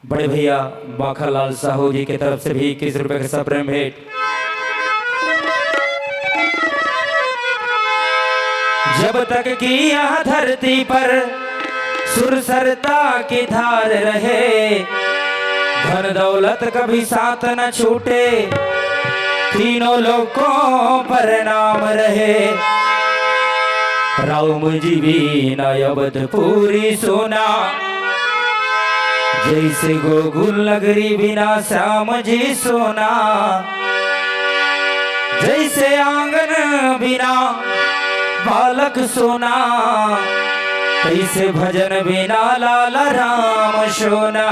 बड़े भैया बाखालाल साहू जी की तरफ से भी 21 रुपए का प्रेम भेंट। जब तक कि यह धरती पर सुरसरता की धार रहे, धन दौलत कभी साथ न छूटे, तीनों लोगों पर नाम रहे। राम जी भी नयबद पूरी सोना, जैसे गोकुल नगरी बिना श्याम जी सोना, जैसे आंगन बिना बालक सोना, तैसे भजन बिना लाला राम सोना।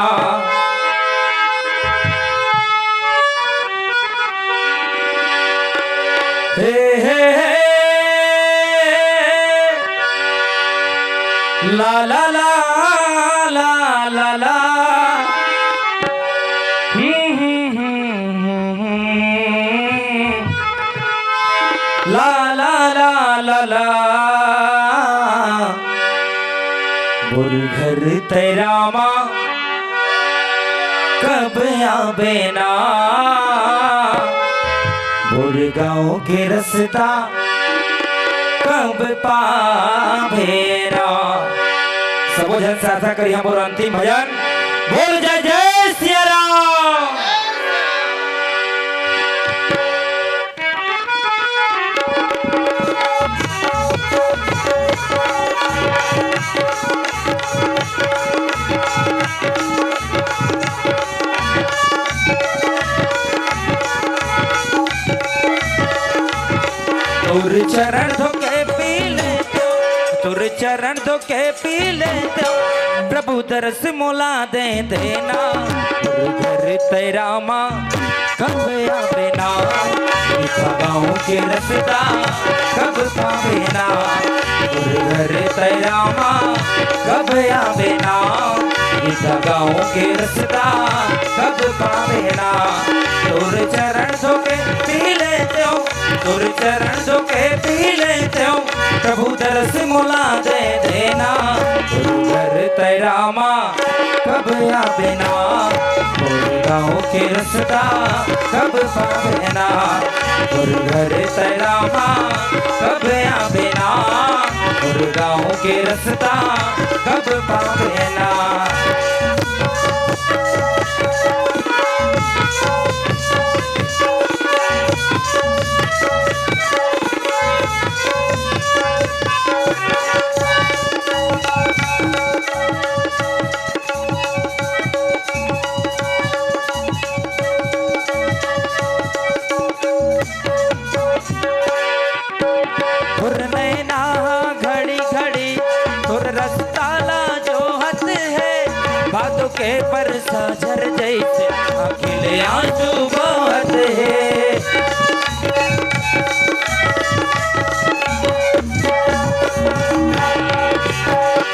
हे हे हे ला ला ला ला ला ला ला ला ला ला ला। बुरघर तेरा माँ कब आवे ना, बुरगांव के रास्ता कब पावे ना। सबो जन साथा करी हमर अंतिम भजन बोल जय जय सिया राम। तुर चरण धोके पी लेते, तुर चरण धोके पी लेते, प्रभु तरस मोला दे देना। घर तेरा माँ कब आवे ना, गाँव के रास्ता कब पावे ना। घर तेरा माँ कब आवे ना, गाँव के रास्ता कब पावे ना। तुर चरण धोके पी लेते हो, तुर चरण धोके पी लेते हो, प्रभु तरस मोला दे देना। घर तेरा माँ कब आवे ना, गाँव के रास्ता कब पावे ना। घर तेरा माँ कब आवे ना, गाँव के रास्ता कब पावे ना। के पर साझर जैसे अखिले आंसू बहत है।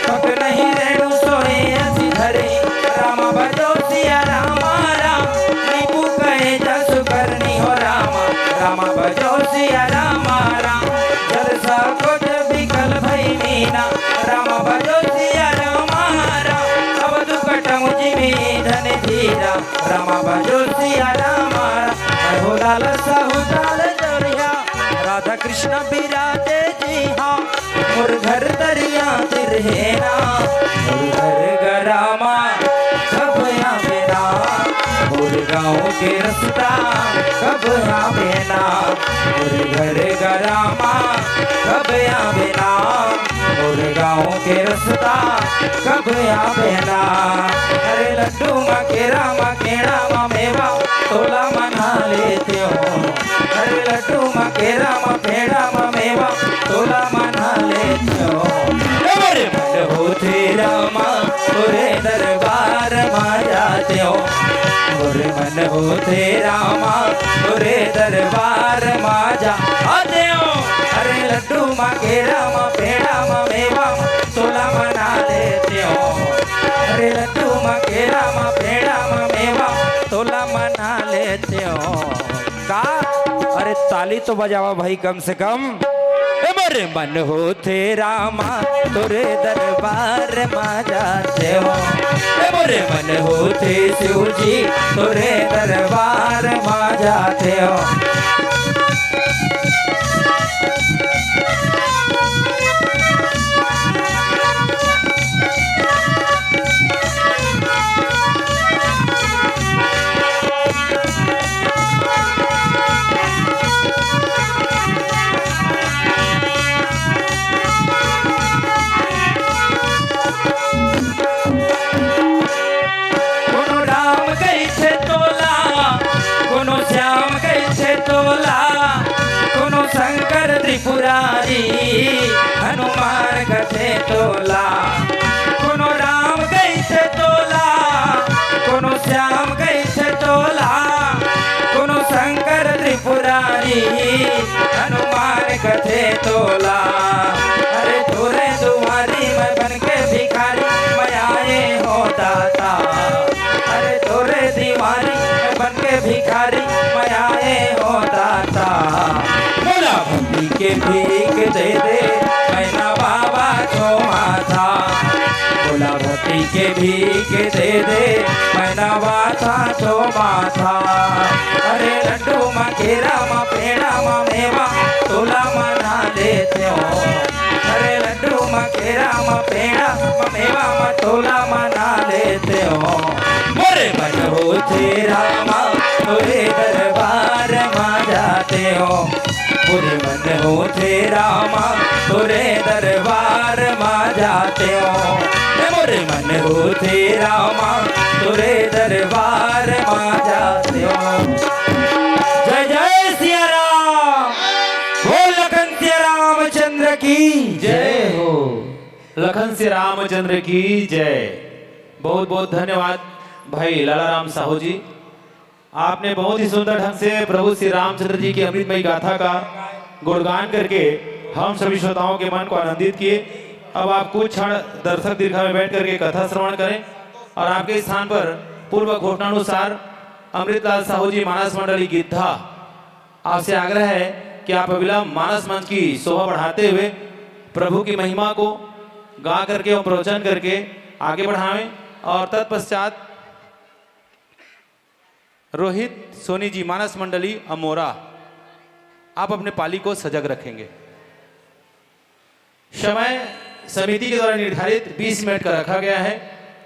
पक नहीं रेणु सोए ऐसी धरे, रामा भजो सिया रामा राम। नीबू कहे जसु करनी हो रामा, रामा भजो सिया रामा राम। जलसा को जब विकल भई मीना, रामा भजो सिया रामा राम। अब दुकट मुझी में धन धीरा, रामा भजो सिया रामा राम। हो लाल साहू लाल जोरिया, राधा कृष्ण बिराजे जी हाँ। मोर घर दरिया तिरहेना, मोर घर गरामा कब आवे ना। मोर गाँव के रास्ता कब आवे ना, मोर घर गरामा कब आवे ना। मोर गाँव के रास्ता कब आवे ना। अरे लड्डू माँ के रामा मेवा तोला मना लेते हो। अरे लड्डू माँ के रामा पेड़ा माँ मेवा तोला मना लेते हो। मेरे मन हो तेरा माँ तोरे दरबार माँ जाते हो। मेरे मन हो तेरा माँ तोरे दरबार माँ जाते हो। अरे लड्डू माँ के रामा पेड़ा माँ मेवा तोला मना लेते हो। अरे लड्डू माँ के रामा पेड़ा माँ मेवा तोला मना लेते हो। का अरे ताली तो बजावा भाई कम से कम। मेरे मन हो तेरा माँ तोरे दरबार माँ जाते हो। मोरे मन होते शिव जी तोरे दरबार में जाते हो। त्रिपुरारी हनुमान कथे तोला, कोनो राम कैसे तोला, कोनो श्याम कैसे तोला, कोनो शंकर त्रिपुरारी हनुमान कथे तोला। अरे तोरे दुआरी मैं बन के भिखारी मैं आए हो दाता, अरे तोरे दीवारी मैं बन के भिखारी मैं आए हो दाता। भक्ति के भीख दे दे मैना बाबा छो माथा, बोला भक्ति के भीख दे दे मैना बाबा छो माथा। अरे लड्डू मखेरा मा पेड़ा मा मेवा तोला मना देते हो, अरे लड्डू मखेरा मा पेड़ा मा मेवा मा तोला मना लेते हो। मोरे मन हो तेरा माँ तोरे दरबार में जाते हो, पूरे मन हो तेरा माँ तोरे दरबार में जाते हो। मोरे मन हो तेरा माँ तोरे दरबार में जाते हो। जय जय सिया राम, बोल लखन सिया रामचंद्र की जय हो। लखन सिया रामचंद्र की जय। बहुत बहुत धन्यवाद भाई लालाराम साहू जी, आपने बहुत ही सुंदर ढंग से प्रभु श्री रामचंद्र जी की अमृतमयी गाथा का गुणगान करके हम सभी श्रोताओं के मन को आनंदित किए। अब आप कुछ क्षण दर्शक दीर्घा में बैठ करके कथा श्रवण करें और आपके स्थान पर पूर्व घोषणानुसार अमृतलाल साहू जी मानस मंडली गिद्धा आपसे आग्रह है कि आप अविलंब मानस मंच की शोभा बढ़ाते हुए प्रभु की महिमा को गा करके और प्रवचन करके आगे बढ़ावें। और तत्पश्चात रोहित सोनी जी मानस मंडली अमोरा आप अपने पाली को सजग रखेंगे। समय समिति के द्वारा निर्धारित 20 मिनट का रखा गया है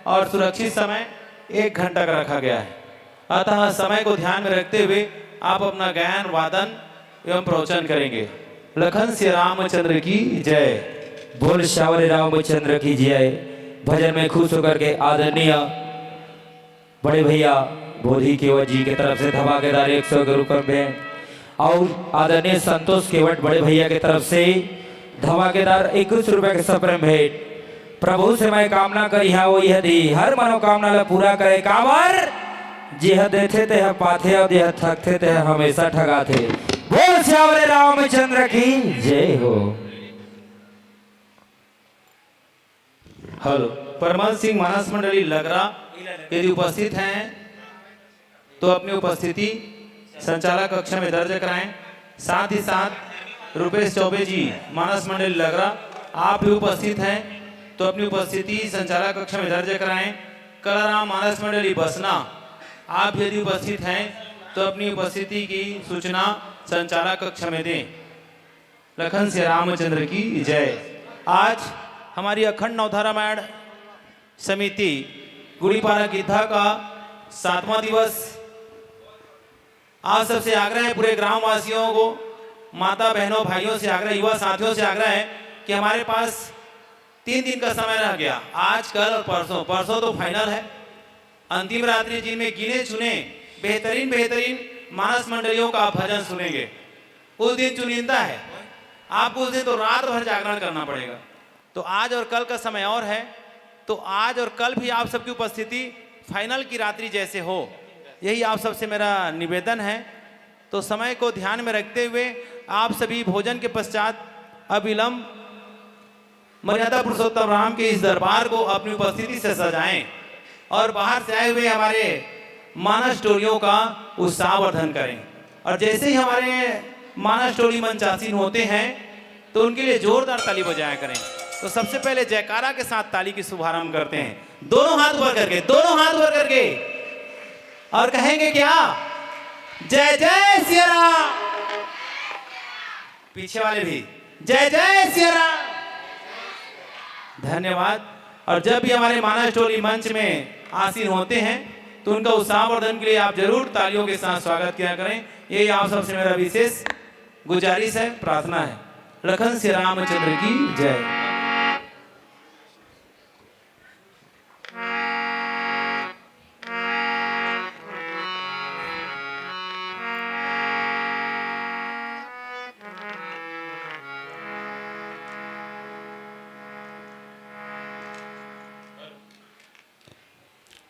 और सुरक्षित समय 1 घंटा का रखा गया है, अतः समय को ध्यान में रखते हुए आप अपना गायन वादन एवं प्रवचन करेंगे। लखन श्री रामचंद्र की जय। बोल श्यावरे रामचंद्र की जय। भजन में खुश होकर के आदरणीय बड़े भैया बोधी केवट जी की तरफ से धमाकेदार 100 के रुपए में और आदरणीय संतोष केवट बड़े भैया की तरफ से धमाकेदार 21 रुपए के सप्रेम भेंट। प्रभु से मैं कामना करी है वो यह दी, हर मनोकामना ला पूरा करे कांवर, जेह देते ते पाथे और जेह थकते ते हमेशा ठगाथे। बोल श्यावरे रामचंद्र की जय हो। हेलो, परमल सिंह मानस मंडली लगरा यदि उपस्थित हैं तो अपनी उपस्थिति संचालक कक्ष में दर्ज कराएं। साथ ही साथ रुपेश चौबे जी मानस मंडली लगरा आप भी उपस्थित हैं तो अपनी उपस्थिति संचालक कक्ष में दर्ज कराएं। कलाराम मानस मंडली बसना आप यदि उपस्थित हैं तो अपनी उपस्थिति की सूचना संचालक कक्ष में दें। लखन श्री रामचंद्र की जय। आज हमारी अखंड नवधारा रामायण समिति गुड़ीपारा गिद्धा का 7वां दिवस। आप सबसे आग्रह है, पूरे ग्राम वासियों को, माता बहनों भाइयों से आग्रह, युवा साथियों से आग्रह है कि हमारे पास 3 दिन का समय रह गया, आज कल और परसों। परसों तो फाइनल है, अंतिम रात्रि जिनमें गिने चुने बेहतरीन मानस मंडलियों का आप भजन सुनेंगे। उस दिन चुनिंदा है, आपको उस दिन तो रात भर जागरण करना पड़ेगा। तो आज और कल का समय और है, तो आज और कल भी आप सबकी उपस्थिति फाइनल की रात्रि जैसे हो, यही आप सबसे मेरा निवेदन है। तो समय को ध्यान में रखते हुए आप सभी भोजन के पश्चात अविलंब मर्यादा पुरुषोत्तम राम के इस दरबार को अपनी उपस्थिति से सजाएं और बाहर से आए हुए हमारे मानस टोलियों का उत्साहवर्धन करें। और जैसे ही हमारे मानस टोली मंचासीन होते हैं तो उनके लिए जोरदार ताली बजाया करें। तो सबसे पहले जयकारा के साथ ताली की शुभारंभ करते हैं। दोनों हाथ ऊपर करके, दोनों हाथ ऊपर करके, और कहेंगे क्या? जय जय सिया राम। पीछे वाले भी जय जय सिया राम। धन्यवाद। और जब भी हमारे मानस टोली मंच में आसीन होते हैं तो उनका उत्साहवर्धन के लिए आप जरूर तालियों के साथ स्वागत किया करें। यही आप सबसे मेरा विशेष गुजारिश है, प्रार्थना है। लखन श्री रामचंद्र की जय।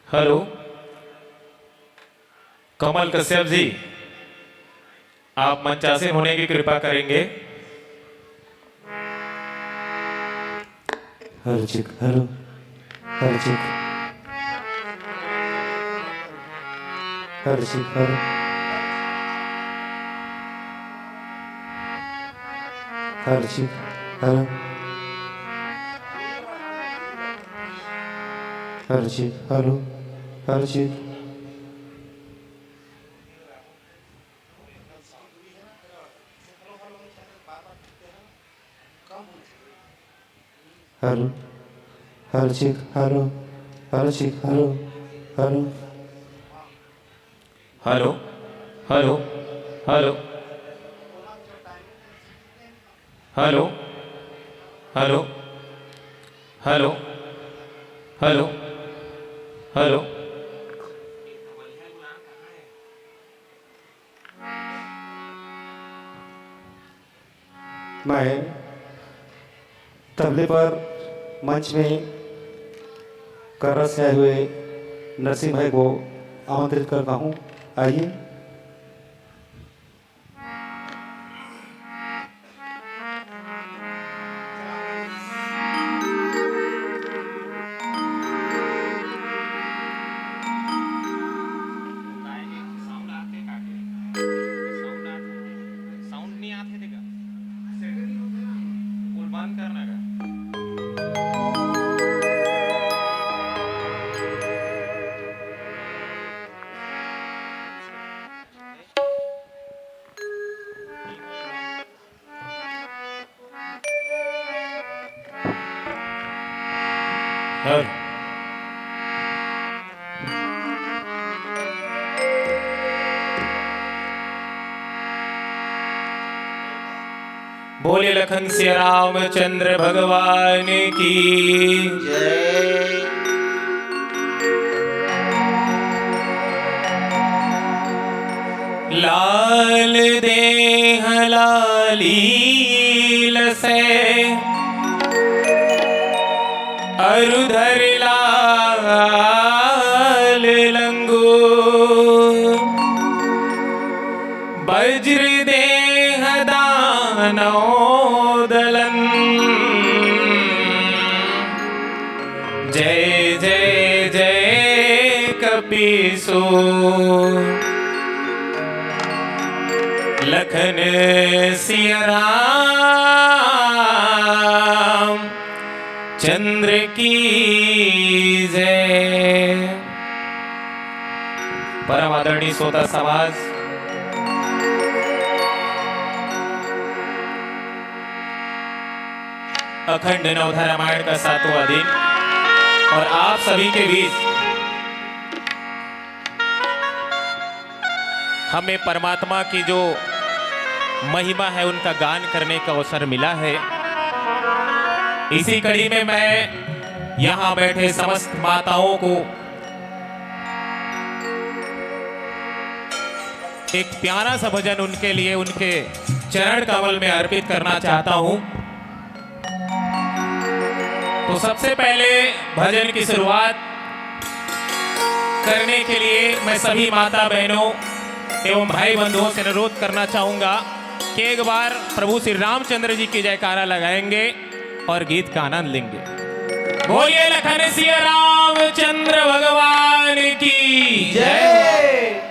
हेलो, कमल कश्यप जी, आप मंचासीन होने की कृपा करेंगे। हर्षिक हरो हर्षिक हर्षिक हरो हर्षिक हरो हर्षिक हरो हर्षित हरो हर्षित हरो हर्षित हरो हरो hello hello hello hello hello hello hello hello. मैं तबले पर मंच में कर से आए हुए नरसिंह भाई को आमंत्रित करता हूँ। आइए। साउंड नहीं आते थे क्या? बंद करना का? बोले लखन सिया रामचंद्र भगवान की जय। लाल देह लालील से अरुधर लाल लंगो वज्र देह दानव दलन जय जय जय कपीसो लखन सिया राम चंद्र की जय। परम आदरणीय श्रोता समाज, अखंड नवधा रामायण का 7वां दिन और आप सभी के बीच हमें परमात्मा की जो महिमा है उनका गान करने का अवसर मिला है। इसी कड़ी में मैं यहाँ बैठे समस्त माताओं को एक प्यारा सा भजन उनके लिए उनके चरण कमल में अर्पित करना चाहता हूँ। तो सबसे पहले भजन की शुरुआत करने के लिए मैं सभी माता बहनों एवं भाई बंधुओं से अनुरोध करना चाहूंगा कि एक बार प्रभु श्री रामचंद्र जी की जयकारा लगाएंगे और गीत का आनंद लेंगे। बोलिए लखन सिया रामचंद्र भगवान की जय।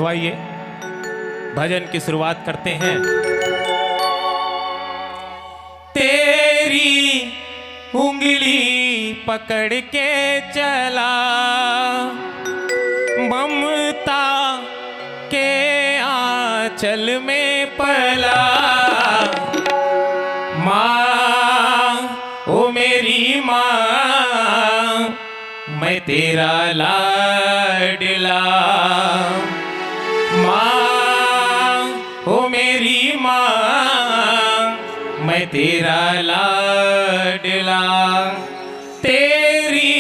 तो आइए भजन की शुरुआत करते हैं। तेरी उंगली पकड़ के चला, ममता के आंचल में पला, माँ ओ मेरी माँ मैं तेरा लाडला, माँ ओ मेरी माँ मैं तेरा लाडला। तेरी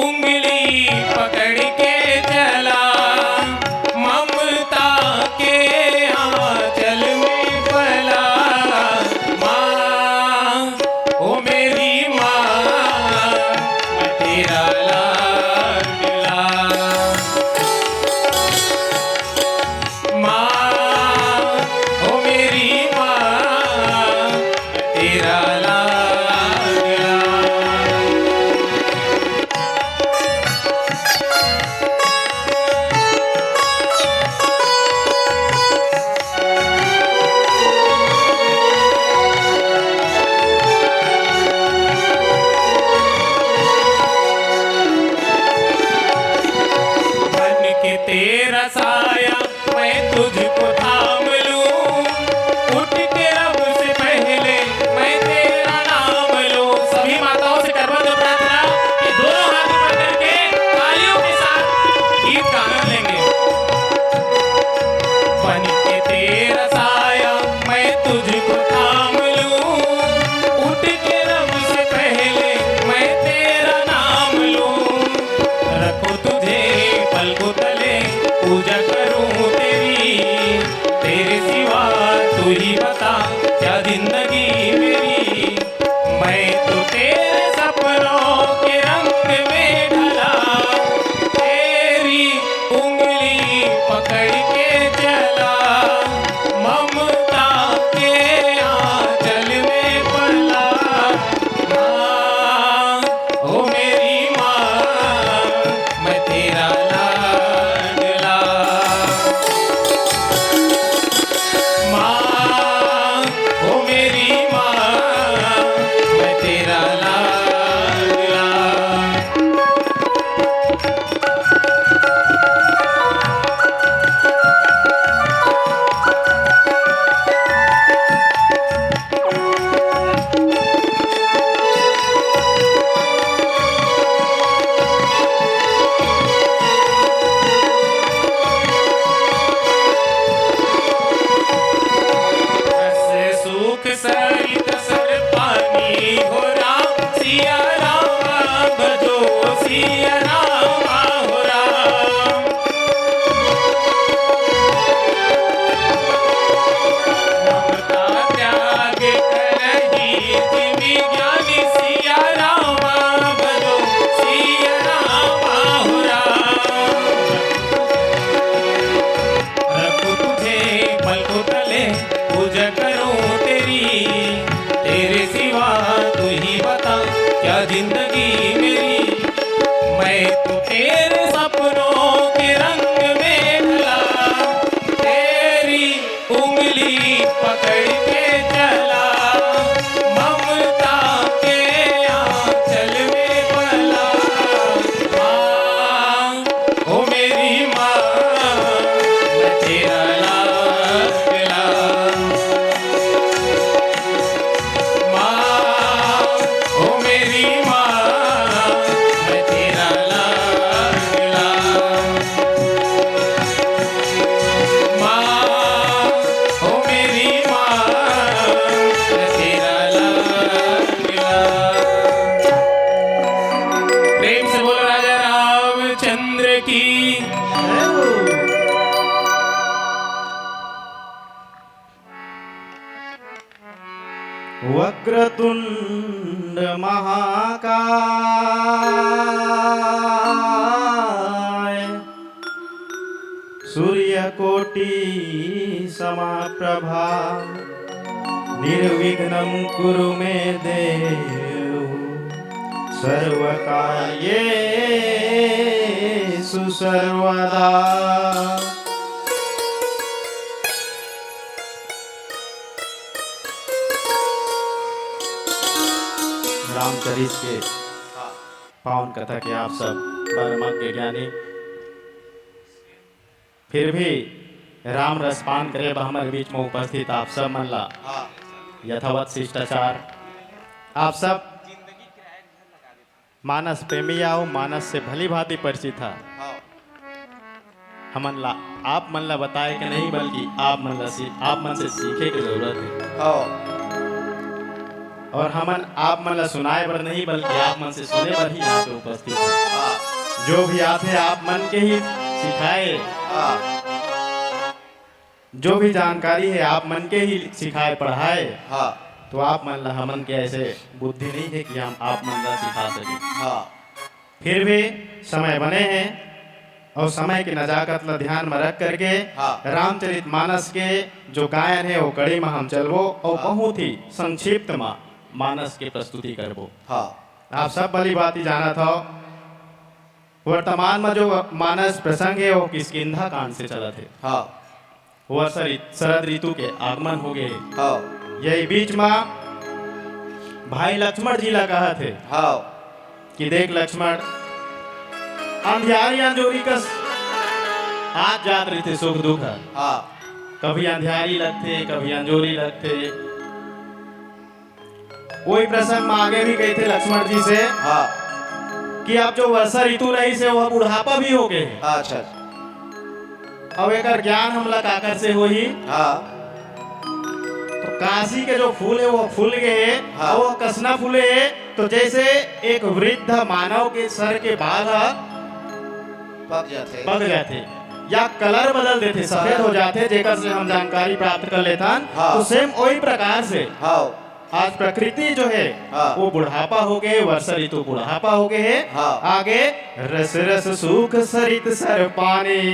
उंगली पकड़ के चला, ममता के आंचल में पला, माँ ओ मेरी माँ मैं तेरा लाडला, माँ ओ मेरी माँ मैं तेरा लाडला। बन के तेरा साया मैं तुझको थाम लूं, उठ के रब से पहले मैं तेरा नाम लूं। सभी माताओं से करबद्ध प्रार्थना कि दोनों हाथ ऊपर करके तालियों के साथ गीत का आनंद लेंगे। बन के तेरा साया मैं तुझको थाम लूं, उठ के रब से पहले मैं तेरा नाम लूं। रखो तुझे पलकों तले, पूजा करूं तेरी, तेरे सिवा तू ही बता क्या जिंदगी मेरी। मैं तो तेरे सपनों के रंग में ढला, तेरी उंगली पकड़ के चला, ममता के आंचल में पला, माँ ओ मेरी माँ मैं तेरा लाडला, माँ ओ मेरी माँ मैं तेरा लाडला। से सुख सरित सर पानी हो राम, सिया राम भजो सिया राम हो राम। ममता त्याग करही जिमि ज्ञानी, सिया राम भजो सिया राम हो राम। रखो तुझे पलकों तले, पूजा करूं तेरी, तेरे सिवा तू ही बता क्या जिंदगी मेरी। मैं तो तेरे सपनों के रंग में ढला, तेरी उंगली पकड़ के चला, ममता के आंचल में पला, माँ ओ मेरी माँ मैं तेरा लाडला, माँ ओ मेरी माँ मैं तेरा लाडला, माँ ओ मेरी माँ मैं तेरा लाडला। प्रेम से बोलो राजा रामचंद्र की। वक्रतुंड महाकाय, सूर्यकोटि समप्रभा, निर्विघ्नं कुरु मे देव, सर्वकार्येषु सर्वदा। रामचरित के पावन कथा के आप सब परमज्ञ ज्ञानी, फिर भी राम रसपान करे हमारे बीच में उपस्थित आप सब मन ला यथावत शिष्टाचार। आप सब मानस प्रेमी आओ, मानस से भली भांति परिचित है। हमन ला आप मन ला बताए कि नहीं, बल्कि आप मन से सीखे की जरूरत है। और हमन आप मन ला सुनाए पर नहीं, बल्कि आप मन से सुने पर ही यहाँ पे उपस्थित है। जो भी आते आप मन के ही सिखाए, जो भी जानकारी है आप मन के ही सिखाए पढ़ाए। तो आप मन ला हमन के ऐसे बुद्धि नहीं है कि हम आप मन ला सिखा सके। फिर भी समय बने हैं और समय की नजाकत ला ध्यान में रख करके रामचरित मानस के जो गायन है वो कड़ी में हम चलबो और बहुत ही संक्षिप्त में मानस के प्रस्तुति करबो। आप सब भली बात ही जाना था। वर्तमान में जो मानस प्रसंग है वो किष्किंधा कांड से चला थे। वो शरद ऋतु के आगमन हो गए। यही बीच में भाई लक्ष्मण जी ला कहा थे कि देख लक्ष्मण, अंधियारी अंजोरी कस आज जात रही थे सुख दुख। कभी अंधियारी लगते, कभी अंजोरी लगते। वही प्रसंग में आगे भी कहे थे लक्ष्मण जी से कि अब जो वर्षा ऋतु रही से वह बुढ़ापा भी हो गए। अच्छा। अब एक ज्ञान हमला काकर से हो ही। तो काशी के जो फूल है वो फूल गए, और वो कसना फूले तो जैसे एक वृद्ध मानव के सर के बाल पक जाते या कलर बदल देते, सफेद हो जाते, जेकर से हम जानकारी प्राप्त कर लेता। तो सेम वही प्रकार से आज प्रकृति जो है वो बुढ़ापा हो गए, वर्षा ऋतु बुढ़ापा हो गए है। आगे रस रस सुख सरित सर पानी,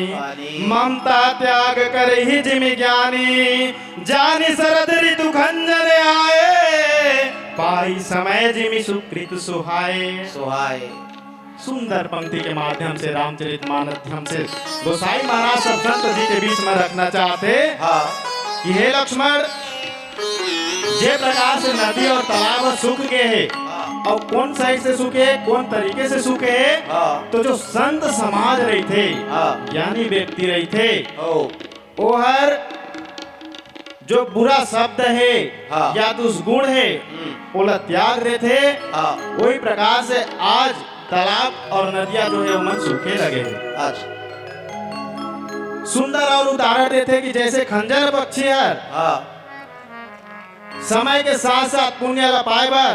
ममता त्याग कर ही जिमि ज्ञानी, जानि शरद ऋतु खंजन आए, पाई समय जिमि सुकृत सुहाए। सुंदर पंक्ति के माध्यम से रामचरित माध्यम से गोसाई महाराज सब संत जी के बीच में रखना चाहते कि हे लक्ष्मण, जे प्रकार से नदी और तालाब सूख गए हैं और कौन साइड से सूखे, कौन तरीके से सूखे, तो जो संत समाज रही थे, ज्ञानी व्यक्ति रही थे, वो हर जो बुरा शब्द है या दुष्गुण है वो त्याग रहे थे। वही प्रकार से आज तालाब और नदियां जो है वो मन सूखे लगे हैं। सुंदर और उदाहरण देते कि जैसे खंजर पक्षी है, समय के साथ साथ पुण्य ला पाए बर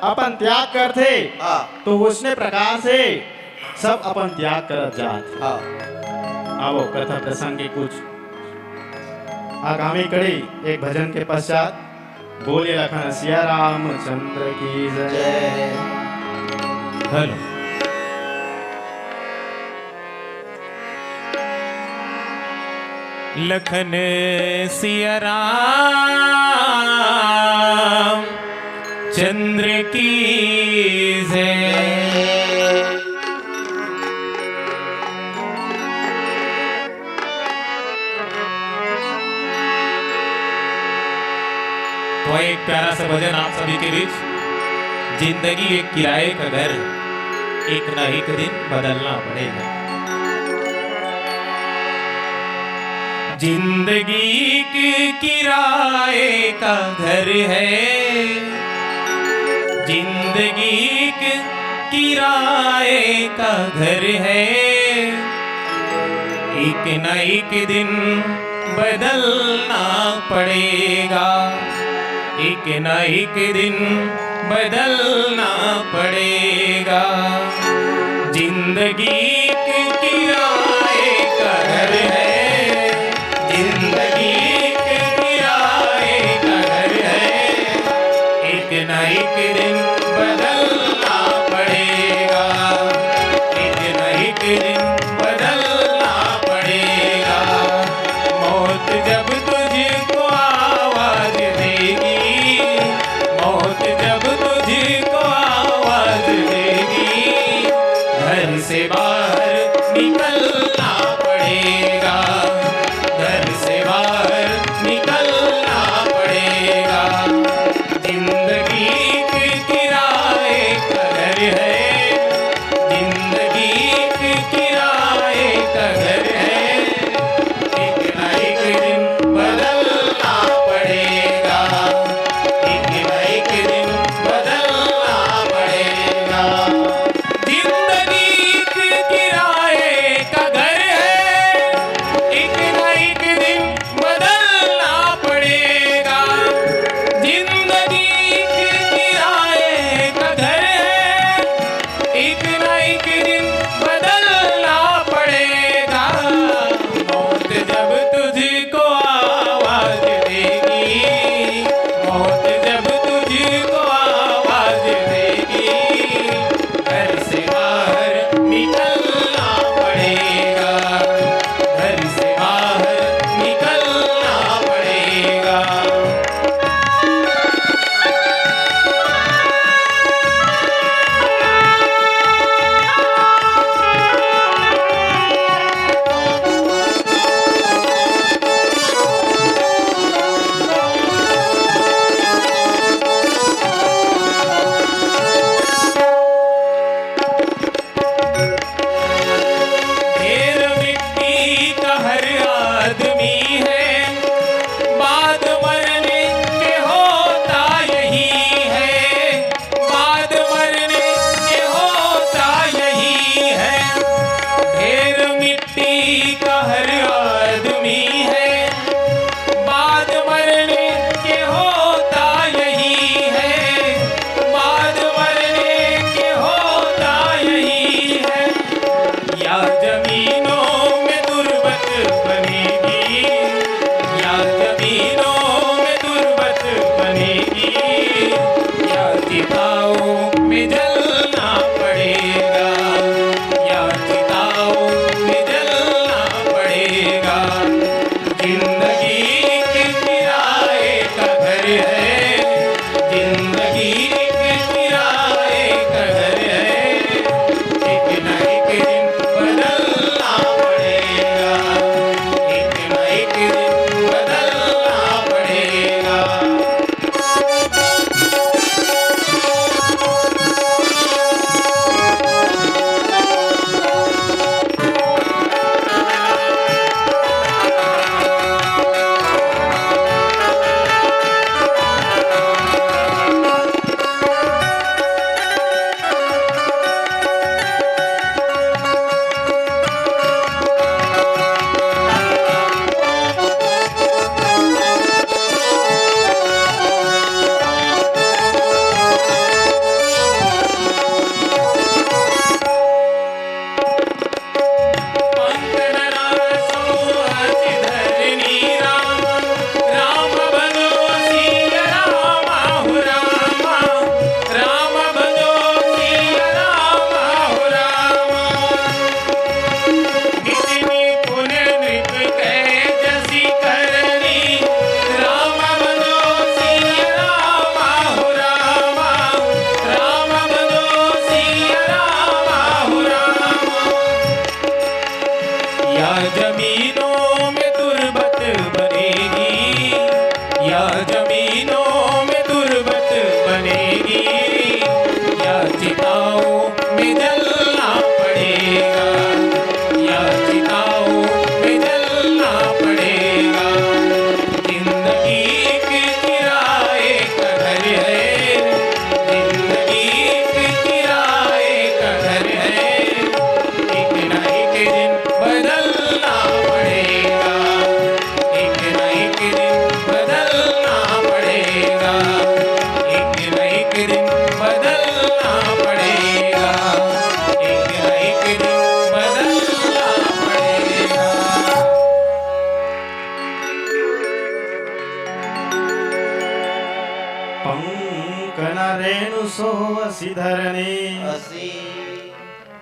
अपन त्याग करते, तो उसने प्रकार से सब अपन त्याग कर जात। अब कथा प्रसंग की कुछ आगामी कड़ी एक भजन के पश्चात बोले लखन सिया रामचंद्र की जय। हेलो। लखन सिया राम चंद्र की जय। तो एक प्यारा सा भजन आप सभी के बीच। जिंदगी एक किराए का घर, एक ना एक दिन बदलना पड़ेगा। जिंदगी के किराए का घर है, जिंदगी के किराए का घर है, एक न एक दिन बदलना पड़ेगा, एक न एक दिन बदलना पड़ेगा। जिंदगी के किराए का घर है, जिंदगी के किराए का घर है, एक न एक दिन बदलना पड़ेगा, एक न एक दिन बदलना पड़ेगा। मौत जब तुझको आवाज देगी, मौत जब तुझको आवाज देगी, घर से बाहर निकलना पड़ेगा, घर से बाहर निकलना पड़ेगा। जिंदगी के किराए जमीनों में तुरबत बनेगी, या चिताओं में जलना पड़ेगा, या चिताओं में जलना पड़ेगा। जिंदगी के किराए का घर है, जिंदगी के किराए का घर है, एक न एक दिन बदलना पड़ेगा, एक न एक दिन बदलना पड़ेगा, एक न एक दिन बदलना पड़ेगा, एक न एक दिन बदलना पड़ेगा। पंकन रेणु सोअसि धरणी, असी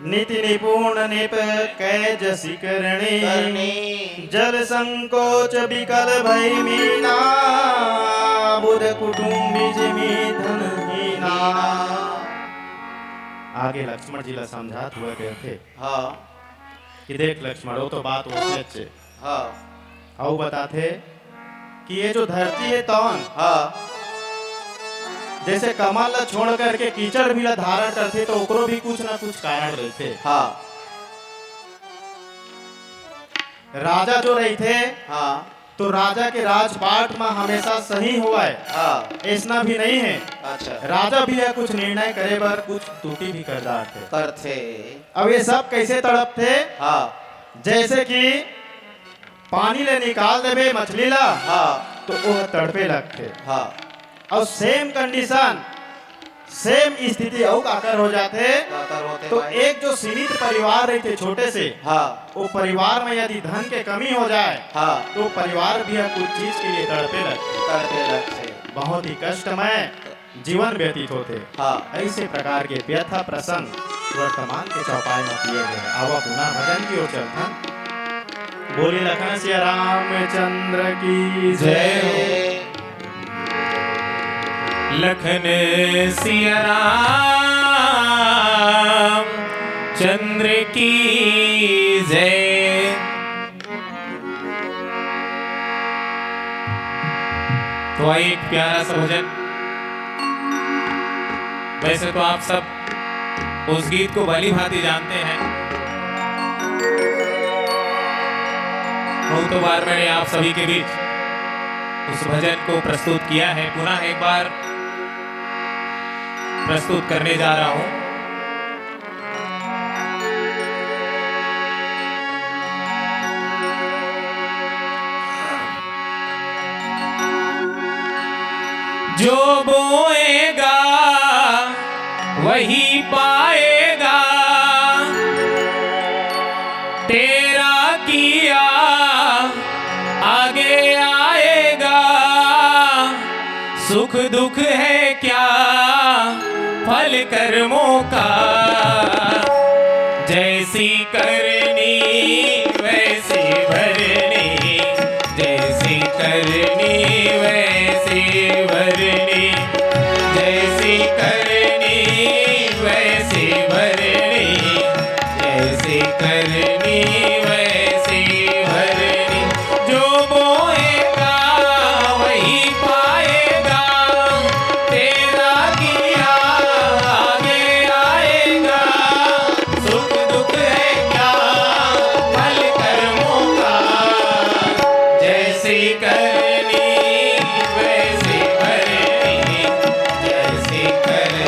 नीति निपुण निप कैज सिकरणी, करनी जल संकोच विकल भई मीना, बुध कुटुंबी जिमी धनहीना। आगे लक्ष्मण जी ला समझात हुए कहते हाँ कि देख लक्ष्मण, वो तो बात वो सच है। हाँ और बताते कि ये जो धरती है तौन हाँ जैसे कमल ला छोड़ करके कीचड़ भी ला धारण करते, तो ओकरो भी कुछ ना कुछ कारण रहते। हाँ राजा जो रहते हाँ तो राजा के राजपाट में हमेशा सही हुआ है, हाँ ऐसा भी नहीं है। अच्छा राजा भी है कुछ निर्णय करे बर कुछ त्रुटि भी कर डालते। करते अब ये सब कैसे तड़पते, हाँ जैसे कि पानी ले निकाल देवे मछली ला हाँ तो वो तड़पे लगते, हाँ और सेम कंडीशन सेम स्थिति और आकर हो जाते। काकर होते तो भाई। एक जो सीमित परिवार रहते छोटे से, हाँ वो परिवार में यदि धन के कमी हो जाए हाँ तो परिवार भी है कुछ चीज के लिए तड़पे लगते, करते लगते बहुत ही कष्टमय जीवन व्यतीत होते। हाँ ऐसे प्रकार के व्यथा प्रसंग वर्तमान के चौपाई में किए गए। आवा पुनः भजन की ओर चलता। बोली लखन सिया रामचंद्र की जय। लखन सिया राम चंद्र की जय। तो आइए एक प्यारा सा भजन। वैसे तो आप सब उस गीत को भली भांति जानते हैं, बहुत बार मैंने आप सभी के बीच उस भजन को प्रस्तुत किया है। पुनः एक बार प्रस्तुत करने जा रहा हूं। जो बोएगा वही पाएगा, तेरा किया आगे आएगा। सुख दुख है क्या फल कर्मों का, जैसी करनी वैसी भरनी, जैसी करनी वैसी भरनी, जैसी करनी वैसी भरनी, जैसी करनी वैसी भरनी। जो बोएगा वही पाएगा, तेरा किया आगे आएगा। सुख दुख है क्या फल कर्मों का, जैसी करनी वैसी भरनी, जैसी करनी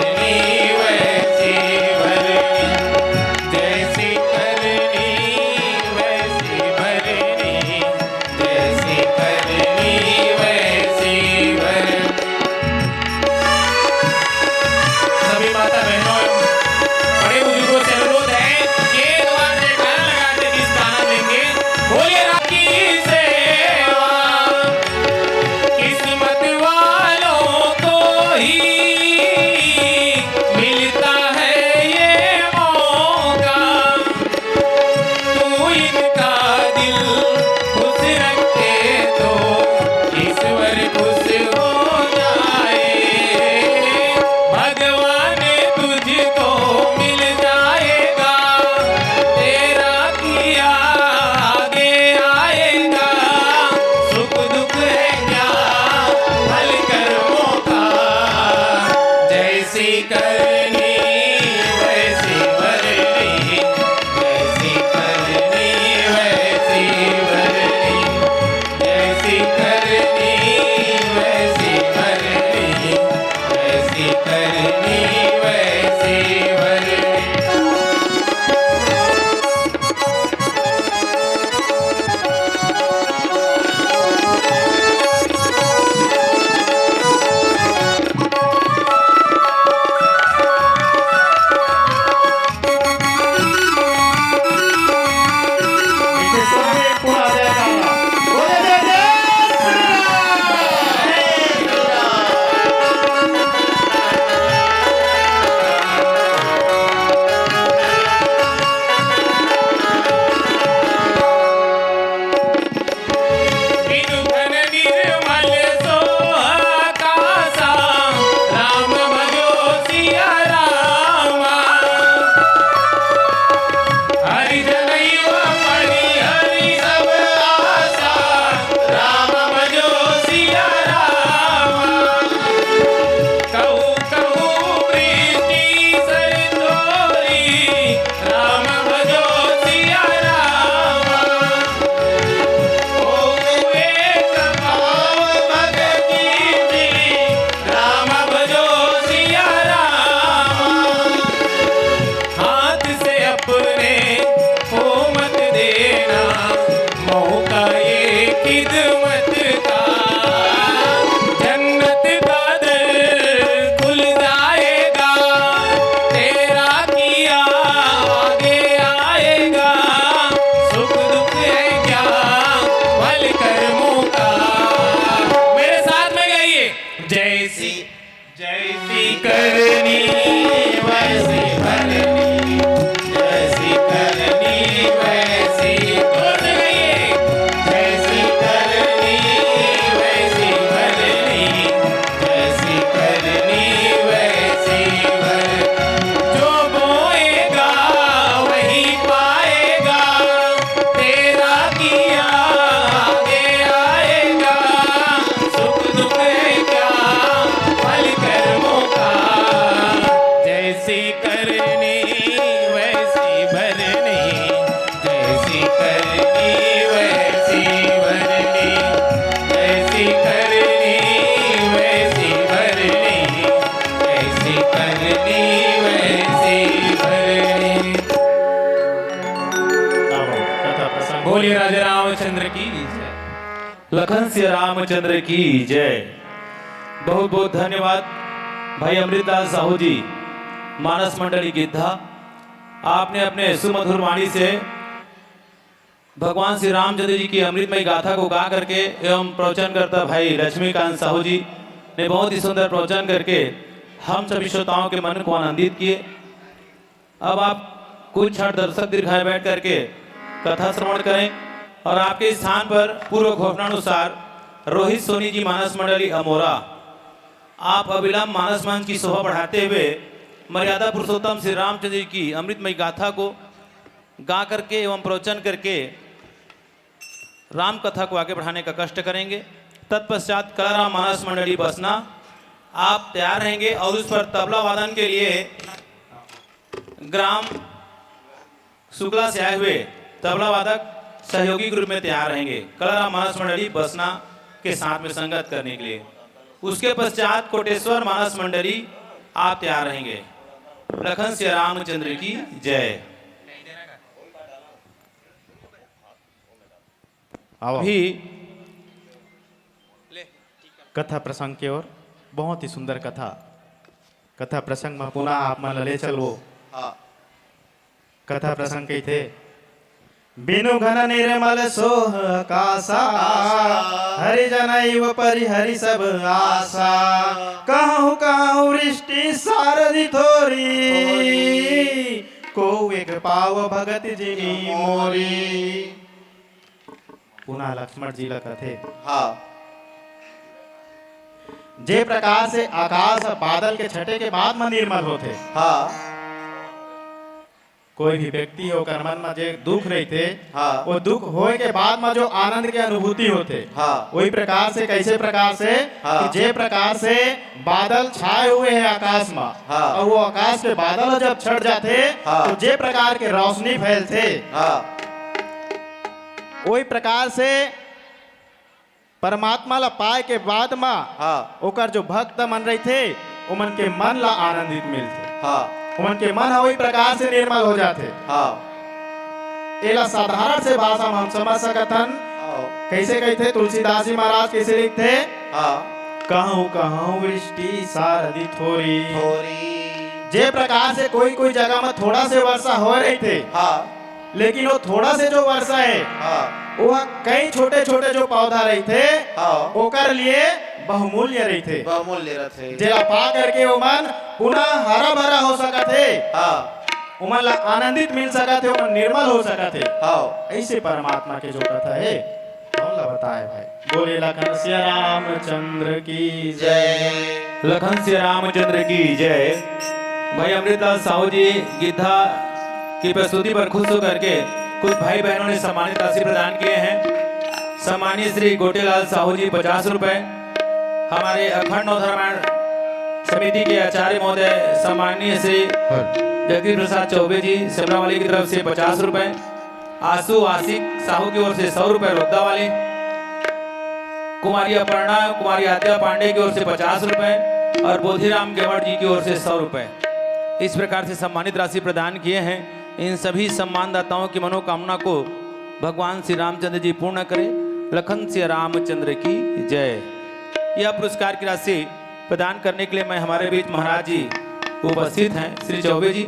जैसी करनी वैसी भरनी, जैसी करनी वैसी भरनी। मीठे स्वर में पूरा जयकारा। बोले जय जय श्री राम। जय श्री राम। बिनु धन निर्मल सोहाकासा, राम भजो सिया रामा। हरि जनैव परिहरि सब आसा, राम भजो सिया रामा। कहू कहू प्रीति सरितोरी, राम भजो सिया रामा। एक भाव भगति थी, राम भजो सिया रामा। हाथ से अपने हो मत देना, मौका ये खिदमत का। जन्नत का दर खुल जाएगा, तेरा किया आगे आएगा। सुख दुख है क्या भल कर्मों का। मेरे साथ में गाइए, जैसी जैसी करनी वैसी भरनी, जैसी करनी वैसी। जोर से गाइए, जैसी करनी वैसी भरनी, जैसी करनी वैसी भरनी। जो बोएगा वही पाएगा, तेरा किया आगे आएगा। सुख दुख है क्या फल कर्मों का। जैसी करनी वैसी भरनी, जैसी करनी वैसी भरनी, जैसी करनी वैसी भरनी, जैसी करनी वैसी भरनी। कथा प्रसंग। बोलिए राजा रामचंद्र की जय। लखन सिया रामचंद्र की जय। बहुत बहुत धन्यवाद भाई अमृतलाल साहू जी, मानस मंडली गिद्धा। आपने अपने सुमधुर वाणी से भगवान श्री रामचंद्र जी की अमृतमयी गाथा को गा करके एवं प्रवचन करता भाई लक्ष्मीकांत साहू जी ने बहुत ही सुंदर प्रवचन करके हम सभी श्रोताओं के मन को आनंदित किए। अब आप कुछ क्षण दर्शक दीर्घाए बैठ करके कथा श्रवण करें और आपके स्थान पर पूर्व घोषणानुसार रोहित सोनी जी मानस मंडली अमोरा, आप अविलंब मानस मंच की शोभा बढ़ाते हुए मर्यादा पुरुषोत्तम श्री रामचंद्र जी की अमृतमयी गाथा को गा करके एवं प्रवचन करके राम कथा को आगे बढ़ाने का कष्ट करेंगे। तत्पश्चात कलाराम मानस मंडली बसना आप तैयार रहेंगे और उस पर तबला वादन के लिए ग्राम शुक्ला से आए हुए तबला वादक सहयोगी ग्रुप में तैयार रहेंगे कलाराम मानस मंडली बसना के साथ में संगत करने के लिए। उसके पश्चात कोटेश्वर मानस मंडली आप तैयार रहेंगे। लखन सिया रामचंद्र की जय। अभी कथा प्रसंग की ओर बहुत ही सुंदर कथा प्रसंग में पुनः आप मन ले चलो। कथा प्रसंग कही थे बिनु घन निर्मल सोह आकाशा, हरि जनैव परिहरि सब आशा। कहूँ कहूँ वृष्टि सारधि थोरी, को एक पाव भगत जिनी मोरी। पुनः लक्ष्मण जी कथे जे प्रकार से आकाश बादल के छटे के बाद में निर्मल होते। कोई भी व्यक्ति होकर मन में जो दुख रहते, वो दुख होए के बाद में जो आनंद की अनुभूति होते, वही प्रकार से कैसे प्रकार से कि जे प्रकार से बादल छाए हुए हैं आकाश में, और वो आकाश के बादल जब छट जाते तो जे प्रकार के रोशनी फैलते, वही प्रकार से परमात्मा ला पाए के बाद में हाँ ओकर जो भक्त मन रही थे उमन के मन ला आनंदित मिलते, हाँ उमन के मन वही प्रकार से निर्मल हो जाते। हाँ एला साधारण से भाषा में हम समझ सकतन। कैसे कहते तुलसीदास जी महाराज कैसे लिखते? हाँ कहूँ कहूँ वृष्टि सारदी थोरी। थोरी जे प्रकार से कोई कोई जगह में थोड़ा से वर्षा हो रही थे, हाँ लेकिन वो थोड़ा से जो वर्षा है हाँ वह कई छोटे छोटे जो पौधा रही थे हाँ ओकर लिए बहुमूल्य रही थे, बहुमूल्य रथे। जेला पा करके ओमन पुनः हरा भरा हो सका थे, हाँ ओमन ला आनंदित मिल सका थे, ओमन निर्मल हो सका थे। हाँ ऐसे परमात्मा के जो कथा है कौन ला बताए भाई। बोले लखन सिया रामचंद्र की जय। लखन श्री रामचंद्र की जय। भाई अमृतलाल साहू जी गीता की प्रस्तुति पर खुश होकर के कुछ भाई बहनों ने सम्मानित राशि प्रदान किए हैं। सम्मानीय श्री गोटेलाल साहू जी 50 रुपए, हमारे अखंड नवधर्मायण समिति के आचार्य महोदय सम्मानीय श्री जगदीश प्रसाद चौबे जी सिमरावाली की तरफ से 50 रुपए, आशु आशिक साहू की ओर से 100 रुपए रोकदा वाले, कुमारी अपर्णा कुमारी आद्या पांडे की ओर से 50 रुपए और बोधिराम केवट जी की ओर से 100 रुपए इस प्रकार से सम्मानित राशि प्रदान किए हैं। इन सभी सम्मानदाताओं की मनोकामना को भगवान श्री रामचंद्र जी पूर्ण करें। लखन श्री रामचंद्र की जय। यह पुरस्कार की राशि प्रदान करने के लिए मैं हमारे बीच महाराज जी उपस्थित हैं श्री चौबे जी,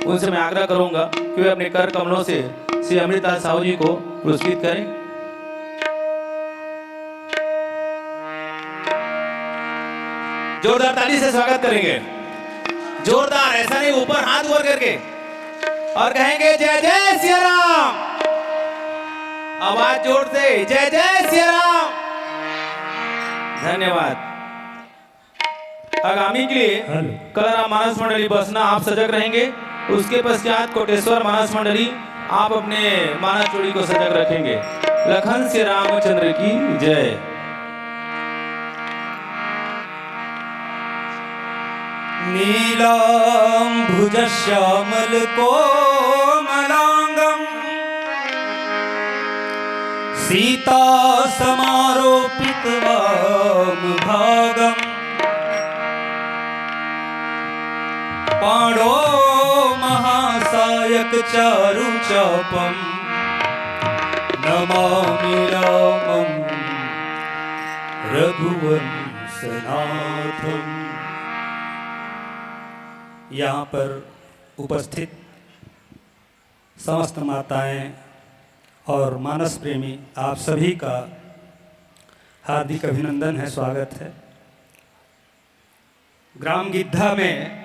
उनसे मैं आग्रह करूंगा कि वे अपने कर कमलों से श्री अमृतलाल साहू जी को पुरस्कृत करें। जोरदार ताली से स्वागत करेंगे, जोरदार, ऐसा नहीं, ऊपर हाथ ऊपर करके और कहेंगे जय जय सिया राम। आवाज जोर से जय जय सिया राम। धन्यवाद। आगामी के लिए कलरा मानस मंडली बसना आप सजग रहेंगे, उसके पश्चात कोटेश्वर मानस मंडली आप अपने मानस चूड़ी को सजग रखेंगे। लखन श्री रामचंद्र की जय। नीलाम्भुज श्यामल कोमलांगम सीता समारोपित वामभागम पाणो महासायक चारु चापम नमामि रामं रघुवंशनाथम। यहाँ पर उपस्थित समस्त माताएं और मानस प्रेमी आप सभी का हार्दिक अभिनंदन है, स्वागत है। ग्राम गिद्धा में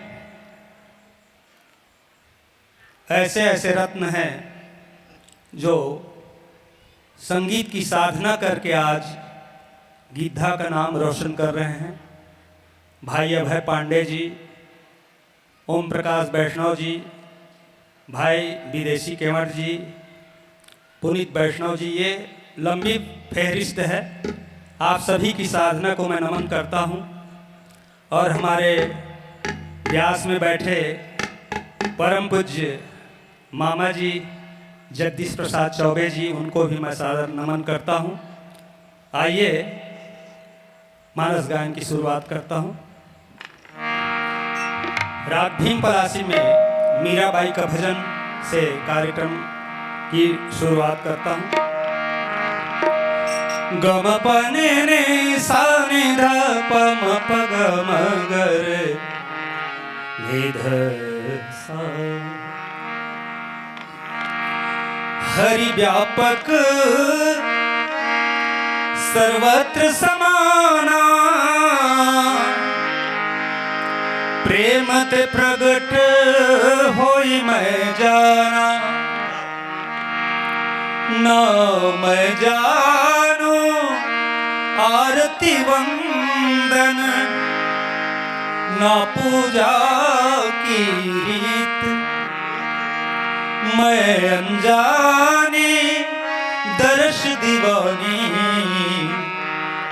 ऐसे ऐसे रत्न हैं जो संगीत की साधना करके आज गिद्धा का नाम रोशन कर रहे हैं। भाई अभय पांडे जी, ओम प्रकाश वैष्णव जी, भाई विदेशी केवट जी, पुनीत वैष्णव जी, ये लंबी फहरिस्त है। आप सभी की साधना को मैं नमन करता हूँ और हमारे व्यास में बैठे परम पूज्य मामा जी जगदीश प्रसाद चौबे जी, उनको भी मैं सादर नमन करता हूँ। आइए मानस गायन की शुरुआत करता हूँ। राग भीम पलासी में मीराबाई का भजन से कार्यक्रम की शुरुआत करता हूँ। गम पने ने सा नि ध प म प ग म ग रे नि ध सा। हरि व्यापक सर्वत्र समाना प्रेम ते प्रगट होई मैं जाना। न मैं जानू आरती वंदन न पूजा की रीत। मैं अनजानी दर्श दीवानी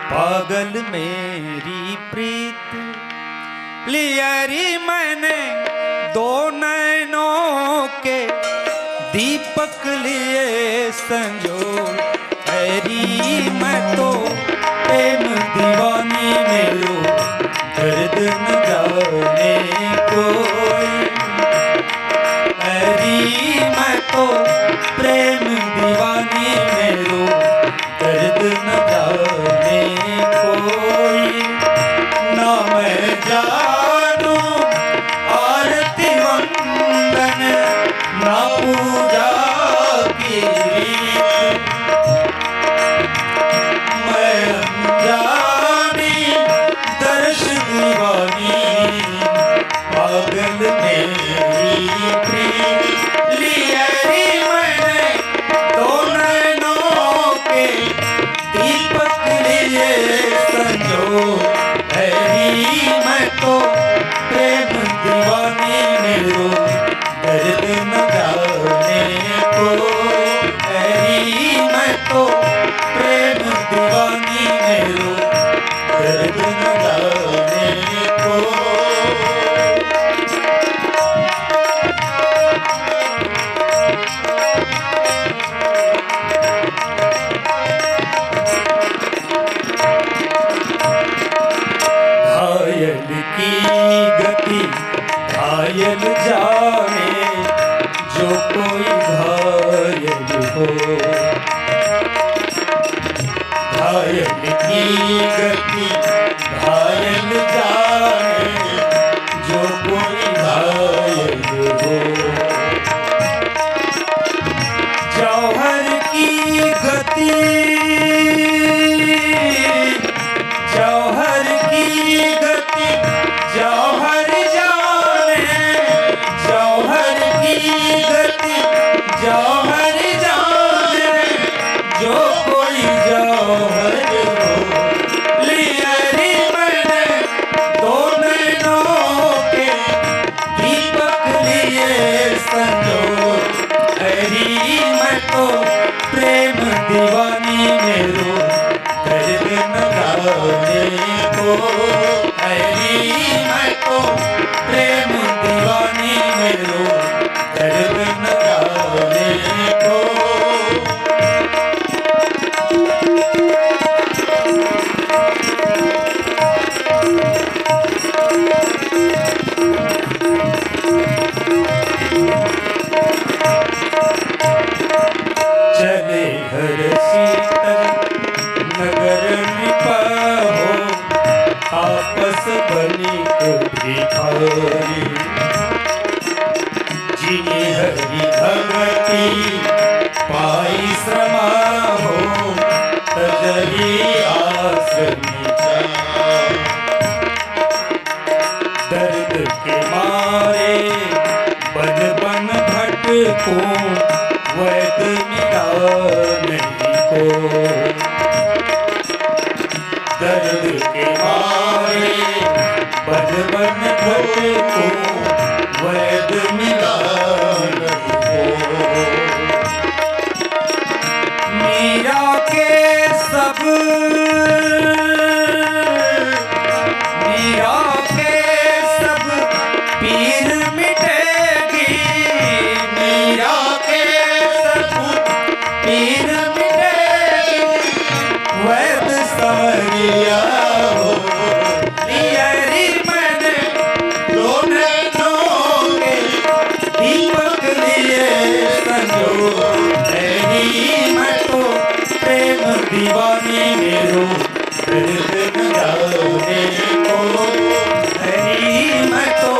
पागल मेरी प्रीत। लियारी मैंने दो नैनों के दीपक लिए संजो। हैरी मैं तो दीवानी मेरो दर्द न जाने कोई। अरे मैं तो प्रेम दीवानी मेरो दर्द न जाने कोई। ना मैं जानू आरती वंदन ना पूजा की रीत। मैं अनजानी दर्श दीवानी पागल मेरी प्रीत। लिया रे मैंने दो नैनों के दीपक लिए संजो। हरी मैं तो प्रेम दीवानी मेरो दर्द न जाने को। हरी मैं तो प्रेम दीवानी मेरो दर्द न जाने को। घायल की गति घायल जाने जो कोई घायल हो। घायल की गति घायल जाने जो कोई घायल हो। जौहर की गति जौहर की गति जौहर जाने। जौहर की गति जौहर जाने जो कोई जौहर हो। लिया रे मैंने दो नैनों के दीपक लिए संजो। हरी मैं तो प्रेम दीवानी मेरो दर्द न जाने को। हरी मैं तो प्रेम दीवानी मेरो दर्द न जाने को। चले हर शीतल नगर निपा हो आपस बनिक भिखारी। जिनी हरि भगति पाई श्रमा हो तजरी आस निजा। दर्द के मारे बन बन भटको वैद मिला नहीं को। दर्द के मारे बन बन भटको वैद मिला नहीं को। मीरा के सब मीरा के सब पीर मिटेगी। मीरा के सब पीर मिटेगी वैद संवरिया हो। लिया रे मैंने दो नैनों के दीपक लिए संजो। हरी मैं तो प्रेम दीवानी मेरो दर्द न जाने को। हरी मैं तो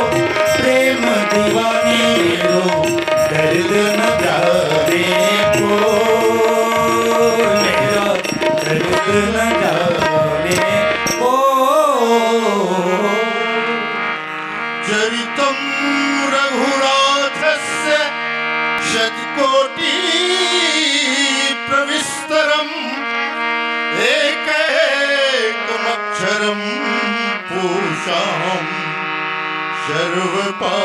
प्रेम दीवानी मेरो दर्द न जाने को। मेरा दर्द न जाने को। चरितं रघुनाथस्य शतकोटि प्रविस्तरम् एकैकमक्षरं पूषाम् सर्वपातकीनाशनम्।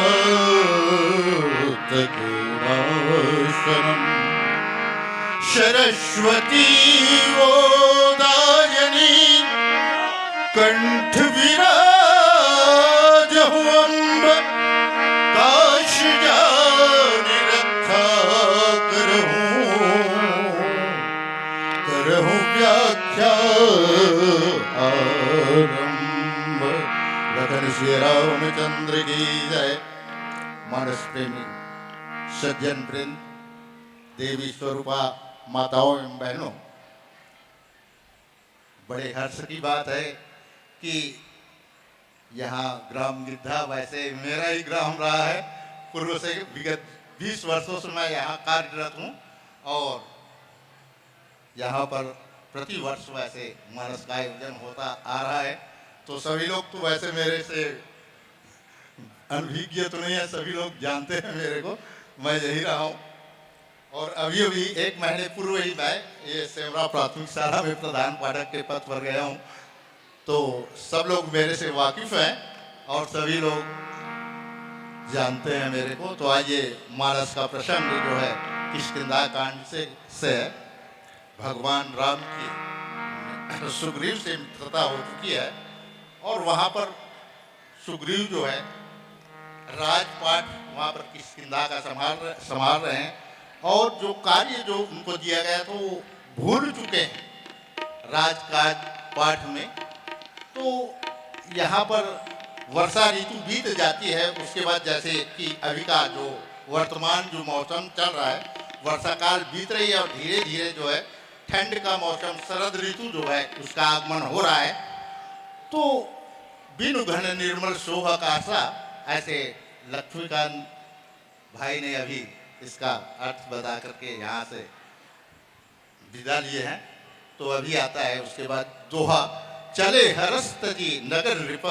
सरस्वती वोदायनी कंठ विराजहु अम्ब। काश जाने रक्षा करहूं व्याख्या श्री रामचंद्र की जय। मानस प्रेमी सज्जन वृंद, देवी स्वरूपा माताओं एवं बहनों, बड़े हर्ष की बात है कि यहाँ ग्राम गिद्धा वैसे मेरा ही ग्राम रहा है। पूर्व से विगत 20 वर्षों से मैं यहाँ कार्यरत हूँ और यहाँ पर प्रति वर्ष वैसे मानस का आयोजन होता आ रहा है। तो सभी लोग तो वैसे मेरे से अनभिज्ञ तो नहीं है, सभी लोग जानते हैं मेरे को, मैं यही रहा हूँ। और अभी अभी 1 महीने पूर्व ही मैं ये सेमरा प्राथमिक शाला में प्रधान पाठक के पद पर गया हूँ। तो सब लोग मेरे से वाकिफ हैं और सभी लोग जानते हैं मेरे को। तो आज ये मानस का प्रसंग जो है किष्किंधा कांड से है। भगवान राम की सुग्रीव से मित्रता हो चुकी है और वहाँ पर सुग्रीव जो है राजपाट वहाँ पर किष्किंधा का संभाल रहे हैं और जो कार्य जो उनको दिया गया तो वो भूल चुके हैं राजकाज पाठ में। तो यहाँ पर वर्षा ऋतु बीत जाती है, उसके बाद जैसे कि अभी का जो वर्तमान जो मौसम चल रहा है, वर्षा काल बीत रही है और धीरे धीरे जो है ठंड का मौसम शरद ऋतु जो है उसका आगमन हो रहा है। तो बिनु घन निर्मल शोभा का आशा, ऐसे लक्ष्मीकांत भाई ने अभी इसका अर्थ बता करके यहाँ से विदा लिए हैं। तो अभी आता है उसके बाद दोहा, चले हरस्त जी नगर नृप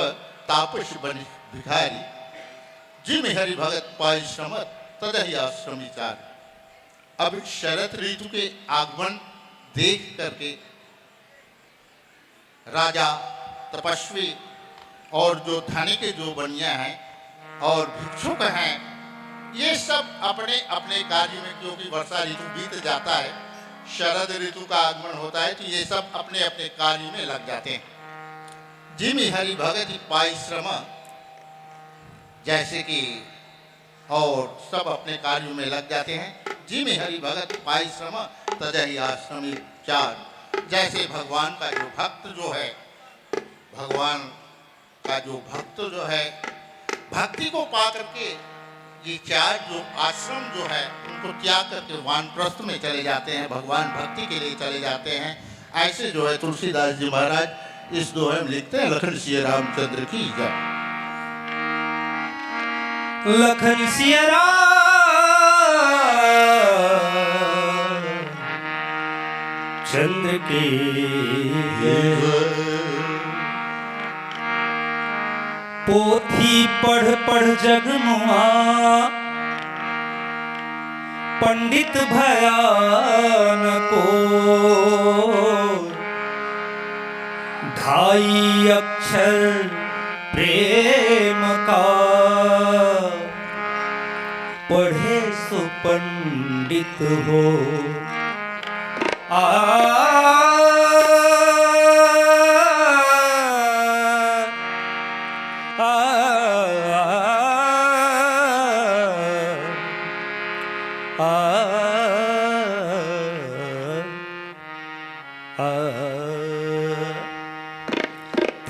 तापस बन भिखारी, जिम हरि भगत पाई श्रमत तदहि आश्रमी चार। अब शरद ऋतु के आगमन देख करके राजा, तपस्वी और जो धनिक जो बनिया हैं और भिक्षुक हैं, ये सब अपने अपने कार्य में, क्योंकि वर्षा ऋतु बीत जाता है, शरद ऋतु का आगमन होता है, तो ये सब अपने अपने कार्य में लग जाते हैं। जिमि हरि भगति पाई श्रम, जैसे कि और सब अपने कार्यों में लग जाते हैं। जिमि हरि भगत पाई श्रम तजहि आश्रमी चार। जैसे भगवान का जो भक्त जो है, भगवान का जो भक्त जो है, भक्ति को पा करके ये 4 जो आश्रम जो है उनको त्याग करके वानप्रस्थ में चले जाते हैं, भगवान भक्ति के लिए चले जाते हैं। ऐसे जो है तुलसीदास जी महाराज इस दोहे में लिखते हैं, लखन सिया रामचंद्र की जय। लखन सिया राम चंद्र की पोथी पढ़ पढ़ जगमुआ पंडित भयान को, ढाई अक्षर प्रेम का पढ़े सो पंडित हो।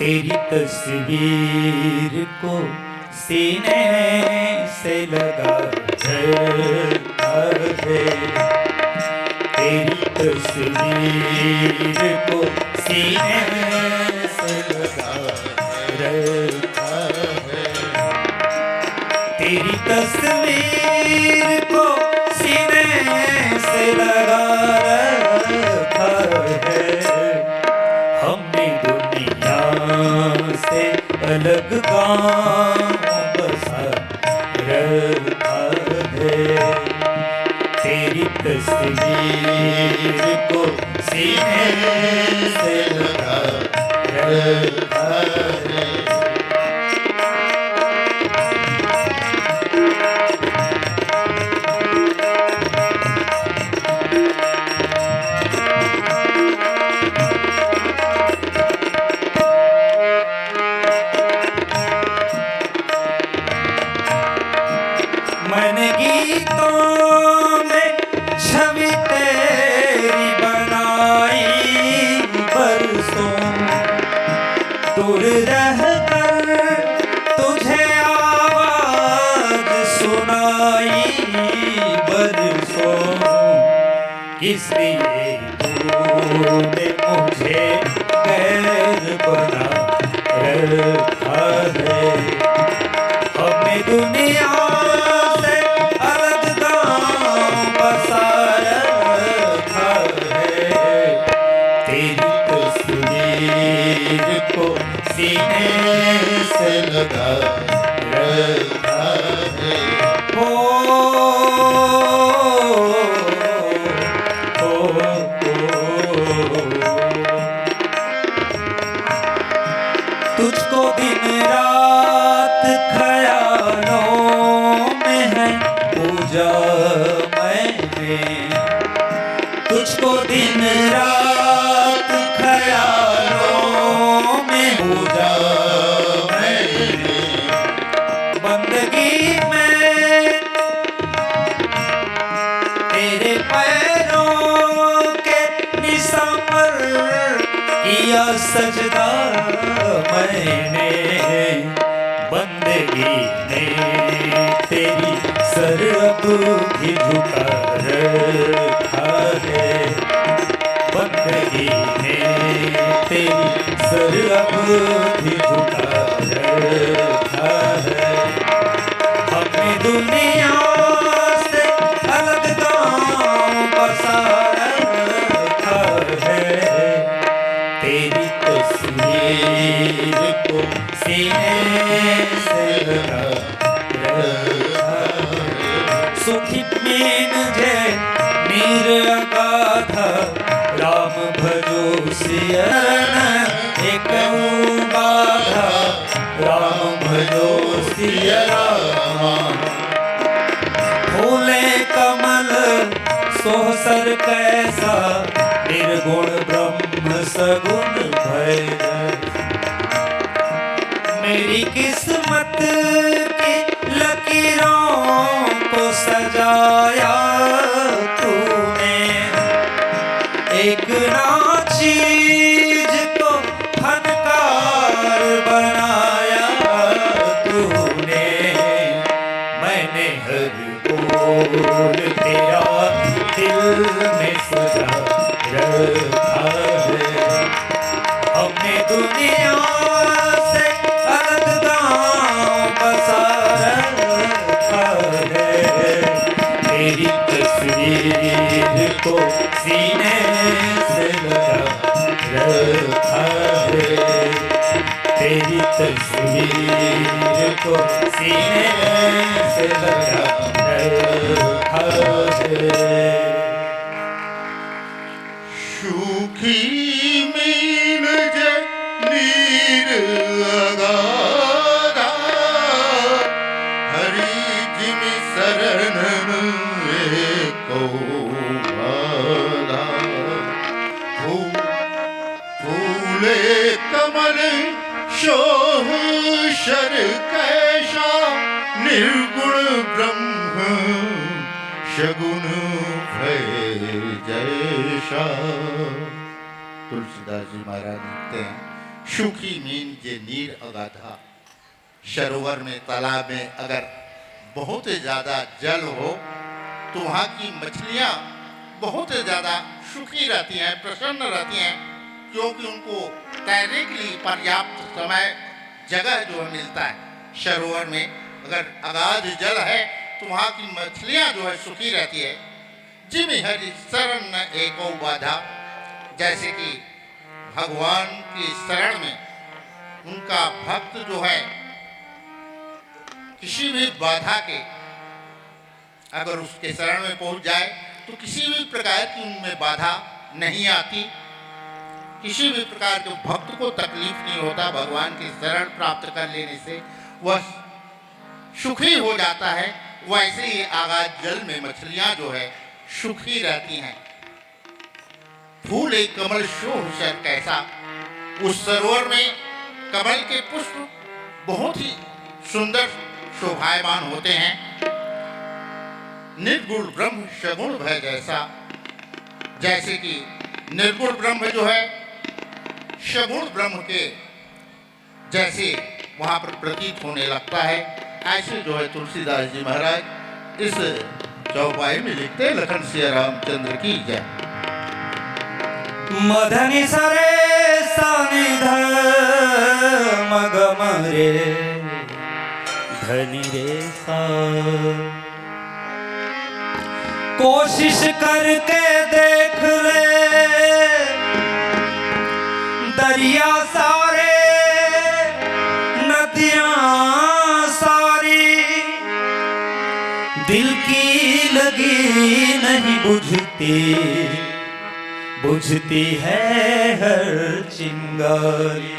तेरी तस्वीर को सीने से लगा है, तेरी तस्वीर को सीने से लगा रखा है, तेरी तस्वीर को सीने से लगा रखा है। हमने दुनिया से अलग गाँव बसा रखा है, तेरी तस्वीर को सीने से लगा रखा है। मैंने गीतों में छवि तेरी बनाई, बरसों दूर रहकर इसलिए तूने मुझे गैर बना रखा है। हमें दुनिया से अलग गाँव बसा रखा है। तेरी तस्वीर को सीने से लगा रखा है। तुझको दिन रात ख्यालों में है पूजा मैंने। तुझको दिन रात ख्यालों में पूजा मैंने। बंदगी में तेरे पैरों के निशान पर किया सजदा मैंने। बंदगी ने तेरी सर अब भी झुका रखा है। बंदगी ने तेरी सर अब भी झुका रखा है। हमें दुनिया से अलग गाँव बसा रखा है। तेरी तस्वीर को सीने से लगा रखा है। सुखी मीन जे नीर अगाध राम भजो सियन। एक बाधा राम भजो सिय रामा। फूले कमल सोहसर कैसा निर्गुण ब्रह्म सगुण भय। मेरी किस्मत की लकीरों को सजाया तूने। एक ना चीज को फनकार बनाया तूने। मैंने हर बोल तेरा दिल में सजा रखा है। हमने दुनिया से अलग गाँव बसा रखा है। तेरी तस्वीर को सीने से लगा रखा है। तेरी तस्वीर को सीने से लगा रखा है। सूखी मीन जे नीर अगाधा। हरि जिमि शरण एको बाधा। फूले कमल शोह शर कैसा। निर्गुण ब्रह्म शगुन भय जैसा। तुलसीदास जी महाराज लिखते हैं, सूखी मीन जे नीर अगाधा। सरोवर में तालाब में अगर बहुत ज्यादा जल हो तो वहाँ की मछलियाँ बहुत ज्यादा सुखी रहती हैं, प्रसन्न रहती हैं, क्योंकि उनको तैरने के लिए पर्याप्त समय जगह जो है मिलता है। सरोवर में अगर अगाध जल है तो वहाँ की मछलियाँ जो है सुखी रहती है। जिमि हरि शरण न एको बाधा। जैसे कि भगवान की शरण में उनका भक्त जो है किसी भी बाधा के अगर उसके शरण में पहुंच जाए तो किसी भी प्रकार की उनमें बाधा नहीं आती। किसी भी प्रकार के भक्त को तकलीफ नहीं होता। भगवान की शरण प्राप्त कर लेने से वह सुखी हो जाता है। वैसे ही आगाध जल में मछलियां जो है सुखी रहती हैं। फूल एक कमल शोह शर कैसा। उस सरोवर में कमल के पुष्प बहुत ही सुंदर शोभायमान होते हैं। निर्गुण ब्रह्म सगुण भय जैसा। जैसे कि निर्गुण ब्रह्म जो है सगुण ब्रह्म के जैसे वहां पर प्रतीत होने लगता है। ऐसे जो है तुलसीदास जी महाराज इस चौपाई में लिखते लखन सिया रामचंद्र की जय। मधनि सरे सानिध मग मरे धनि रे सा। कोशिश करके देख ले दरिया सारे नदियां सारी, दिल की लगी नहीं बुझती, बुझती है हर चिंगारी।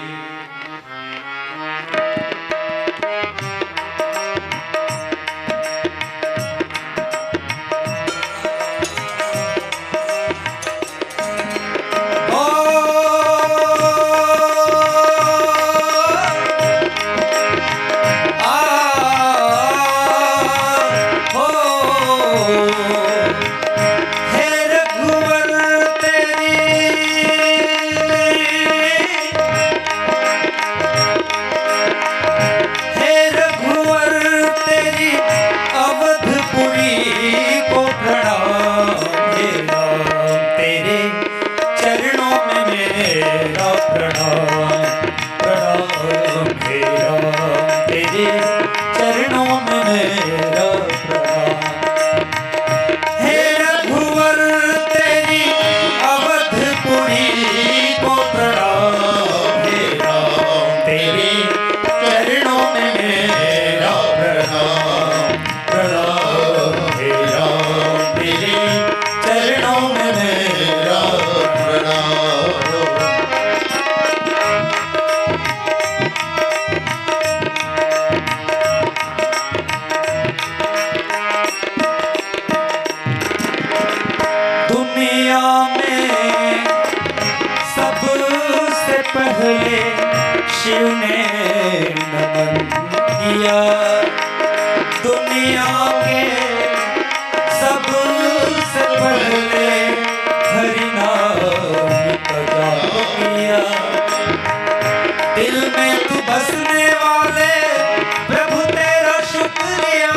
पहले शिव ने नमन किया, दुनिया के सबसे पहले हरि नाम का जाप किया। दिल में तू बसने वाले प्रभु तेरा शुक्रिया,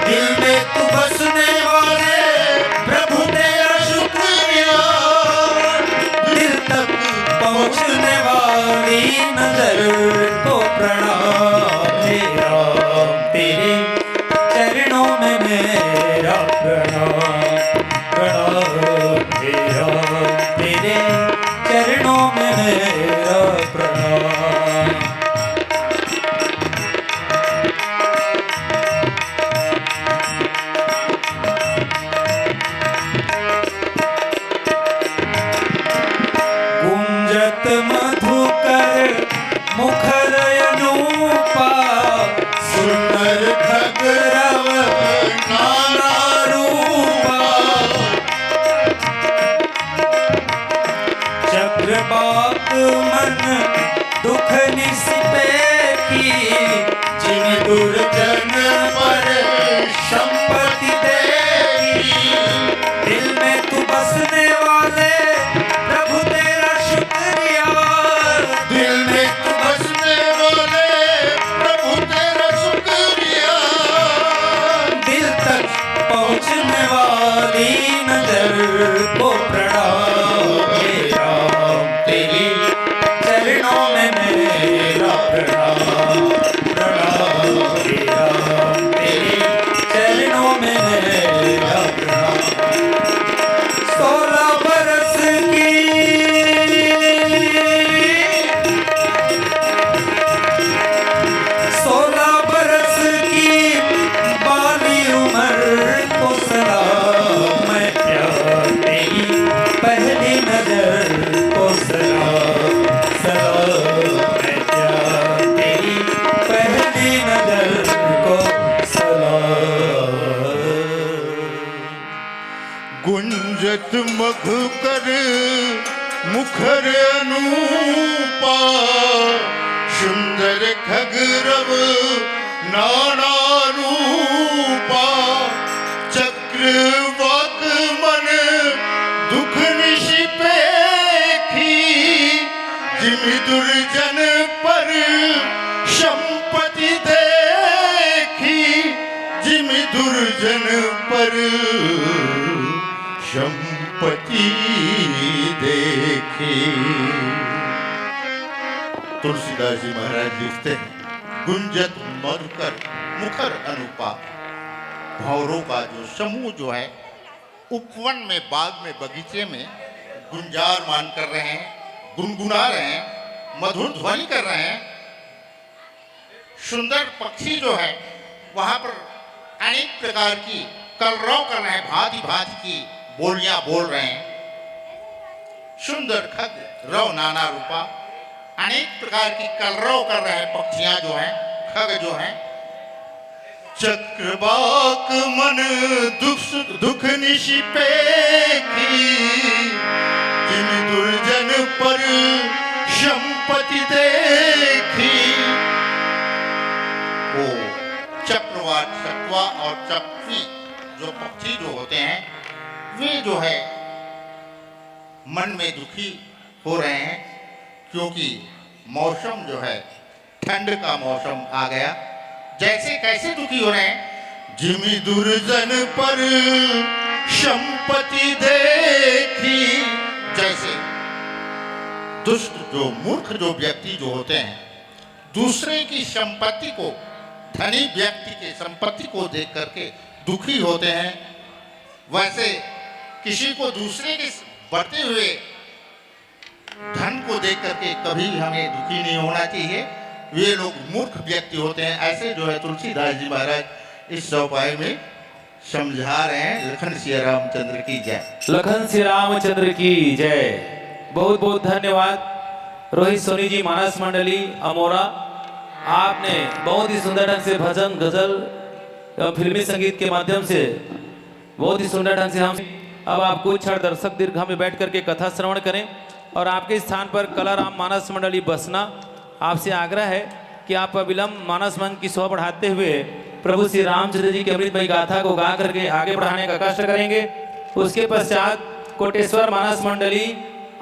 दिल में तू बसने वाले प्रभु तेरा शुक्रिया। दिल तक पहुँचने वाली नजर को प्रणाम, हे राम तेरे चरणों में मेरा प्रणाम, प्रणाम हे राम तेरे चरणों में मेरा प्रणाम। गुंजत मधुकर मुखर अनूपा, सुंदर खगरव नाना रूपा। चक्रवाक मन दुख निसिपे की, जिन दुर्जन पर संपत्ति देगी। दिल में तू बसने वाले प्रभु तेरा शुक्रिया, दिल में तू बसने वाले प्रभु तेरा शुक्रिया। दिल तक पहुँचने वाली नजर को प्रणाम, हे राम तेरे चरणों में मेरा प्रणाम, प्रणाम हे राम तेरे चरणों में मेरा प्रणाम। 16 बरस की 16 बरस की बाली उम्र को सलाम, मैं प्यार तेरी पहली नजर को सलाम, सलाम मैं प्यार तेरी पहली नजर को सलाम। गुंजत मधुकर मुखर अनूपा, सुंदर खगरव नाना रूपा। चक्रवाक मन दुख निशिपे की, जिम दुर्जन पर संपत्ति देखी। जिम दुर्जन पर पर संपत्ति देखी। तुलसीदास जी महाराज लिखते हैं, गुंजत मधुकर मुखर अनुपा। भंवरों का जो समूह जो है उपवन में, बाग में, बगीचे में गुंजारमान कर रहे हैं, गुनगुना रहे हैं, मधुर ध्वनि कर रहे हैं। सुंदर पक्षी जो है वहां पर अनेक प्रकार की कलरव कर रहे हैं, भांति भांति की बोलियां बोल रहे हैं। सुंदर खग रव नाना रूपा, अनेक प्रकार की कलरव कर रहे हैं पक्षियां जो हैं, खग जो हैं। चक्रवाक मन दुख निशिपेखी, जिन दुर्जन पर संपत्ति देखी। वो चक्रवात, चकवा और चकवी जो पक्षी जो होते हैं, वे जो है मन में दुखी हो रहे हैं, क्योंकि मौसम जो है ठंड का मौसम आ गया। जैसे कैसे दुखी हो रहे हैं, जिमी दुर्जन पर संपत्ति देखी। जैसे दुष्ट जो मूर्ख जो व्यक्ति जो होते हैं, दूसरे की संपत्ति को, धनी व्यक्ति के संपत्ति को देख करके दुखी होते हैं, वैसे किसी को दूसरे के बढ़ते हुए धन को देख करके कभी हमें दुखी नहीं होना चाहिए। वे लोग मूर्ख व्यक्ति होते हैं। ऐसे जो है तुलसीदास जी महाराज इस चौपाई में समझा रहे हैं। लखन श्री रामचंद्र की जय। लखन श्री रामचंद्र की जय। बहुत बहुत धन्यवाद रोहित सोनी जी, मानस मंडली अमोरा। आपने बहुत ही सुंदर ढंग से भजन, गजल एवं फिल्मी संगीत के माध्यम से बहुत ही सुंदर ढंग से हम अब आप कुछ क्षण दर्शक दीर्घा में बैठ करके कथा श्रवण करें। और आपके स्थान पर कलाराम मानस मंडली बसना आपसे आग्रह है कि आप अविलंब मानस मन की शोभा बढ़ाते हुए प्रभु श्री रामचंद्र जी की अमृतमयी गाथा को गा करके आगे बढ़ाने का कष्ट करेंगे। उसके पश्चात कोटेश्वर मानस मंडली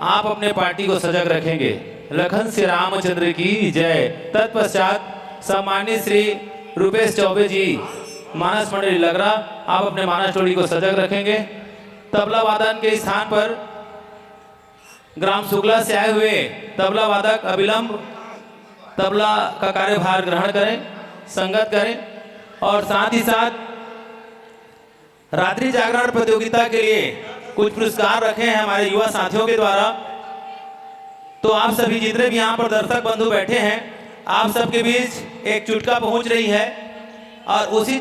आप अपने पार्टी को सजग रखेंगे। लखन श्री रामचंद्र की जय। तत्पश्चात सम्मान्य श्री रूपेश चौबे जी मानस मंडली लगरा, आप अपने मानस टोली को सजग रखेंगे। तबला वादन के स्थान पर ग्राम शुक्ला से आए हुए तबला वादक अविलंब तबला का कार्यभार ग्रहण करें, संगत करें। और साथ ही साथ रात्रि जागरण प्रतियोगिता के लिए कुछ पुरस्कार रखे हैं हमारे युवा साथियों के द्वारा। तो आप सभी जितने भी यहाँ पर दर्शक बंधु बैठे हैं, आप सबके बीच एक चुटका पहुंच रही है और उसी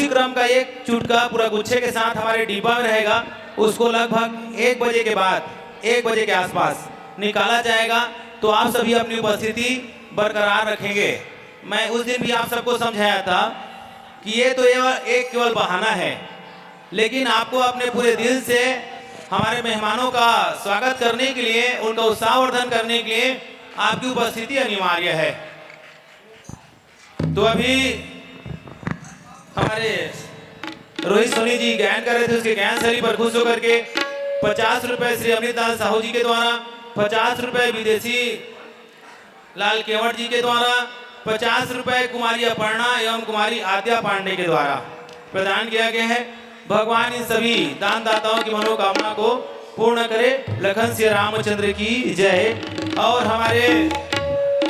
क्रम का एक चुटका पूरा गुच्छे के साथ हमारे डिब्बा में रहेगा। उसको लगभग 1 बजे के बाद, 1 बजे के आसपास निकाला जाएगा। तो आप सभी अपनी उपस्थिति बरकरार रखेंगे। मैं उस दिन भी आप सबको समझाया था कि ये तो केवल बहाना है, लेकिन आपको अपने पूरे दिल से हमारे मेहमानों का स्वागत करने के लिए, उनका उत्साहवर्धन करने के लिए आपकी उपस्थिति अनिवार्य है। तो अभी हमारे रोहित सोनी जी गायन कर रहे थे, उसके गायन शैली पर खुश होकर के 50 रुपए श्री अमृतलाल साहू जी के द्वारा, 50 रुपए विदेशी लाल केवट जी के द्वारा, 50 रुपए कुमारी अपर्णा एवं कुमारी आद्या पांडे के द्वारा प्रदान किया गया है। भगवान इन सभी दानदाताओं की मनोकामना को पूर्ण करे। लखन श्री रामचंद्र की जय। और हमारे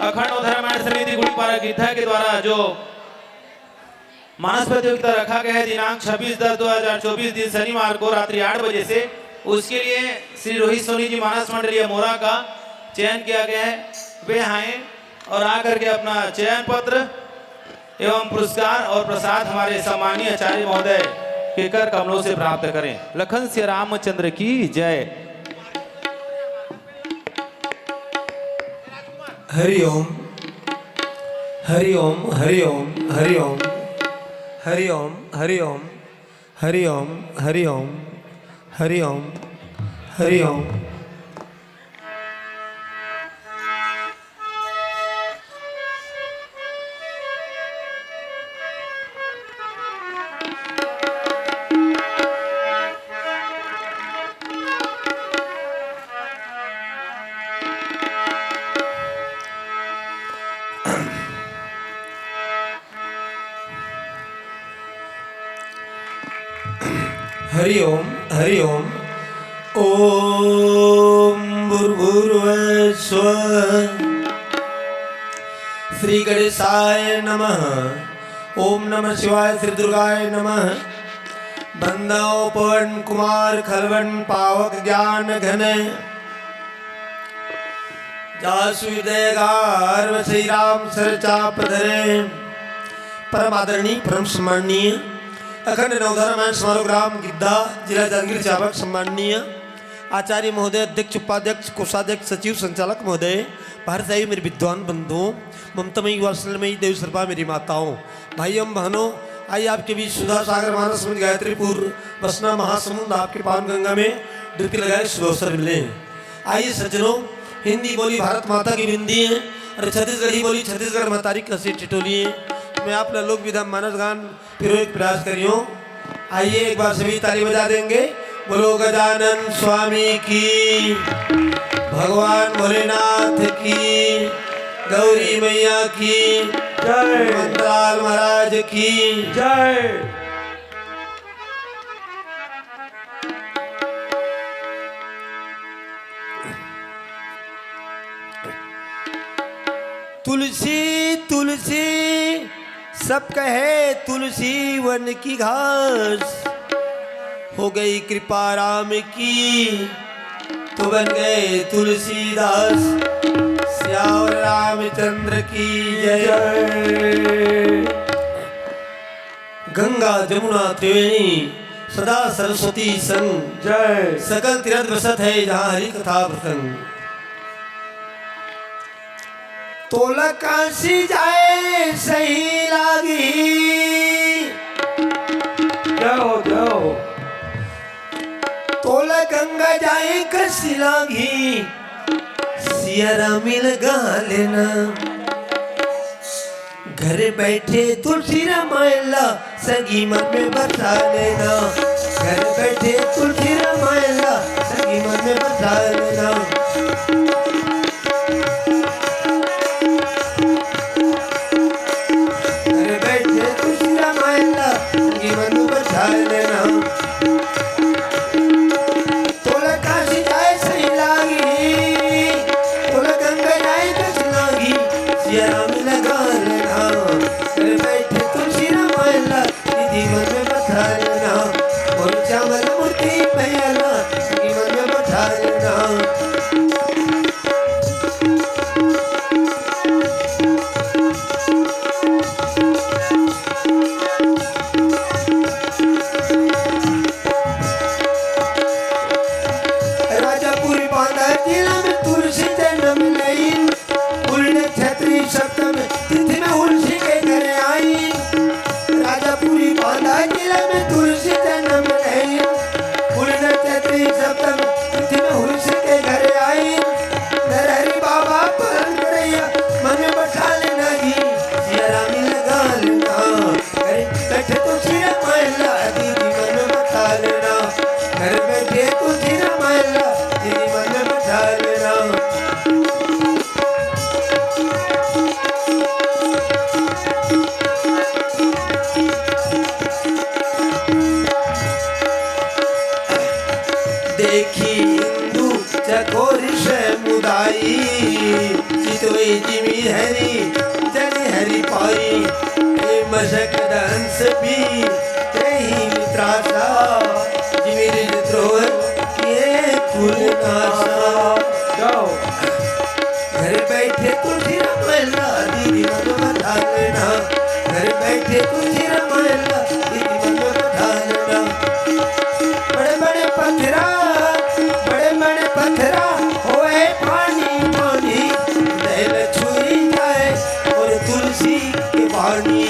अखंड उद्धरण समिति गुड़ीपारा गीता के द्वारा जो मानस प्रतियोगिता रखा गया है दिनांक 26/10/2024 दिन शनिवार को रात्रि 8 बजे से, उसके लिए श्री रोहित सोनी जी मानस मंडली अमोरा का चयन किया गया है। वे आए और आकर के अपना चयन पत्र एवं पुरस्कार और प्रसाद हमारे सम्मानीय आचार्य महोदय के कर कमलों से प्राप्त करें। लखन श्री रामचंद्र की जय। हरि ओम हरि ओम हरि ओम हरि ओम हरि ओम हरि ओम हरि ओम हरि ओम हरि ओम हरि ओम। हरि ओम हरि ओम। ओम भूर्भुवः स्वः। श्री गणेशाय नमः। ओम नमः शिवाय। श्री दुर्गाय नमः। बंदो पवन कुमार खलवन पावक ज्ञान घन जासु हृदय गार्व श्री राम सरचा पधरे। परम आदरणीय परम सम्माननीय अखंड नवधर्म स्मारक ग्राम गिद्धा जिला जांजगीर चाबक सम्माननीय आचार्य महोदय, अध्यक्ष, उपाध्यक्ष, कोषाध्यक्ष, सचिव, संचालक महोदय, भारतीय मेरे विद्वान बंधुओं, ममतामयी वात्सल्यमयी देवी सर्पा मेरी माताओं, भाइयों बहनों, आइए आपके बीच सुधा सागर मानस समुद्र गायत्रीपुर बसना महासमुंद आपके पावन गंगा में डुबकी लगाए शुभ अवसर मिले। आइए सज्जनों, हिंदी बोली भारत माता की बिंदी है और छत्तीसगढ़ी बोली छत्तीसगढ़ मातारी कसी टिटोली है। मैं आप लोग विधा मानस गान फिर एक प्रयास करियो। आइए एक बार सभी ताली बजा देंगे। बोलो गजानन स्वामी की, भगवान भोलेनाथ की, गौरी मैया की जय, मंत्राल महाराज की जय। तुलसी तुलसी सब कहे तुलसी वन की घास, हो गई कृपा राम की तो बन गए तुलसीदास। श्याम रामचंद्र की जय। गंगा जमुना त्रिवेणी सदा सरस्वती संग जय। सकल तीर्थ बसत है जहाँ हरि कथा प्रसंग। तोला काशी जाए सही लागी, जाओ जाओ। तोला गंगा जाए कसी लागी, सियारा मिल गा लेना। घर बैठे तुलसी रामायला सगी मन में बसा लेना। घर बैठे तुलसी रामायला सगी मन में बसा लेना। देखी हिंदू चकोरी समुदायी, चितवई जिमी हरी जन हरी पाई। मशक दंस भी ही मित्रासा, जिमी द्रोह ये कुल नासा। घर बैठे तुलसी रामायला दीदी मन बता लेना। घर बैठे तुलसी रामायला दीदी मन बता लेना। बड़े बड़े पत्थरा पत्थरा होए पानी पानी, दिल छुई जाए और तुलसी की वाणी।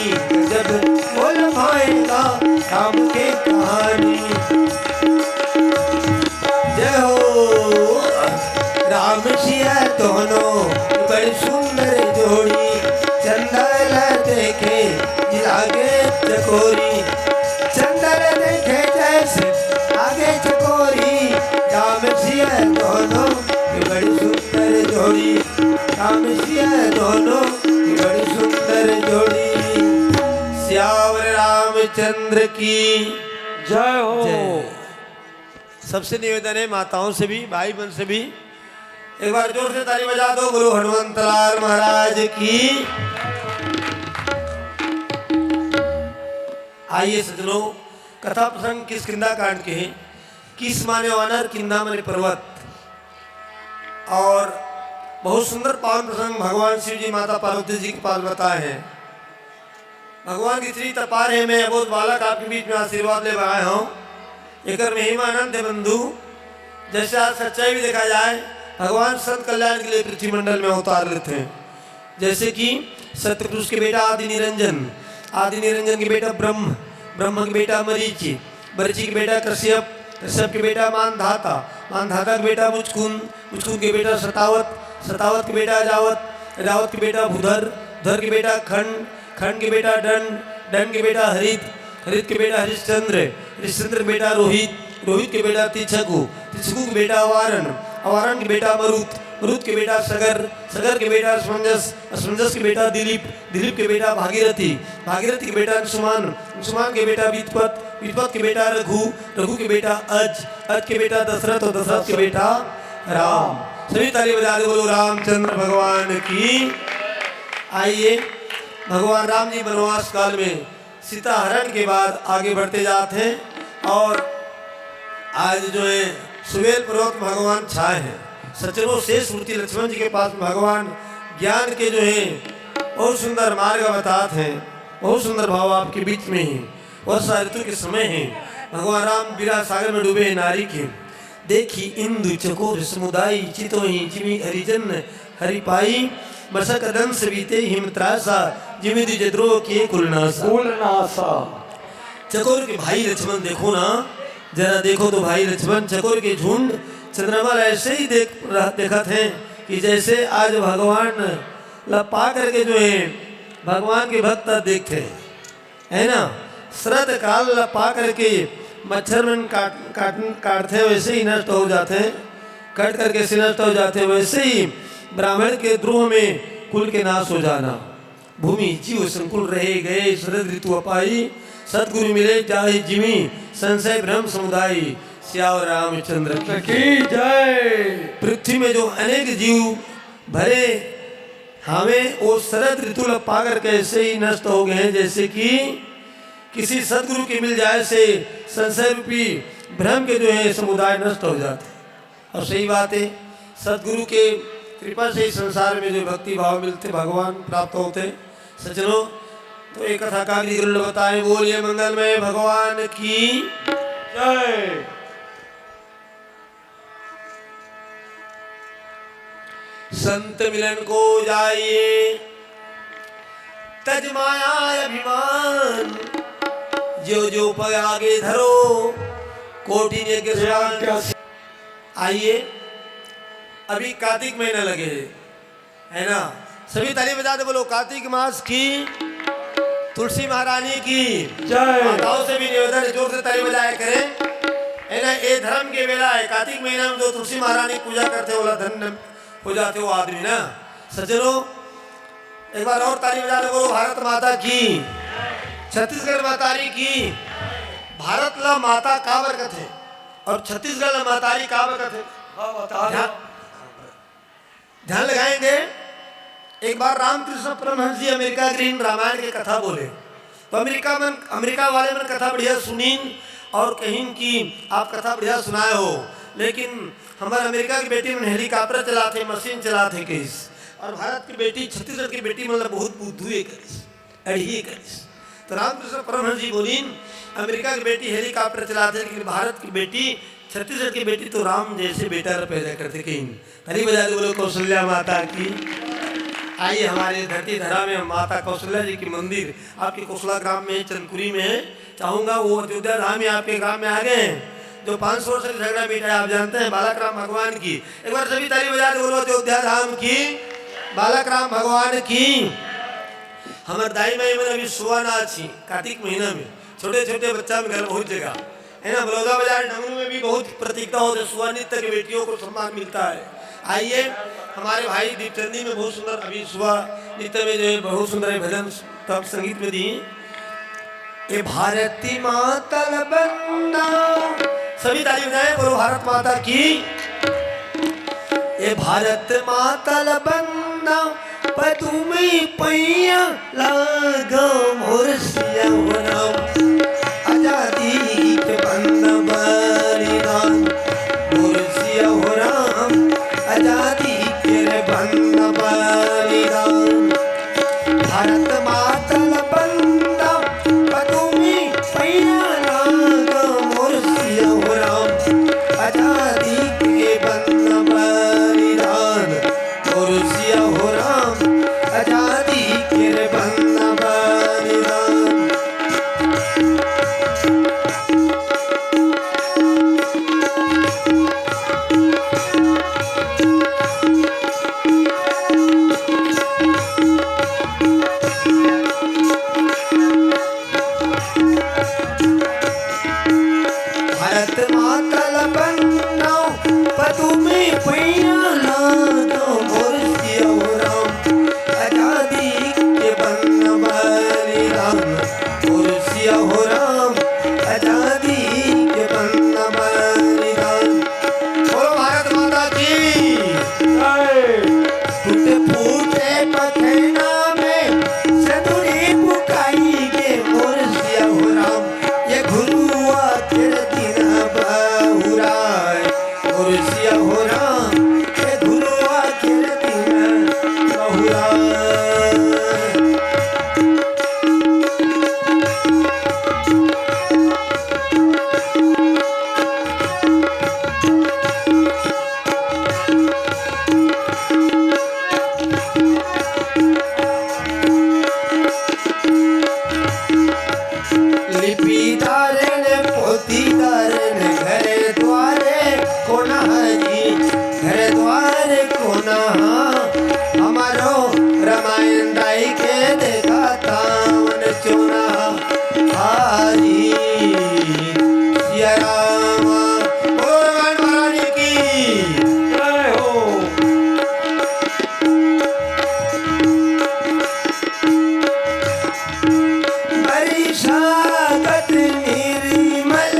जब बोल पाएगा राम के कहानी। जय हो राम सिया दोनों बड़ी सुंदर जोड़ी। चंदल देखे लागे चकोरी, चंदल देखे जैसे आगे चकोरी। राम सिया दोनों बड़ी सुंदर जोड़ी। राम सिया दोनों बड़ी सुंदर जोड़ी। श्याम रामचंद्र की जय हो। जय। सबसे निवेदन है, माताओं से भी, भाई बहन से भी, एक बार जोर से ताली बजा दो। गुरु हनुमंतलाल महाराज की। आइए सज्जनों, कथा प्रसंग किष्किंधा कांड के हैं। किस माने वानर, किंदा माने पर्वत। और बहुत सुंदर पावन प्रसंग भगवान शिव जी माता पार्वती जी के पास बताए हैं। भगवान की श्री तपार है, मैं अबोध बालक आपके बीच में आशीर्वाद ले आया हूँ। एक महिमा अनंत है बंधु। जैसे आज सच्चाई भी देखा जाए, भगवान संत कल्याण के लिए पृथ्वी मंडल में अवतार लेते हैं। जैसे कि सत्यपुरुष के बेटा आदि निरंजन, आदि निरंजन के बेटा ब्रह्म, ब्रह्म के बेटा मरीचि, मरीचि के बेटा कश्यप, कश्यप के बेटा मानधाता, मानधाता के बेटा मुचकुंद, मुचकुंद के बेटा शतावत, शतावत के बेटा अजावत, अजावत के बेटा भूधर, धर के बेटा खंड, खंड के बेटा दंड, दंड के बेटा हरित, हरित के बेटा हरिश्चंद्र, हरिश्चंद्र के बेटा रोहित, रोहित के बेटा तिछकु, तिछकु के बेटा अवारण, अवारण के बेटा मरुत, मरुत के बेटा सगर, सगर के बेटा असमंजस, असमंजस के बेटा दिलीप, दिलीप के बेटा भागीरथी, भागीरथी के बेटा अंशुमान, अंशुमान के बेटा वितपत, वितपत के बेटा रघु, रघु के बेटा अज, अज के बेटा दशरथ और दशरथ के बेटा राम। सभी ताली बजा दे, बोलो रामचंद्र भगवान की। आइए, भगवान राम जी वनवास काल में सीता हरण के बाद आगे बढ़ते जाते हैं। और आज जो है सुबेल पर्वत भगवान छाए हैं। सचरो शेष मूर्ति लक्ष्मण जी के पास भगवान ज्ञान के जो है बहुत सुंदर मार्ग बताते हैं। बहुत सुंदर भाव आपके बीच में ही। वर्षा ऋतु के समय है, भगवान राम विराट सागर में डूबे नारी के। देखी इंदु चकोर समुदायी, चितो ही जिमी हरिजन हरिपाई, मसक दंस बीते हिमत्रासा, जिमिति जद्रो किए कुलनासा। चकोर के भाई लक्ष्मण देखो ना, जरा देखो तो भाई लक्ष्मण, चकोर के झुंड चंद्रमा ऐसे ही देखा थे कि जैसे आज भगवान लपा करके जो है भगवान के भक्त देखते है ना। शरद काल लपा करके मच्छर में काटते वैसे ही नष्ट हो जाते हैं, कट करके नष्ट हो जाते हैं। वैसे ही ब्राह्मण के द्रोह में कुल के नाश हो जाना। भूमि जीव संकुल रहे गए, शरद ऋतु अपाई, सतगुरु मिले जाहि जिमी, संशय भ्रम समुदायी, श्याम रामचंद्र की जय। पृथ्वी में जो अनेक जीव भरे हमें वो शरद ऋतु पा करके ऐसे ही नष्ट हो गए हैं, जैसे कि किसी सदगुरु के मिल जाए से संशय रूपी भ्रम के जो है समुदाय नष्ट हो जाते। और सही बात है, सदगुरु के कृपा से ही संसार में जो भक्ति भाव मिलते, भगवान प्राप्त होते। सज्जनों, तो एक कथा कागली गुरु बताए, बोलिए मंगलमय भगवान की जय। संत मिलन को जाइए, तज माया अभिमान, जो जो पग आगे धरो, कोटि ने। आइए, अभी कार्तिक महीना लगे है ना। सभी ताली बजा दे, बोलो कार्तिक मास की, तुलसी महारानी की जय। माताओं से भी निवेदन है, जोर से ताली बजाया करें है ना। ये धर्म के बेला है, कार्तिक महीना में जो तुलसी महारानी पूजा करते हो धन्य हो जाते हो आदमी ना। सज्जनों, एक बार और ताली बजा दे, बोलो भारत माता की, छत्तीसगढ़ मातारी की। भारत ला माता का बरकत है और छत्तीसगढ़ ला मातारी का बरकत है। ध्यान लगाएंगे। एक बार रामकृष्ण परमहंस जी अमेरिका ग्रीन रामायण की कथा बोले, तो अमेरिका वाले ने कथा बढ़िया सुनी और कहीं कि आप कथा बढ़िया सुनाए हो, लेकिन हमारे अमेरिका की बेटी में हेलीकॉप्टर चलाते, मशीन चलाते करिस, और भारत की बेटी, छत्तीसगढ़ की बेटी मतलब बहुत बुद्धू करिस, अड़ी करिस। तो रामकृष्ण परमहंस जी बोली, अमेरिका की बेटी हेलीकॉप्टर चलाते, लेकिन भारत की बेटी, छत्तीसगढ़ की बेटी तो राम जैसे बेटा पैदा करते। कहीं ताली बजा दे, बोलो कौशल्या माता की। आइए, हमारे धरती धरा में माता कौशल्या जी की मंदिर आपके कौशला ग्राम में, चंदपुरी में है। चाहूंगा वो अयोध्या धाम ही आपके ग्राम में आ गए हैं, जो 500 वर्ष से झगड़ा बीता है, आप जानते हैं, बालक राम भगवान की। एक बार सभी ताली बजा दे, बोलो अयोध्या धाम की, बालक राम भगवान की। हमारे दाई माई मैंने अभी सुहाना अच्छी कार्तिक महीना में छोटे छोटे बच्चा में घर बहुत जगह है ना। बलौदा बाजार डंगरू में भी बहुत प्रतीकता होती, सुहा नृत्य की बेटियों को सम्मान मिलता है। आइए, हमारे भाई दीपचंदी में बहुत सुंदर अभी सुबह नृत्य में जो है बहुत सुंदर भजन तब संगीत में दी। ये भारती मातल बंदा, सभी ताली बजाएं, बोलो भारत माता की। ये भारत मातल बंदा पर तुम्हें पैया लागा मोर सिया हो राम, आजादी के बंदा बलिदान मोर सिया हो राम, आजादी के बंदा बलिदान। भारत मातल बंदा पर तुम्हें पैया लागा मोर सिया हो राम, आजादी के बंदा बलिदान मोर सिया हो राम, आजादी के बंदा बलिदान। भारत मातल बंदा पर तुम्हें पैया लागा मोर सिया हो राम, आजादी के बंदा बलिदान मोर सिया हो राम, आजादी के बंदा बलिदान। बोलो भारत माता की जय। टूटे फूटे पखना में सदुरी पुकाई के मोर सिया हो राम, ये घुरुआ तेरे दिन बहुराय मोर सिया हो राम, ये घुरुआ तेरे दिन बहुराय। लिपिदारे ने पोतीदारे ने घरे द्वारे कोना जी, घरे द्वारे कोना हमारो रामायण दाई के देखा तावन चुना हाजी सिया राम। बोलो रामायण महारानी की जय हो। बरिशागत निर्मल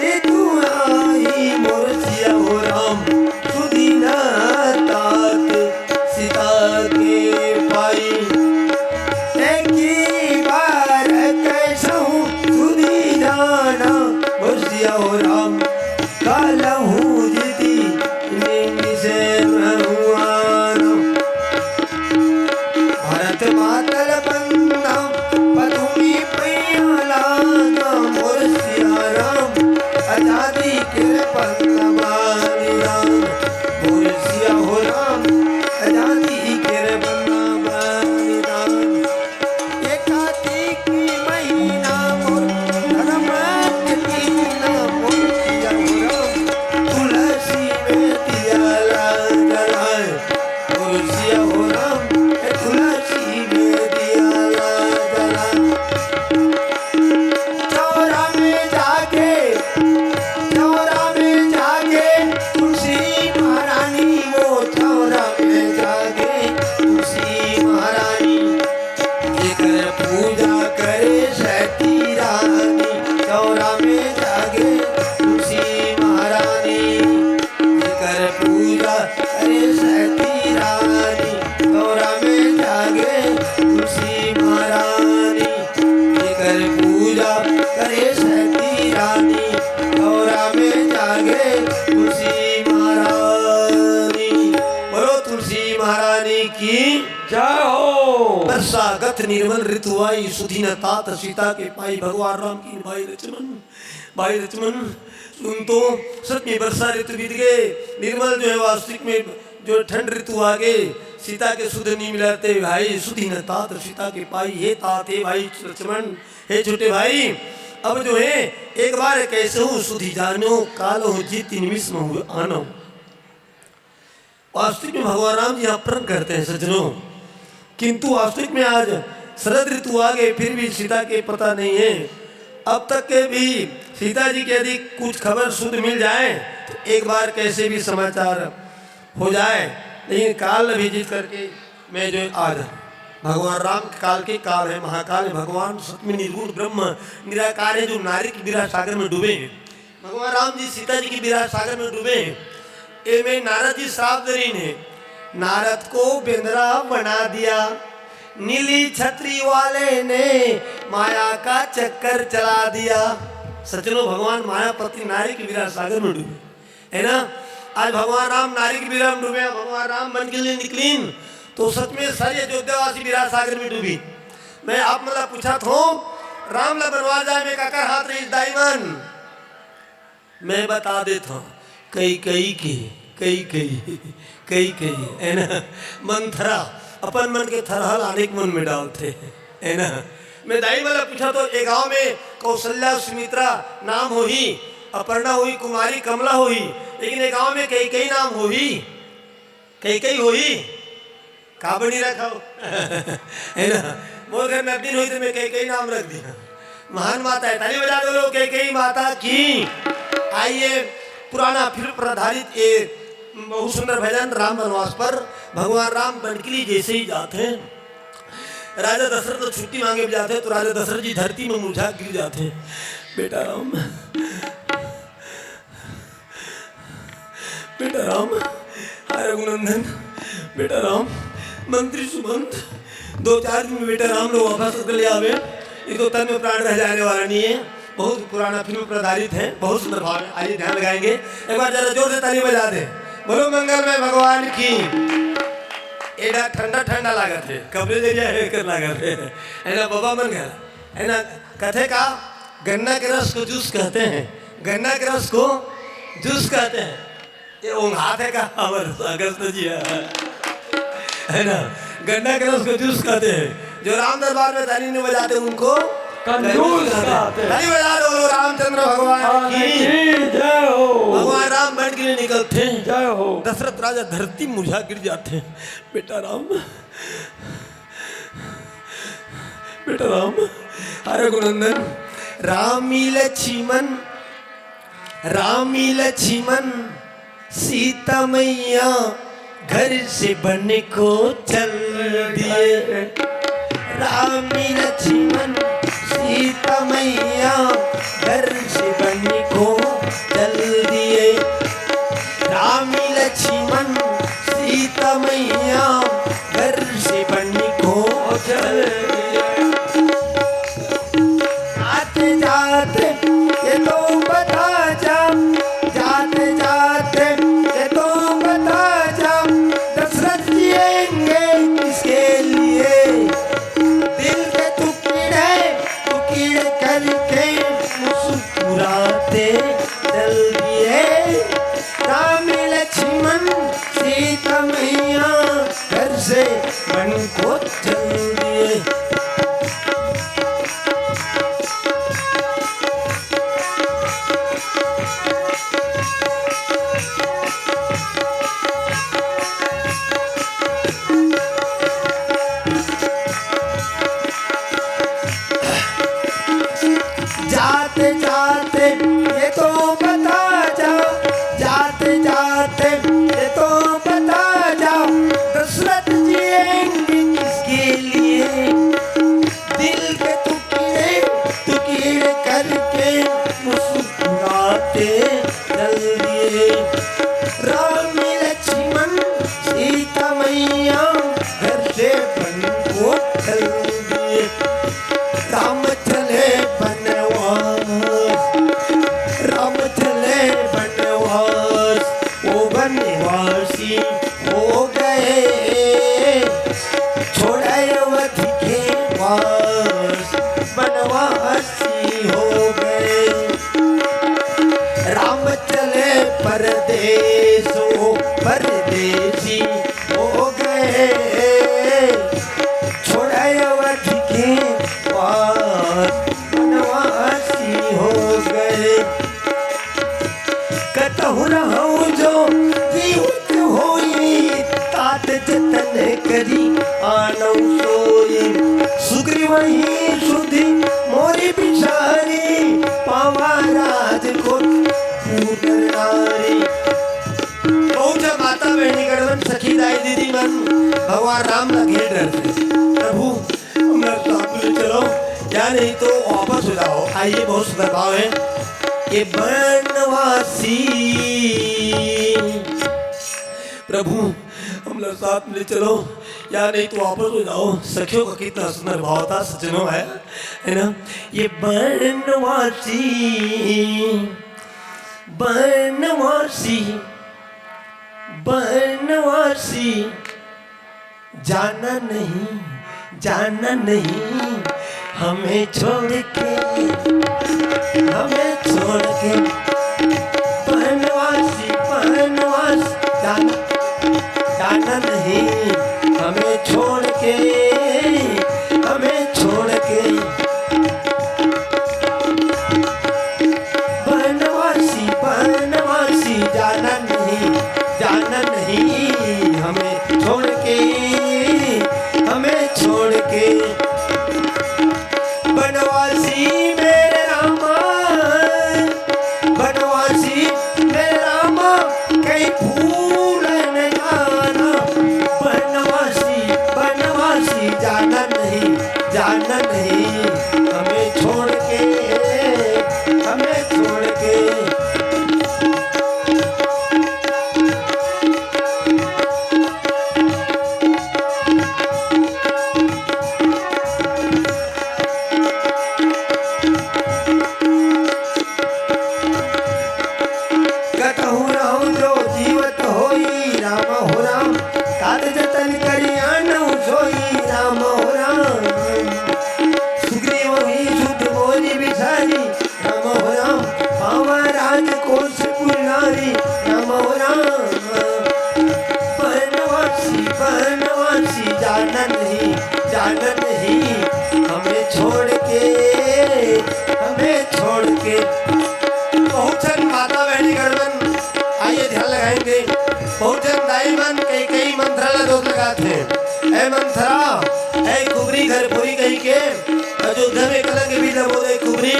ऋतु आई मोर सिया हो राम, सुदीना तात सीता के पाई। एकी बार कैसहु सुधी जाना मोर सिया हो राम, कालहु जिति नींद से महुआना। भारत मातल बंदा पर तुम्हें पैया लागा मोर सिया राम, आजादी के बंदा बलिदान मोर सिया हो राम, आजादी के बंदा बलिदान। ये कार्तिक महीना मोर धर्म के महीना मोर सिया हो राम, तुलसी में दिया जलाए मोर सिया हो राम, तुलसी में दिया जलाए। चौरा में जाके तुलसी महारानी, वो चौरा में जाके तुलसी महारानी, जेकर पूजा करे सती रानी। चौरा में जाके तुलसी महारानी, जेकर पूजा करे सती रानी। चौरा में जागे तुलसी महारानी, जेकर पूजा करे सती रानी। चौरा में जागे तुलसी महारानी। बोलो तुलसी महारानी की जय हो। वर्षागत निर्मल ऋतु आई, सुधीन तात सीता के पाई। भगवान राम की भाई लक्ष्मण सुन तो सच में वर्षा ऋतु बीत गए, निर्मल जो है वास्तविक में जो ठंड ऋतु आ गए, सीता के सुध नहीं मिलाते भाई। सुधीन तात सीता के पाई, हे तात हे भाई लक्ष्मण, हे छोटे भाई, अब जो है एक बार कैसे हो सुधी जानो, कालो जीत निमिष में हुए आनो। वास्तविक में भगवान राम जी यहाँ प्रण करते हैं सज्जनों, किंतु वास्तविक में आज शरद ऋतु आ गए फिर भी सीता के पता नहीं है। अब तक के भी सीता जी के यदि कुछ खबर शुद्ध मिल जाए तो एक बार कैसे भी समाचार हो जाए, लेकिन काल भी जीत करके मैं जो आज भगवान राम काल के काल है, महाकाल है, भगवान सत्य निर्गुण ब्रह्म निराकार है, जो नारी की विरह सागर में डूबे। भगवान राम जी सीता जी की विरह सागर में डूबे। ए में नारद जी श्राप दरीन है, नारद को बेंदरा बना दिया, नीली छतरी वाले ने माया का चक्कर चला दिया। सचलो भगवान मायापति नारी की विरह सागर में डूबे, है ना। आज भगवान राम नारी की विरह में डूबे, भगवान राम बन के लिए निकलीन तो सच में सारी अयोध्यावासी विरह सागर में डूबी। मैं आप मतलब पूछा था राम ला बनवा जाए में काकर हाथ रही दाईमन, मैं बता देता हूँ कई है ना। मंथरा अपन मन के थरहल अनेक मन में डालते है ना। मैं दाई वाला पूछा तो एक गांव में कौशल्या सुमित्रा नाम हो ही, अपर्णा हुई, कुमारी कमला हुई, लेकिन एक गांव में कई नाम हो ही, कई हो ही का बनी रखा हो है ना। मोर घर में दिन हुई तो मैं कई नाम रख दिया। महान माता है, ताली बजा दो लोग कई माता की। आइए पुराना फिल्म पर आधारित ये बहुत सुंदर भजन राम वनवास पर। भगवान राम बनकली जैसे ही जाते हैं, राजा दशरथ तो छुट्टी मांगे भी जाते हैं, तो राजा दशरथ जी धरती में मुरझा गिर जाते हैं। बेटा राम, बेटा राम, हाय रघुनंदन, बेटा राम, मंत्री सुमंत 2-4 दिन में बेटा राम लोग वापस कर ले आवे, ये तो तन में प्राण रह जाने वाला नहीं है। बहुत पुराना फिल्म पर आधारित है, बहुत सुंदर भाव है। आइए ध्यान लगाएंगे, एक बार जरा जोर से ताली बजा दे। बोलो मंगल में भगवान की। एडा ठंडा ठंडा लागत है, कपड़े ले जाए कर लागत है ना। बाबा मन गया है ना। कथे का गन्ना के रस को जूस कहते हैं, गन्ना के रस को जूस कहते हैं। ये हाथ है का अगस्त जी है ना। गन्ना के रस को जूस कहते हैं। जो राम दरबार में ताली नहीं बजाते उनको कंजूस कहते हैं। ताली बजा दो रामचंद्र भगवान की जय हो। भगवान राम बन के निकलते हैं, जय हो। दशरथ राजा धरती मुरझा गिर जाते हैं। बेटा राम, बेटा राम, अरे गुनंदन, रामी लक्ष्मण, रामी लक्ष्मण सीता मैया घर से बन को चल दिए। रामी लक्ष्मण सीता मैया घर से बन को चल दिए। रामी लक्ष्मण सीता मैया घर से बन को चल दिए। जाते जाते ये तो बता जा, जाते जाते ये तो बता जा, दशरथ जिएंगे किसके लिए। दिल के टुकड़े टुकड़े करके मुस्कुराते चल दिए। राम लक्ष्मण सीता मैया घर से मन को चल दिए। जाते जाते ये तो बता जा, जाते जाते ये तो बता जा, दशरथ जिएंगे किसके लिए। दिल के टुकड़े टुकड़े करके मुस्कुराते चल दिए। राम लक्ष्मण सीता मैया घर से बन को चल दिए। राम चले बनवास, राम चले बनवास, वो बनवासी हो गए। छोड़ा अवध के वास, बनवासी हो गए। राम चले परदेस, वो परदेसी हो गए। छोड़ा अवध के बनवासी हो गए। कतहु रहूं जो जीवित होई, तात जतन करी आनौ सोई। सुग्रीवहि सुधि मोरी बिचारी, पावा राज को नारी। बहुत माता बहनी गणवन सखी दाई दीदी मन भगवान राम लगे डर से प्रभु मेरे साथ ले चलो या नहीं तो वापस हो जाओ। आइए बहुत सुंदर भाव है ये बनवासी प्रभु हम लोग साथ में चलो या नहीं तो वापस हो जाओ। सखियों का कितना सुंदर भाव था सज्जनों है ना। ये बनवासी बनवासी बनवासी जाना नहीं हमें छोड़ के बनवासी बनवासी जाना नहीं हमें छोड़ के बनवासी बनवासी जाना नहीं हमें छोड़ के बनवासी मेरे रामा बनवासी मेरे रामा कहीं भूल न जाना बनवासी जाना नहीं हमें छोड़ के कतहु रहूं जो जीवत होई राम हो राम काज जतन करिया नौ सोई राम हो राम सुग्रीव ही शुद्ध बोली बिसारी राम हो राम पावा राज कोश पुनारी राम हो राम बनवासी जाना नहीं हमें छोड़ के बहुचन माता बहनी गणमन आइए ध्यान लगाएंगे। बहुचन दाईमन कई मंत्रा दोष लगाते ऐ मंत्रा ऐ कुबरी घर पूरी कही के अयोध्या में कलंक भी न बोले कुबरी।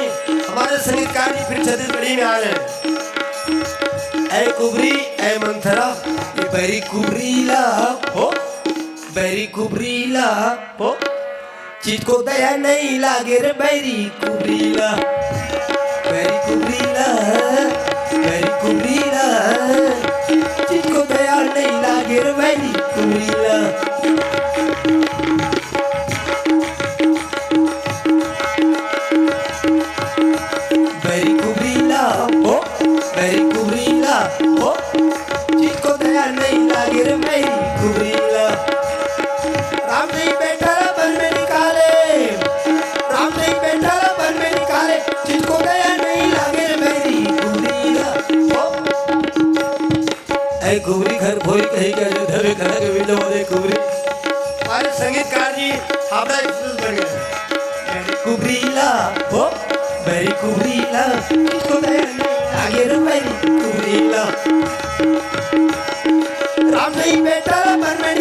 हमारे संगीतकार जी फिर छत्तीसगढ़ी में आ रहे हैं। ऐ कुबरी ऐ मंत्रा ये बैरी कुबरीला हो चित को दया नहीं लागे रे बैरी कुबरीला चित को दया नहीं लागे रे बैरी कुबरीला हो चित को दया नहीं लागे रे बैरी कुबरीला राम नहीं बैठा बन में निकाले जिसको दया नहीं लागे मेरी कुबरीला ऐ कुबरी घर भोरी कहीं का जो धवे कना के विंडो वाले कुबरी हमारे संगीतकार जी आपदा एक्सप्रेस बन गए मेरी कुबरीला जिसको दया नहीं लागे मेरी कुबरीला राम नहीं बैठा मन में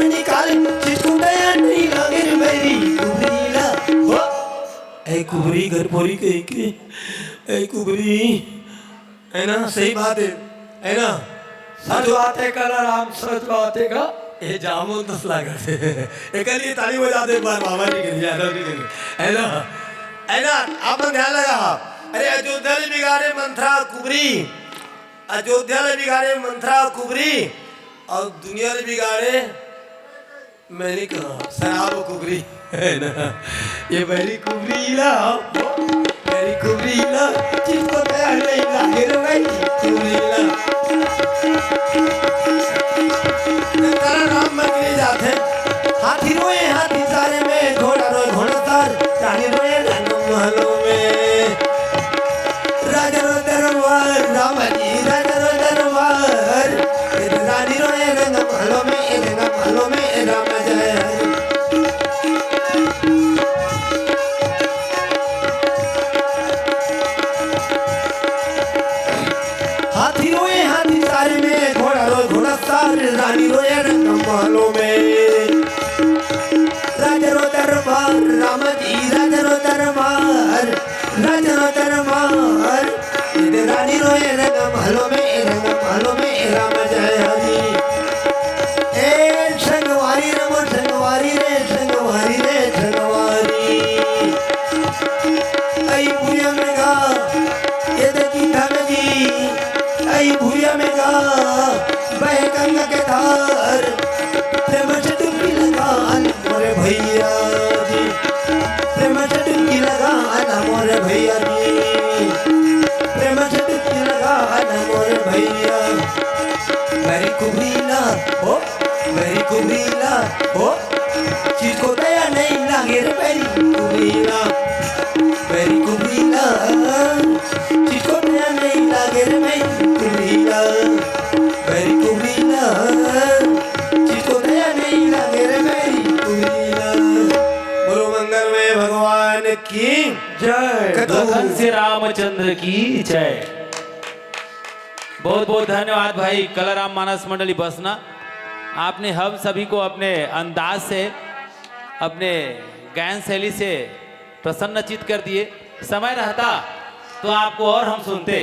निकाले जिसको दया नहीं लागे मेरी कुबरीला हो ऐ कुबरी घर पोरी कहीं के ऐ कुबरी है ना। सही बात है ना। सच बात है कला राम सच बात है का ये जामुन तो लागत है एक लिए ताली बजा दे एक बार मामा जी के लिए यादव जी के लिए है ना। आप ध्यान लगा अरे अयोध्या में बिगाड़े मंत्रा कुबरी अयोध्या में बिगाड़े मंत्रा कुबरी और दुनिया में बिगाड़े मैंने कहा शराब कुबरी है ना। ये मेरी कुबरीला जिसको दया नहीं लागे रे मेरी कुबरीला तारा राम मंदिर जाते हाथी रोए हाथी सारे में घोड़ा रोए घोड़ा सार रानी रोए रानी महलों में राजा रो दरबार राम जी राजा रो दरबार रानी रोए रंग महलों में राम जय हरि हाथी रोए हाथी सारे में घोड़ा रोए घोड़ा सार रानी रोए रंग महलों में राजा रो दरबार राम जी राजा रो दरबार रानी रोए रंग महलों में राम जय हरि। भैया मेरी कुबीला हो, मेरी कुबीला हो, चीज को दया नहीं लागे रे मेरी कुबीला, मेरी कुबीला, चीज को दया नहीं लागे रे मेरी कुबीला, मेरी कुबीला, चीज को दया नहीं लागे रे मेरी कुबीला। बोलो मंगलमय भगवान की जय। लखन श्री रामचंद्र की जय। बहुत बहुत धन्यवाद भाई कलाराम मानस मंडली बसना, आपने हम सभी को अपने अंदाज से, अपने गायन शैली से प्रसन्नचित कर दिए। समय रहता तो आपको और हम सुनते,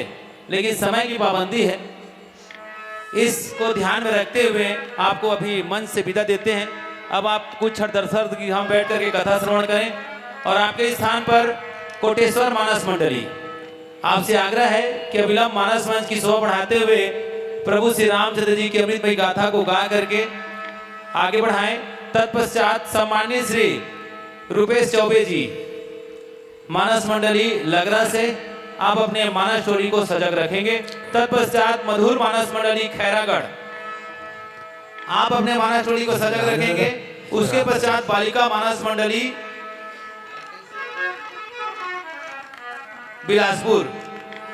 लेकिन समय की पाबंदी है, इसको ध्यान में रखते हुए आपको अभी मंच से विदा देते हैं। अब आप कुछ क्षण दर्शक की हम बैठ करके कथा श्रवण करें, और आपके स्थान पर कोटेश्वर मानस मंडली आपसे आग्रह है कि अविलंब मानस मंच की शोभा बढ़ाते हुए प्रभु श्री रामचंद्र जी की अमृतमयी गाथा को गा करके आगे बढ़ाएं। तत्पश्चात सम्माननीय श्री रुपेश चौबे जी मानस मंडली लगरा से आप अपने मानस टोली को सजग रखेंगे। तत्पश्चात मधुर मानस मंडली खैरागढ़ आप अपने मानस टोली को सजग रखेंगे। उसके पश्चात बालिका मानस मंडली बिलासपुर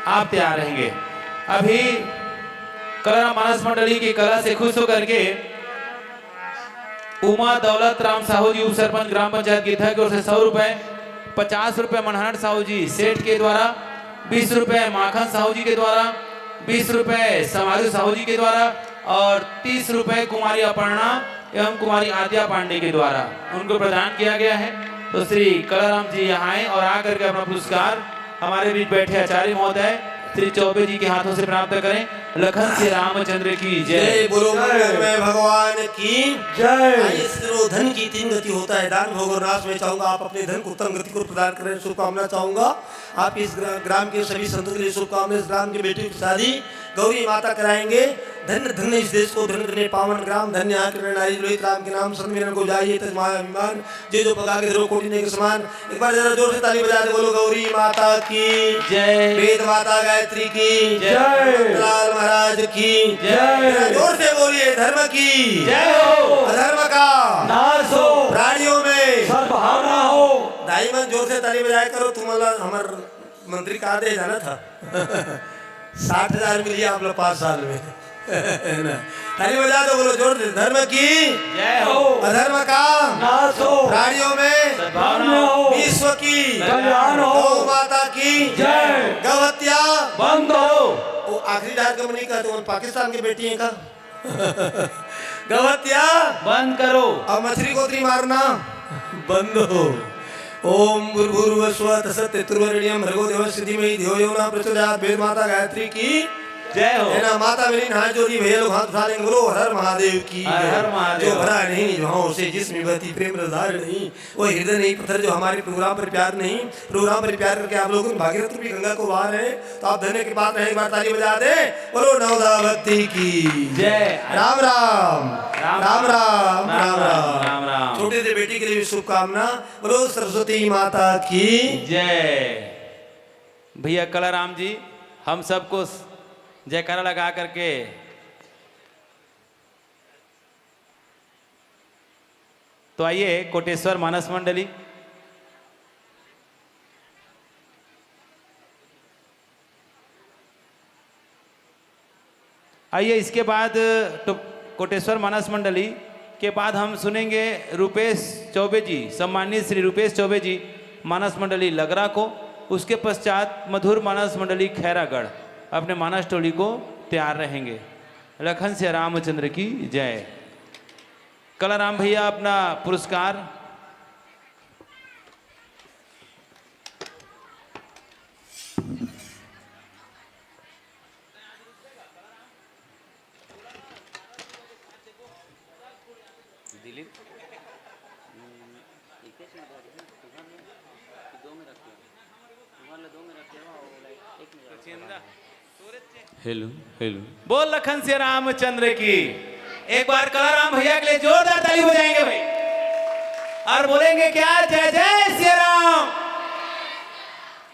आप तैयार रहेंगे। अभी कला मानस मंडली की कला से खुश होकर के उमा दौलत राम साहू जी उप सरपंच ग्राम पंचायत गीथा की ओर से 100 रुपए, 50 रुपए मनहट साहू जी सेठ के द्वारा, 20 रुपए माखन साहू जी के द्वारा, 20 रुपए समारू साहू जी के द्वारा और 30 रुपए कुमारी अपर्णा एवं कुमारी आद्या पांडे के द्वारा उनको प्रदान किया गया है। तो श्री कलाराम जी यहाँ आए और आकर के अपना पुरस्कार हमारे बीच बैठे आचार्य महोदय श्री चौबे जी के हाथों से प्राप्त करें। लखन श्री रामचंद्र की जय। बोलो मंगलमय भगवान की जय। धन की 3 गति होता है, दान भोग और नाश। में चाहूंगा आप अपने धन को उत्तम गति को प्रदान करें, शुभकामना चाहूंगा। आप इस ग्राम के सभी संतों के लिए शुभकामना। इस ग्राम की बेटी की शादी गौरी माता कराएंगे। धन्य धन्य इस देश को धन्य करने पावन ग्राम, धन्य यहाँ के नारी लोहित राम के नाम संत को जाइए तजमाया अभिमान, जे जो पका के धरो कोटि ने के समान। एक बार जरा जोर से ताली बजा दे, बोलो गौरी माता की जय, वेद माता गायत्री की जय, लाल महाराज की जय। जोर से बोलिए, धर्म की जय हो, अधर्म का नाश हो, प्राणियों में सद्भावना हो। दाई मन जोर से ताली बजाया करो। तुम्हारा हमार मंत्री का आदेश जाना था 60,000 मिली आप लोग 5 साल में ताली बजा दो, बोलो जोर से, धर्म की जय हो, अधर्म का नाश हो, प्राणियों में सद्भावना हो, विश्व की कल्याण हो, गौ माता की जय। गौहत्या बंद हो। वो आखिरी डाक कम नहीं कहते, पाकिस्तान की बेटी है का गौहत्या बंद करो। अब मछली कोतरी मारना बंद हो। ओम भूर्भुवस्सुवः तत्सवितुर्वरेण्यं भर्गो देवस्य धीमहि धियो यो न प्रचोदयात्। वेद माता गायत्री की जय हो। है ना। माता मेरी नहा जोड़ी भैया लोग हाथ उठा लेंगे, बोलो हर हर महादेव की हर हर महादेव। जो भरा नहीं निभाओ से जिसमें बहती प्रेम रसधार नहीं, वो हृदय नहीं पत्थर जो हमारे प्रोग्राम पर प्यार नहीं। प्रोग्राम पर प्यार करके आप लोगों ने भागीरथ रूपी गंगा को बाहर है, तो आप धन्य के पात्र हैं। एक बार ताली बजा दे, बोलो नवदा भक्ति की जय। राम राम राम राम राम राम राम राम। छोटे से बेटी के लिए भी शुभकामना। बोलो सरस्वती माता की जय। भैया कलाराम जी हम सबको जयकारा लगा करके तो आइए कोटेश्वर मानस मंडली आइए। इसके बाद कोटेश्वर मानस मंडली के बाद हम सुनेंगे रुपेश चौबे जी, सम्मानित श्री रुपेश चौबे जी मानस मंडली लगरा को। उसके पश्चात मधुर मानस मंडली खैरागढ़ अपने मानस टोली को तैयार रहेंगे। लखन से रामचंद्र की जय। कलाराम भैया अपना पुरस्कार हेलो हेलो बोल लखन से रामचंद्र की। एक बार कलाराम भैया के लिए जोरदार ताली बजाएंगे भाई, और बोलेंगे क्या, जय जय श्री राम,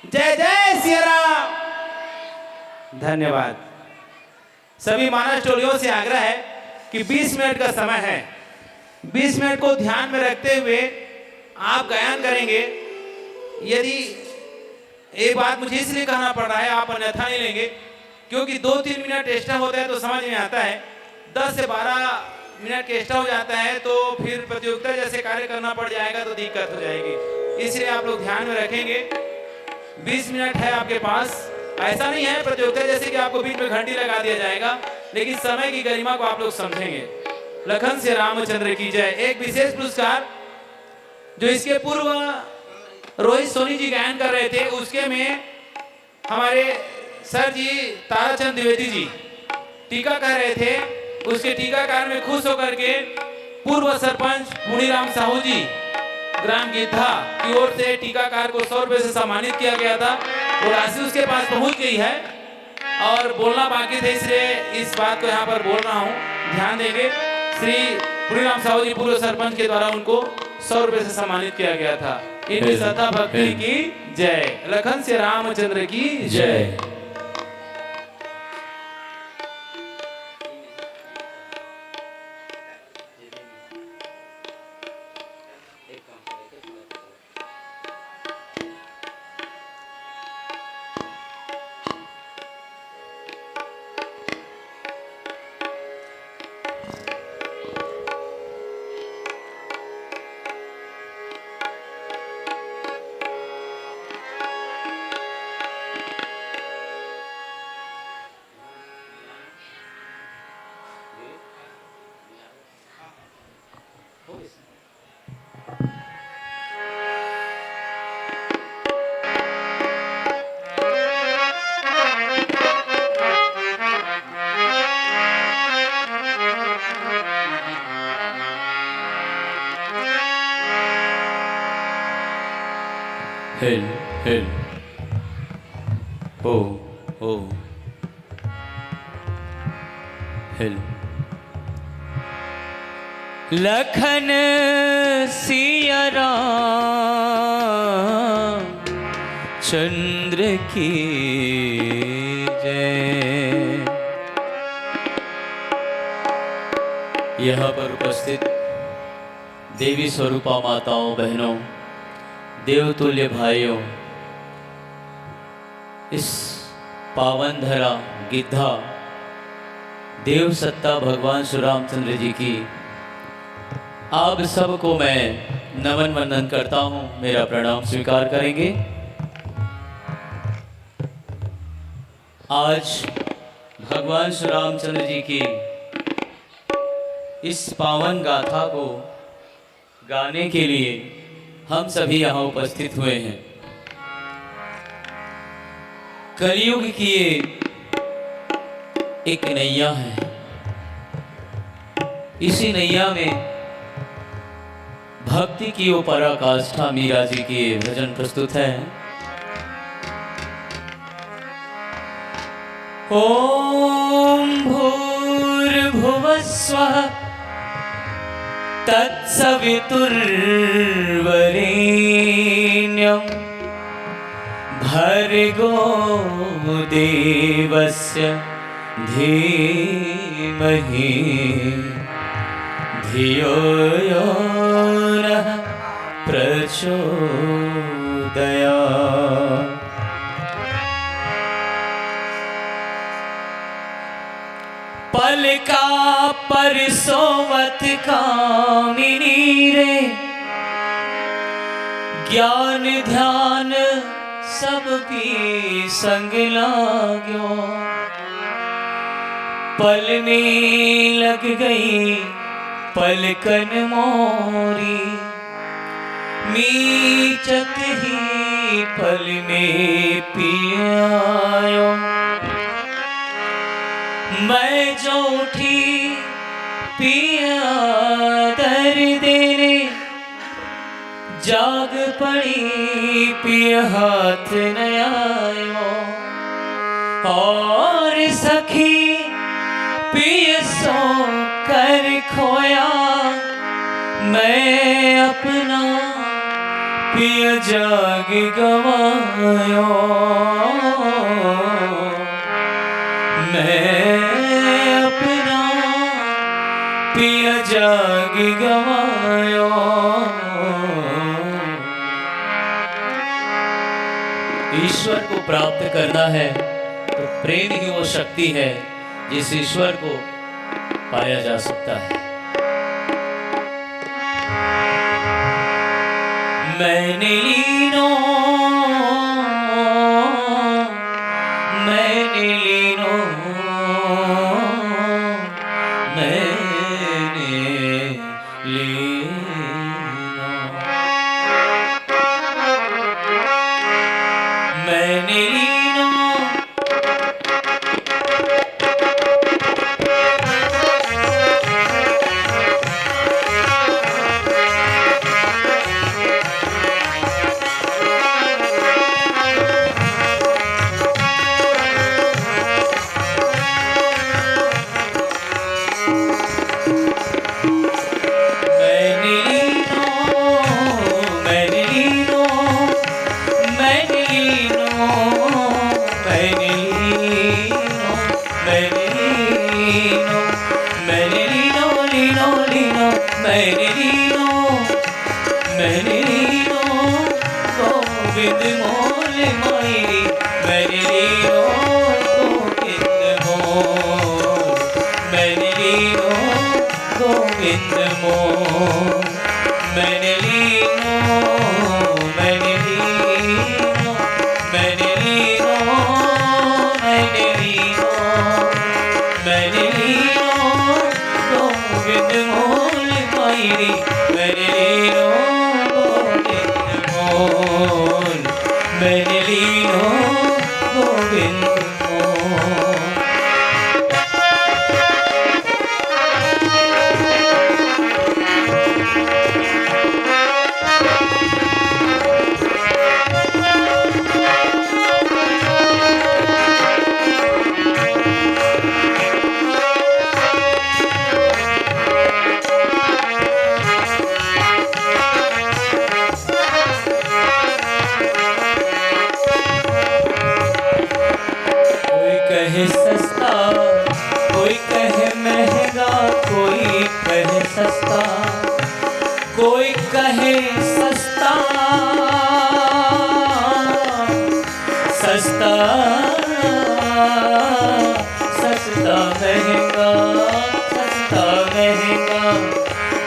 जय जय श्री राम। धन्यवाद। सभी मानस टोलियों से आग्रह है कि 20 मिनट का समय है। 20 मिनट को ध्यान में रखते हुए आप गायन करेंगे। यदि एक बात मुझे इसलिए कहना पड़ रहा है, आप अन्यथा नहीं लेंगे, क्योंकि 2-3 मिनट एक्स्ट्रा होता है तो समझ में आता है, 10 से 12 मिनट एक्स्ट्रा हो जाता है तो फिर प्रतियोगिता जैसे कार्य करना पड़ जाएगा तो दिक्कत हो जाएगी। इसलिए आप लोग ध्यान में रखेंगे। 20 मिनट है आपके पास। ऐसा नहीं है प्रतियोगिता जैसे कि आपको बीच में घंटी लगा दिया जाएगा, लेकिन समय की गरिमा को आप लोग समझेंगे। लखन से रामचंद्र की जय। एक विशेष पुरस्कार जो इसके पूर्व रोहित सोनी जी गायन कर रहे थे, उसके में हमारे सर जी ताराचंद द्विवेदी जी टीका कर रहे थे। उसके टीकाकार में खुश होकर के पूर्व सरपंच मुनीराम साहू जी ग्राम गिद्धा की ओर से टीकाकार को 100 रुपए से सम्मानित किया गया था। वो राशि उसके पास पहुंच गई है और बोलना बाकी थे, इसलिए इस बात को यहाँ पर बोल रहा हूँ, ध्यान देंगे। श्री मुनीराम साहू जी पूर्व सरपंच के द्वारा उनको 100 रुपए से सम्मानित किया गया था। इनकी श्रद्धा भक्ति की जय। लखन से रामचंद्र की जय। हिल हिल ओ ओ हिल। लखन सिया राम चंद्र की जय। यहाँ पर उपस्थित देवी स्वरूपा माताओं, बहनों, देवतुल्य भाइयों, इस पावन धरा गिद्धा देव सत्ता भगवान श्री रामचंद्र जी की आप सबको मैं नमन वंदन करता हूँ। मेरा प्रणाम स्वीकार करेंगे। आज भगवान श्री रामचंद्र जी की इस पावन गाथा को गाने के लिए हम सभी यहाँ उपस्थित हुए हैं। कलयुग की ये एक नैया है। इसी नैया में भक्ति की वो पराकाष्ठा मीरा जी के भजन प्रस्तुत है। ओम भूर्भुवस्वः तत्सवितुर्वरेण्यं भर्गो देवस्य धीमहि धियो यो नः प्रचोदयात्। पलका परसोवत कामिनी रे, ज्ञान ध्यान सबकी संग लाग्यो। पल में लग गई पलकन मोरी, मीचत ही पल में पियायो। मैं जो उठी पिया दर देने, जाग पड़ी पिया हाथ न आयो। और सखी पिय सो कर खोया, मैं अपना पिय जाग गवायो। मैं जागी गवायो। ईश्वर को प्राप्त करना है तो प्रेम ही वो शक्ति है जिस ईश्वर को पाया जा सकता है। मैंने लीनो मैंने लीनो मैंने लीनो मैंने लीनो गोविंद मोल मायरी मैंने लीनो गोविंद मोल मैंने लीनो गोविंद मोल मैंने लीनो मैंने लीनो मैंने लीनो मैंने लीनो मैंने लीनो गोविंद मोल मायरी मैंने लीनो मैंने लीनो गोविंद मोल। कहे सस्ता कोई कहे महंगा कोई कहे सस्ता कोई कहे सस्ता सस्ता सस्ता महंगा सस्ता महंगा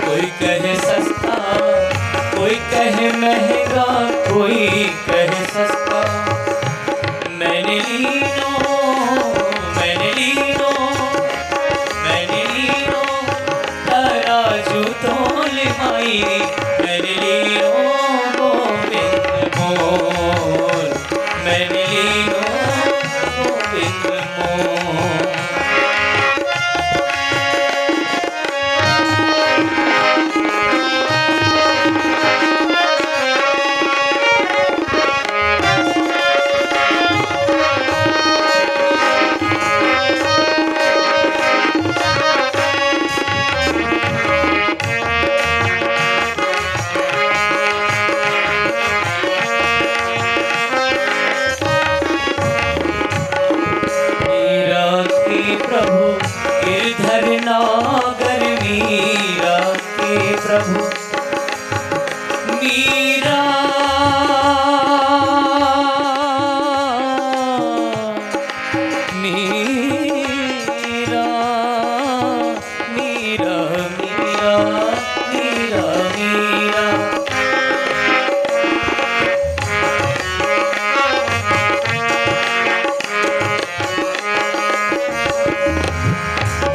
कोई कहे सस्ता कोई कहे महंगा कोई कहे सस्ता मैंने लीनो मैंने लीनो मैंने लीनो तराजू तोल मायरी मैंने लीनो गोविंद मोल मैंने लीनो गोविंद मोल। प्रभु गिरधर नागर मीरा के प्रभु मीरा मीरा मीरा मीरा मीरा मीरा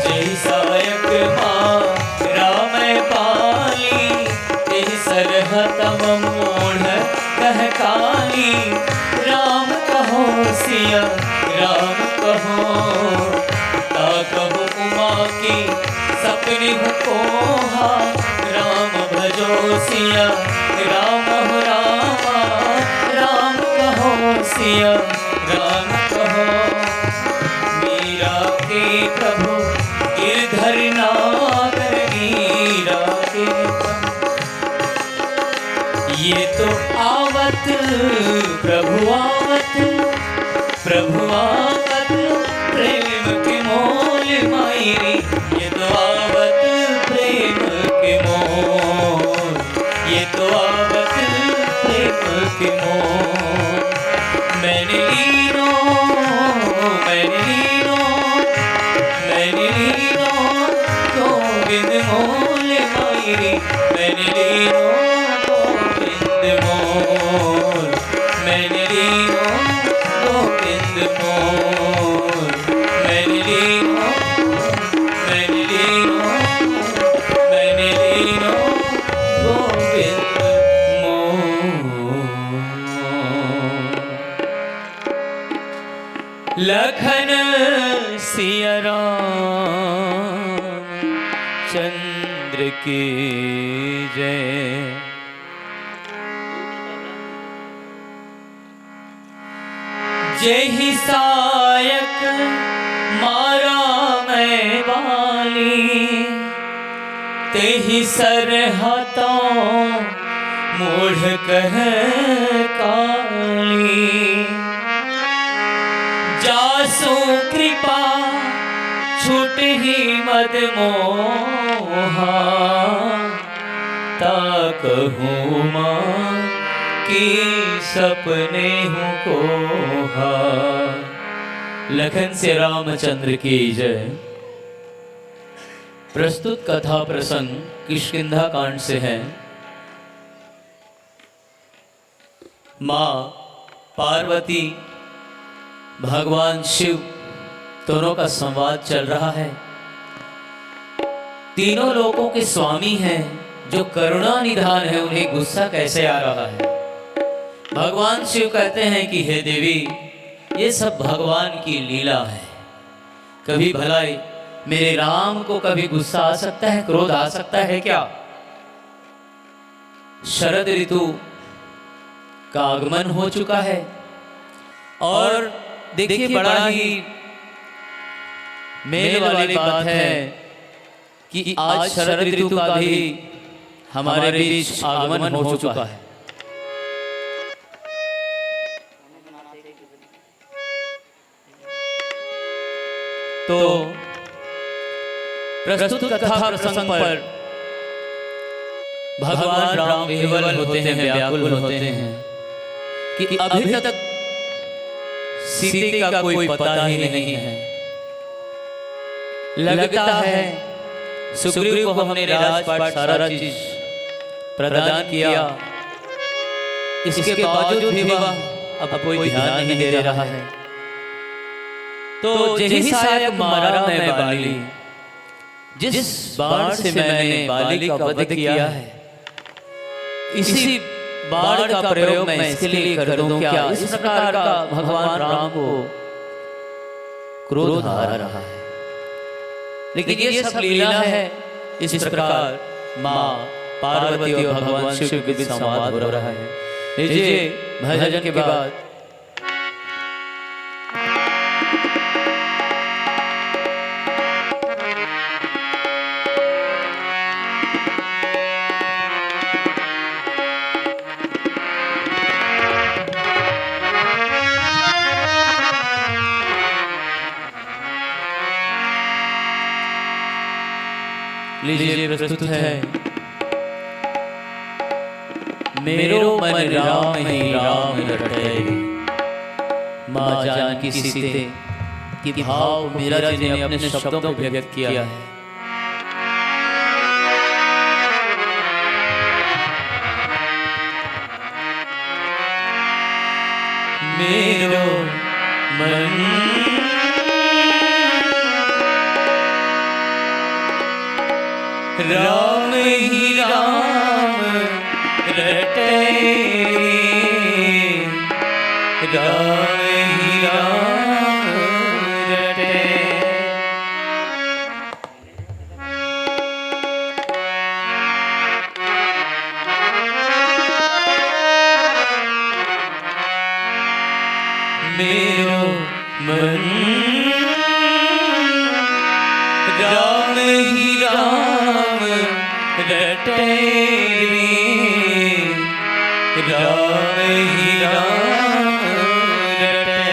जय सायक माँ राम पाली तेहि सरहतम मोढ़ कह काली राम कहो सिया राम कहो ता कहो उमा की सपने कोहा राम भजो सिया राम हो रामा राम कहो सिया राम कहो मीरा के प्रभु गिरधर नागर मीरा के ये तो आवत प्रभु आवत प्रेम के मोल मायरी ये तो आवत प्रेम ये तो आवत प्रेम के मोह। मैंने लीनो गोविंद मोल मायरी। मैंने लीनो गोविंद मोल। मैंने लीनो गोविंद मोल। मैंने लीनो गोविंद मोल। लखन सिया राम चंद्र की जय। जय ही सायक मारा मैं बाली। ते ही सरहतों मूढ़ कह काली। जासु कृपा छूट ही मद मोहा। ताकहूँ माँ की सपने हूँ कोहा। लखन से रामचंद्र की जय। प्रस्तुत कथा प्रसंग किष्किंधा कांड से है। माँ पार्वती भगवान शिव दोनों का संवाद चल रहा है। तीनों लोकों के स्वामी हैं जो करुणा निधान है, उन्हें गुस्सा कैसे आ रहा है। भगवान शिव कहते हैं कि हे देवी, ये सब भगवान की लीला है। कभी भलाई मेरे राम को कभी गुस्सा आ सकता है, क्रोध आ सकता है क्या? शरद ऋतु का आगमन हो चुका है और देखिए बड़ा ही मेल वाली बात है कि आज शरद ऋतु का भी हमारे बीच आगमन हो चुका है। तो प्रस्तुत कथा प्रसंग पर भगवान राम विह्वल होते हैं, व्याकुल होते हैं कि अभी तक सीते का कोई पता ही नहीं है। लगता है सुग्रीव को हमने राजपाट सारा चीज प्रदान किया, इसके बावजूद भी वह अब कोई ध्यान नहीं दे रहा है। तो जही सायक मारा मैं बाली, जिस बाण से मैंने बाली का वध किया है, इसी बाण का प्रयोग मैं इसके लिए कर दूं क्या? इस प्रकार का भगवान राम को क्रोध आ रहा है। लेकिन ये सब लीला है। इस प्रकार माँ पार्वती और भगवान शिव के बीच संवाद हो रहा है। लीजिए भजन के बाद लीजिए प्रस्तुत है मेरो मन राम ही राम रटे। माँ जानकी सीते की भाव मेरा जी ने अपने शब्दों में व्यक्त किया है। मेरो मन राम ही राम रटे। राम ही राम रटे। मेरो मन राम ही राम रटे। राम ही राम रटे।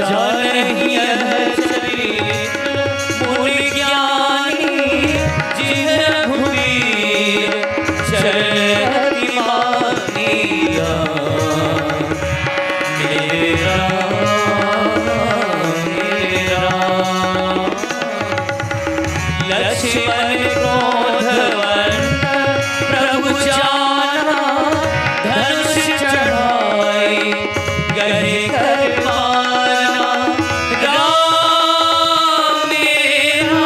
जानहि यह चरित्र मुनि ज्ञानी जिन रघुवीर चरति मानिया। मेरा लक्ष्मण क्रोधवन प्रभु जाना धनुष चढ़ाई गहे कर पाना। राम मेरा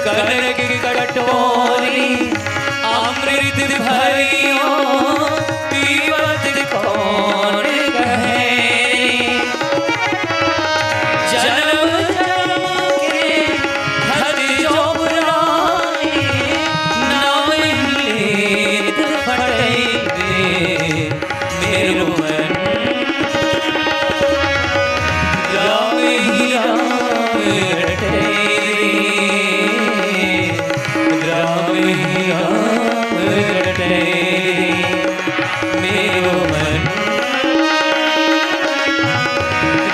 कनक कटोरी अमृत भरियो पीवत कौन कहे। जन्म जन्म के हर जो बुराई नाम लेत फटेबे। मेरो मन राम ही राम रटे रे। राम ही राम रटे मेरो मन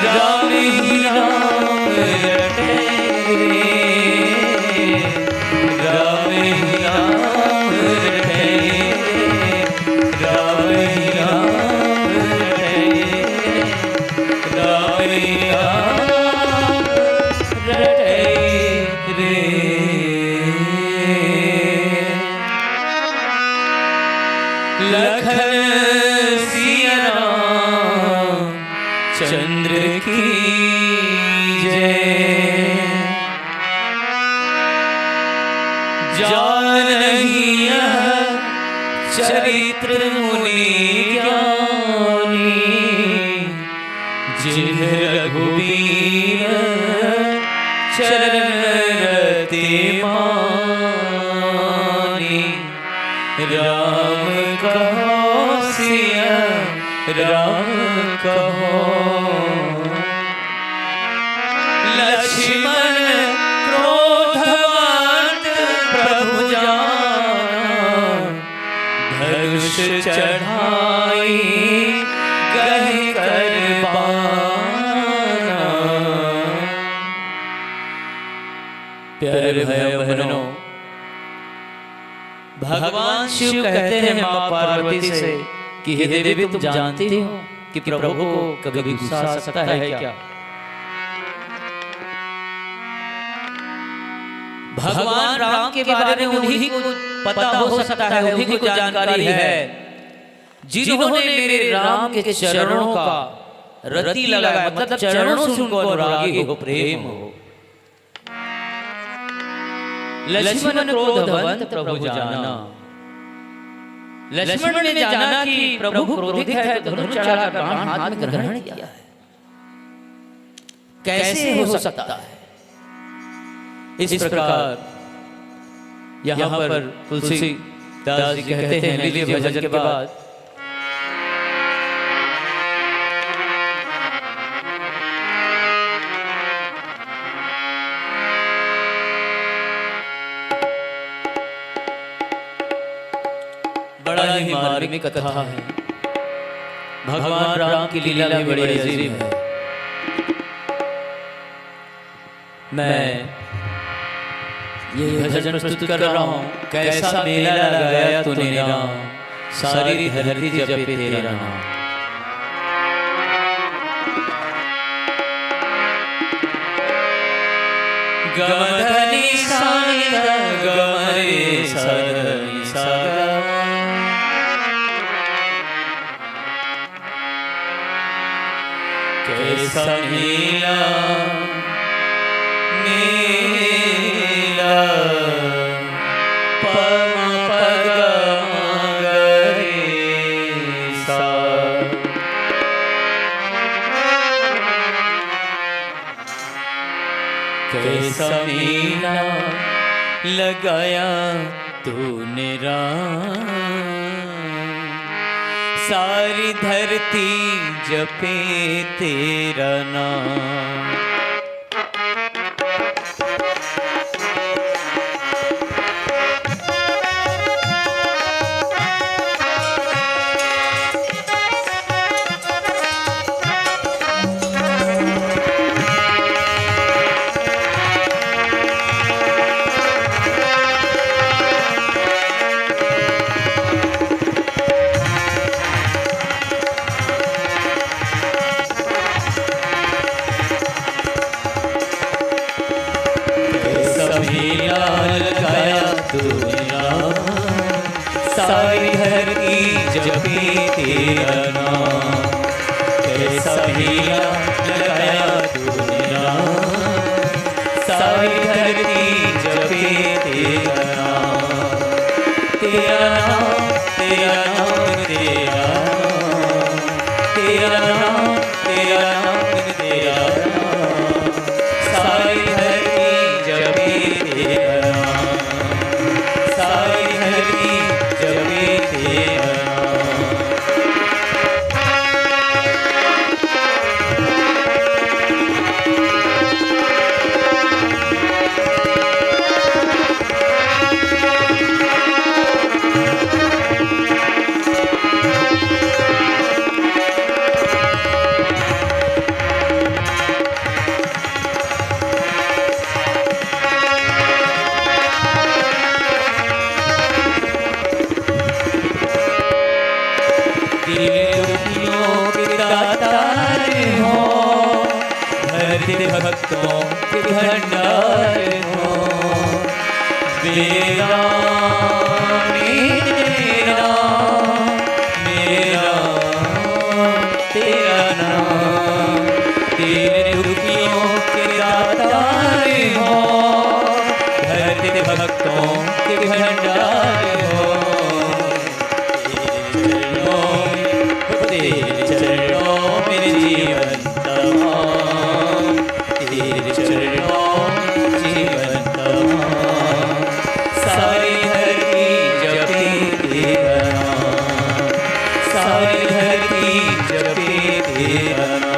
राम ही राम रटे रे। राम ही राम रटे राम ही राम रटे राम ही राम रटे रे। लखन सिया राम चंद्र की जय। जानहि यह चरित्र मुनि ज्ञानी जिन रघुवीर चरण रति मानी। राम कहो सिया राम कहो। लक्ष्मण क्रोधवंत प्रभु जाना धनुष चढ़ाई गहे कर पाना। प्यारे भाई बहनों, भगवान शिव कहते हैं मां पार्वती से कि हे देवी तुम जानती हो कि प्रभु को कभी गुस्सा आ सकता है क्या? भगवान राम के बारे में उन्हीं को पता हो सकता है, उन्हीं को जानकारी है जिन्होंने मेरे राम के चरणों का रति लगाया, मतलब चरणों से उनको अनुरागी हो, प्रेम हो। लक्ष्मण क्रोधवंत प्रभु जाना। लक्ष्मण ने जाना कि प्रभु क्रोधित है तो धनुष चढ़ा बाण हाथ में ग्रहण किया है। कैसे हो सकता है? इस प्रकार यहाँ पर तुलसीदास जी कहते हैं, लीजिए भजन के बाद बड़ा ही मार्मिक कथा है। भगवान राम की लीला भी बड़ी अजीब है। मैं ये भजन प्रस्तुत कर रहा हूँ। कैसा मेला लगाया तूने राम, सारी धरती जपे तेरा नाम। गमधनी सानी गमरे सदनी सागा। कैसा मेला मेला पम पग गरे सा। कैसा मेला लगाया तूने राम, सारी धरती जपे तेरा नाम। लीला लगाया तूने राम, सारी धरती जपे तेरा नाम। कैसा लीला लगाया तूने राम, सारी धरती जपे तेरा नाम। तेरा नाम तेरा नाम तेरा नाम, तेरा नाम तेरा नाम तेरा नाम, सारी धरती जपे तेरा नाम, सारी धरती जपे तेरा नाम। भक्तों के भंडार हो, मेरा मेरा मेरा तेरा नाम। तेरे दुखियों के दातार हो, धरती भक्तों के भंडार हो। तेरे चरणों में जीवन तमाम, तेरे चरणों जीवन तमाम, सारी धरती जपे तेरा नाम, सारी धरती जपे तेरा नाम।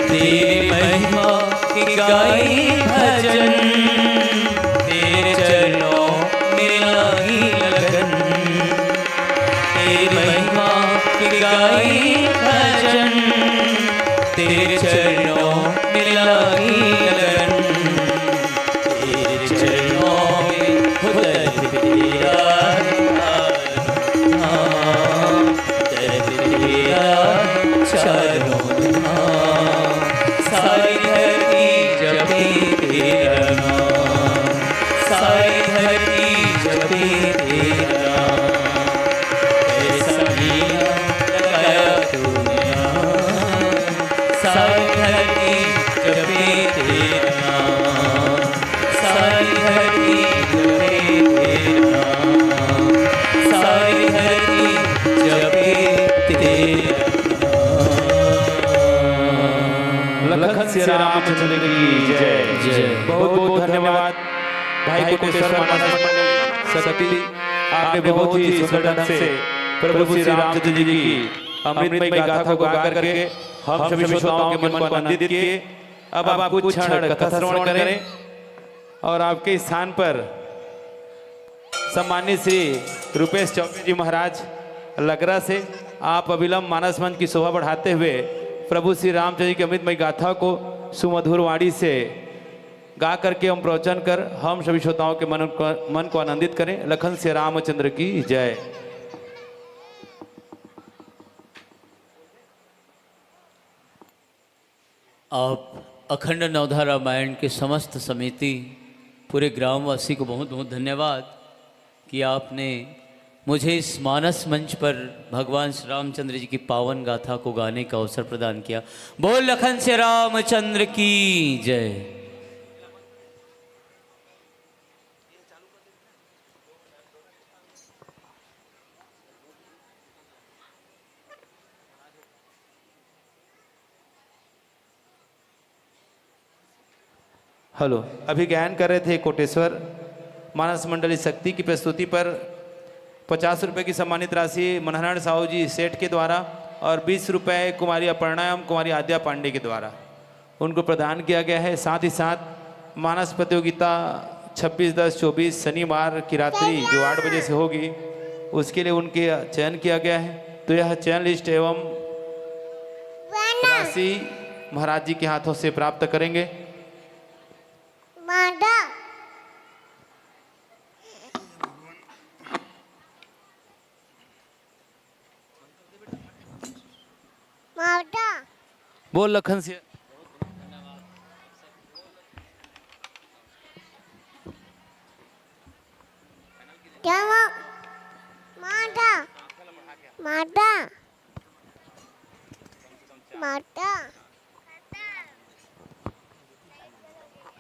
तेरी महिमा की गाई भजन, तेरे चरणों में लागी लगन। तेरी महिमा की गाई भजन, तेरे चरणों में लागी लगन। तेरे चरणों में दर्द तेरा धाम, दर्द तेरा चारों धाम, सारी धरती जपे तेरा नाम, सारी धरती जपे तेरा नाम। ऐसा लीला लगाया तूने नाम, सारी धरती जपे तेरा नाम, सारी धरती जपे तेरा नाम, सारी धरती जपे तेरा नाम। लखन श्री रामचंद्र की जय जय। बहुत बहुत धन्यवाद भाई कोटेश्वर मानस मंडली शक्ति, आपने बहुत ही सुंदर ढंग से प्रभु श्री रामचंद्र जी की अमृतमय गाथा को गा करके हम सभी श्रोताओं के मन को आनंदित किए। अब आप कुछ क्षण कथा श्रवण करें और आपके स्थान पर सम्मानित श्री रुपेश चौबे जी महाराज लगरा से आप अविलंब मानस मंच की शोभा बढ़ाते हुए प्रभु श्री रामचंद्र जी की अमृतमय गाथा को सुमधुर वाणी से गा करके हम प्रवचन कर हम सभी श्रोताओं के मन को आनंदित करें। लखन श्री रामचंद्र की जय। आप अखंड नवधा रामायण के समस्त समिति पूरे ग्रामवासी को बहुत बहुत धन्यवाद कि आपने मुझे इस मानस मंच पर भगवान श्री रामचंद्र जी की पावन गाथा को गाने का अवसर प्रदान किया। बोल लखन से रामचंद्र की जय। हेलो, अभी गायन कर रहे थे कोटेश्वर मानस मंडली शक्ति की प्रस्तुति पर 50 रुपये की सम्मानित राशि मनहरण साहू जी सेठ के द्वारा और 20 रुपये कुमारी अपर्णा एवं कुमारी आद्या पांडे के द्वारा उनको प्रदान किया गया है। साथ ही साथ मानस प्रतियोगिता 26/10/24 शनिवार की रात्रि जो 8 बजे से होगी उसके लिए उनके चयन किया गया है। तो यह चयन लिस्ट एवं राशि महाराज जी के हाथों से प्राप्त करेंगे। माता माता बोल लखन से क्या माता माता माता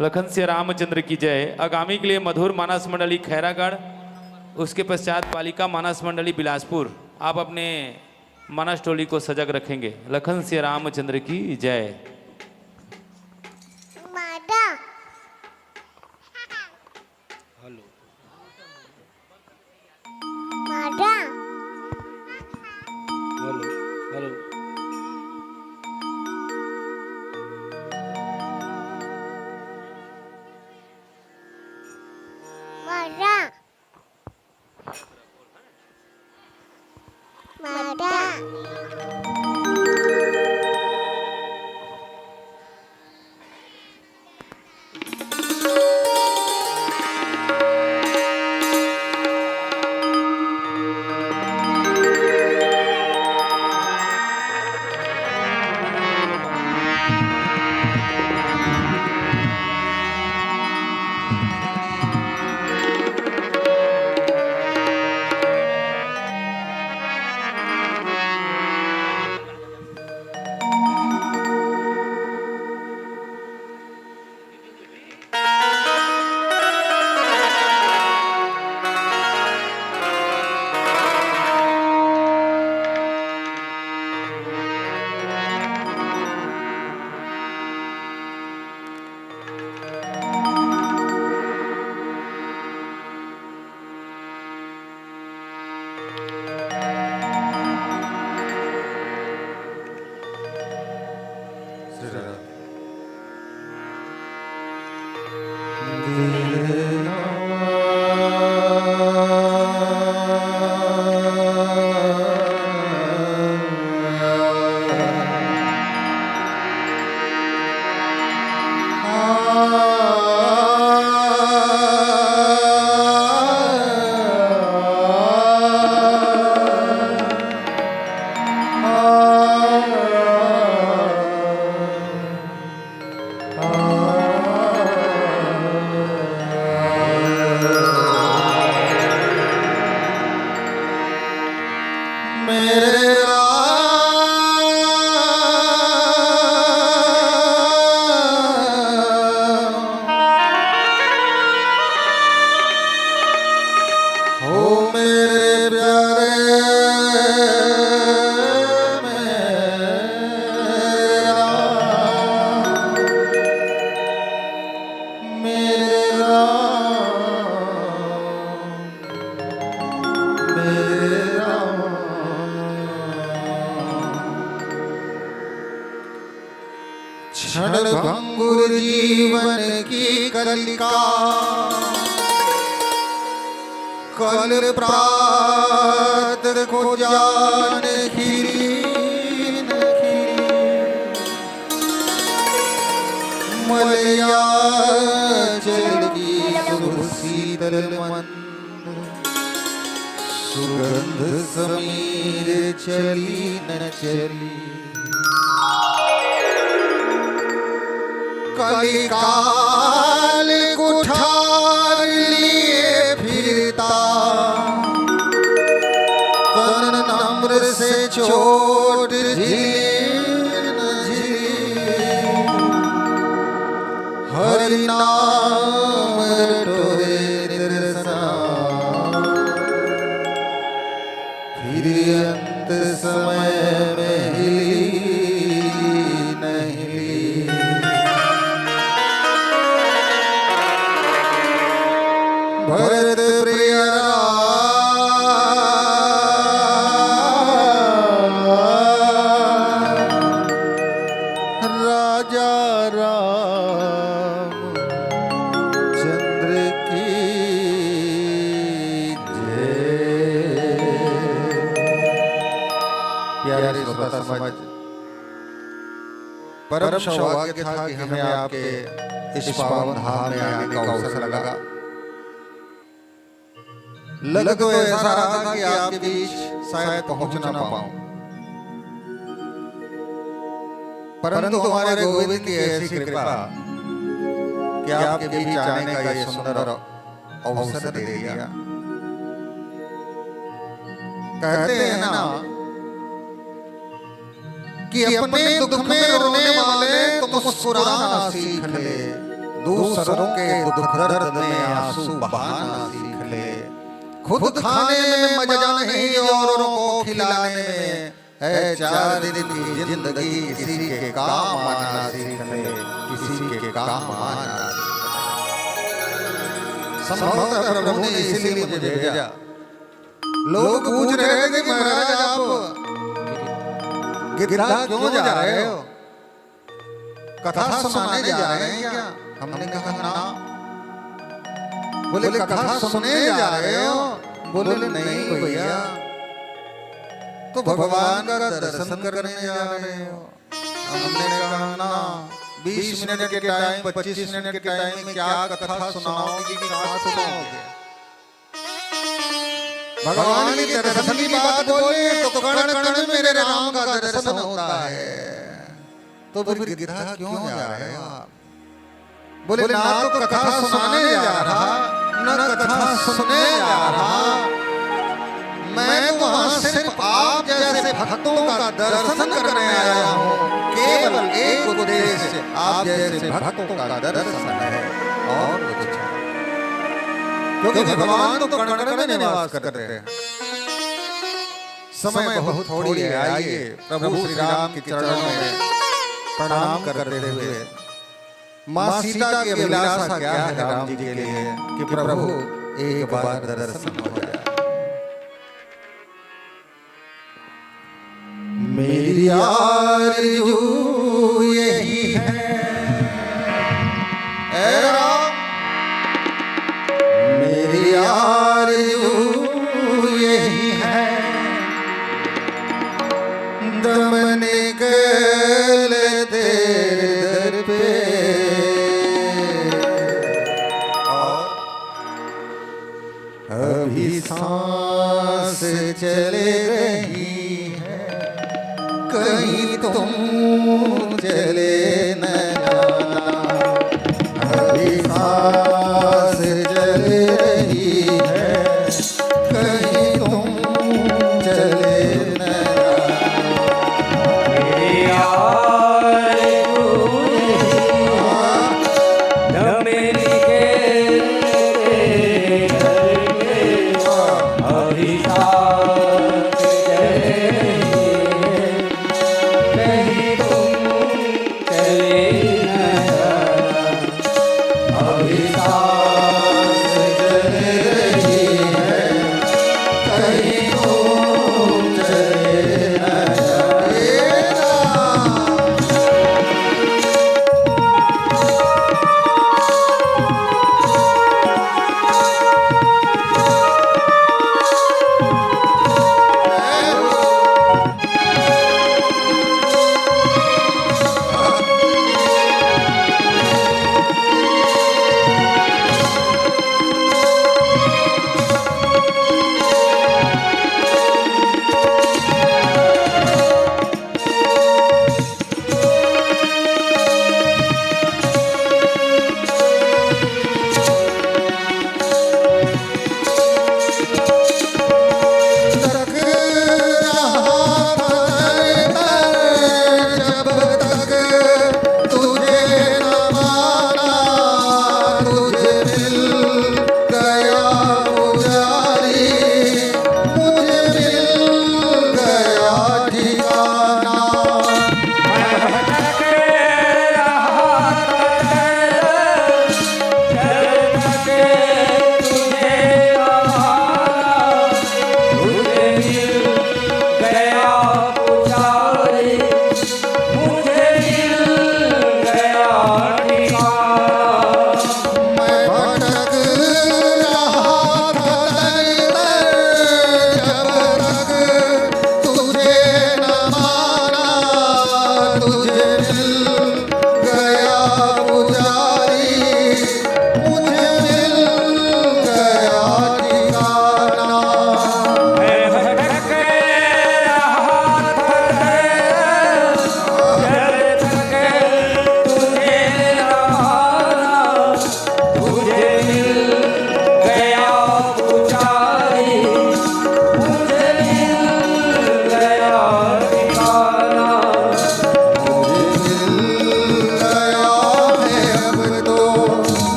लखन से रामचंद्र की जय। आगामी के लिए मधुर मानस मंडली खैरागढ़, उसके पश्चात पालिका मानस मंडली बिलासपुर। आप अपने मानस टोली को सजग रखेंगे। लखन से रामचंद्र की जय। माता माता माता क्षणभंगुर जीवन की कलिका कल प्रात को जान खिरी न खिरी मलया चल की शीतल मंद सुगंध समीर चली न चली कलिकाल कुठार चोट झील हरि नाम टोए तिरसा फिर अंत समय में हिली नहीं भरत प्रिय राजा राम चंद्र की जय। प्यारे श्रोता समाज, परम सौभाग्य था कि हमें आपके इस पावन धाम में आने का अवसर लगा। लग तो ऐसा रहा था कि आपके बीच शायद पहुंच ना पाऊं, परंतु हमारे गोविंद की ऐसी कृपा कि आपके बीच आने का ये सुंदर अवसर दे दिया। कहते हैं ना कि अपने दुख में रोने वाले तो मुस्कुराना सीख ले, दूसरों के दुख दर्द में आंसू बहाना सीख ले। खुद खाने में मजा नहीं औरों को खिलाने में है, 4 दिन की जिंदगी किसी के काम आना सीख ले, किसी के काम आना सीख ले। संभवतः प्रभु ने इसीलिए मुझे भेजा। लोग पूछ रहे थे कि महाराज आप गिरधा क्यों जा रहे हो, कथा सुनाने जा रहे हैं क्या? हमने कहा ना। बोले कथा सुनने जा रहे हो? बोले नहीं भैया, तो भगवान का दर्शन करने जा रहे हो। हमने कहा ना, 20 मिनट के टाइम 25 मिनट के टाइम में क्या कथा सुनाओगे कि कहाँ सुनाओगे? भगवान के दर्शन की बात बोले तो कण कण में मेरे राम का दर्शन होता है। तो फिर गिरधा क्यों जा रहे हो आप? बोले ना तो कथा सुनाने जा रहा, न कथा सुनने जा रहा, मैं तो वहां सिर्फ आप जैसे भक्तों का दर्शन करने आया हूँ। केवल एक उद्देश्य आप जैसे भक्तों का दर्शन है और कुछ नहीं। क्योंकि भगवान तो कण कण में निवास करते हैं। समय बहुत थोड़ी है, आइए प्रभु श्री राम के चरणों में प्रणाम करते हुए माँ सीता की अभिलाषा क्या है राम जी के लिए कि प्रभु एक बार दर्शन हो जाए। मेरी आरज़ू यही है ऐ राम, मेरी आरज़ू यही है, दम निकल तेरे दर पे अभी सांस चले रही है, कहीं तुम चले न जाना। अभी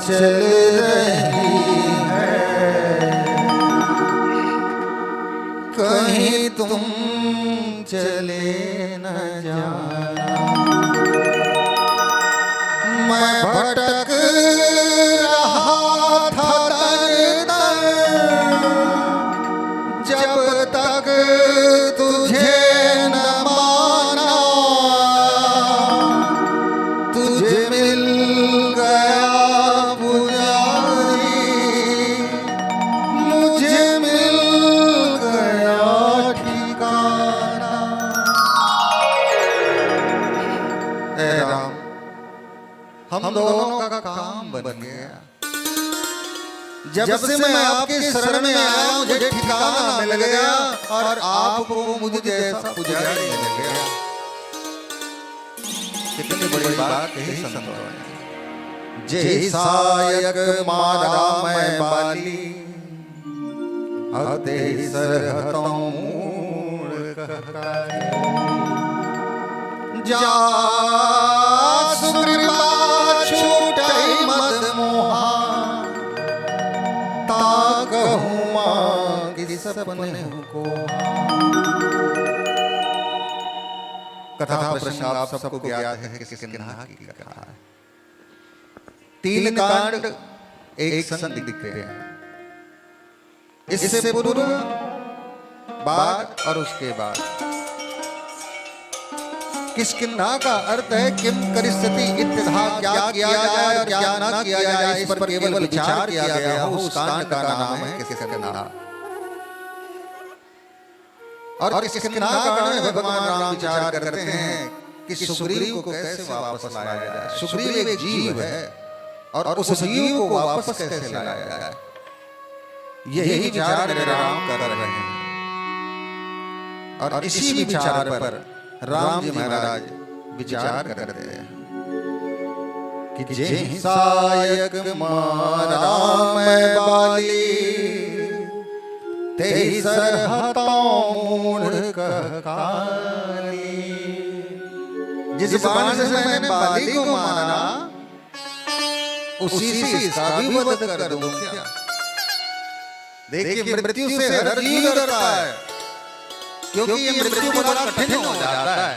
चल रही है, कहीं तुम चले न जाना। मैं भटक रहा था दर-दर, जब तक तुझे न माना, तुझे मिल गया पुजारी, मुझे मिल गया ठिकाना। ऐ राम, हम दोनों का काम बन गया। जब से मैं आपकी शरण में आया, मुझे ठिकाना मिल गया और आपको मुझ जैसा पुजारी मिल गया। कितनी बड़ी बात कही संतों ने। जय सायक मारा मैं बाली, अब तेरी सरहतों मूड़ कहकाई। जा सुकृपा छूटई मद मोहा, ता कहूँ माँ कि सपने को। कथा प्रसंग आप सबको ज्ञात है कि किसकिन्हा की कथा है। 3 कांड एक संग दिखते हैं। इससे पूर्व, बाद और उसके बाद। किसकिन्हा का अर्थ है किम करिष्यति इत्यथा, क्या किया जाए और क्या ना किया जाए, इस पर केवल विचार किया गया हो, उस कांड का नाम है किसकिन्हा। और किसकिन्हा कांड में भगवान राम विचार करते हैं कि सुग्रीव को कैसे वापस लाया जाए। सुग्रीव एक जीव है और उस जीव को वापस कैसे लाया जाए, यही विचार मेरे राम कर रहे हैं। और इसी विचार पर राम जी महाराज विचार करते हैं कि जय सायक मारा मैं बाली, तेरी सरहतों मूड़ कहकाली। जिस बाण से मैंने बाली को मारा, उसी से इसका भी वध कर दूं क्या। देखिए, मृत्यु से हर जीव डरता है, क्योंकि ये मृत्यु बड़ा कठिन हो जाता है।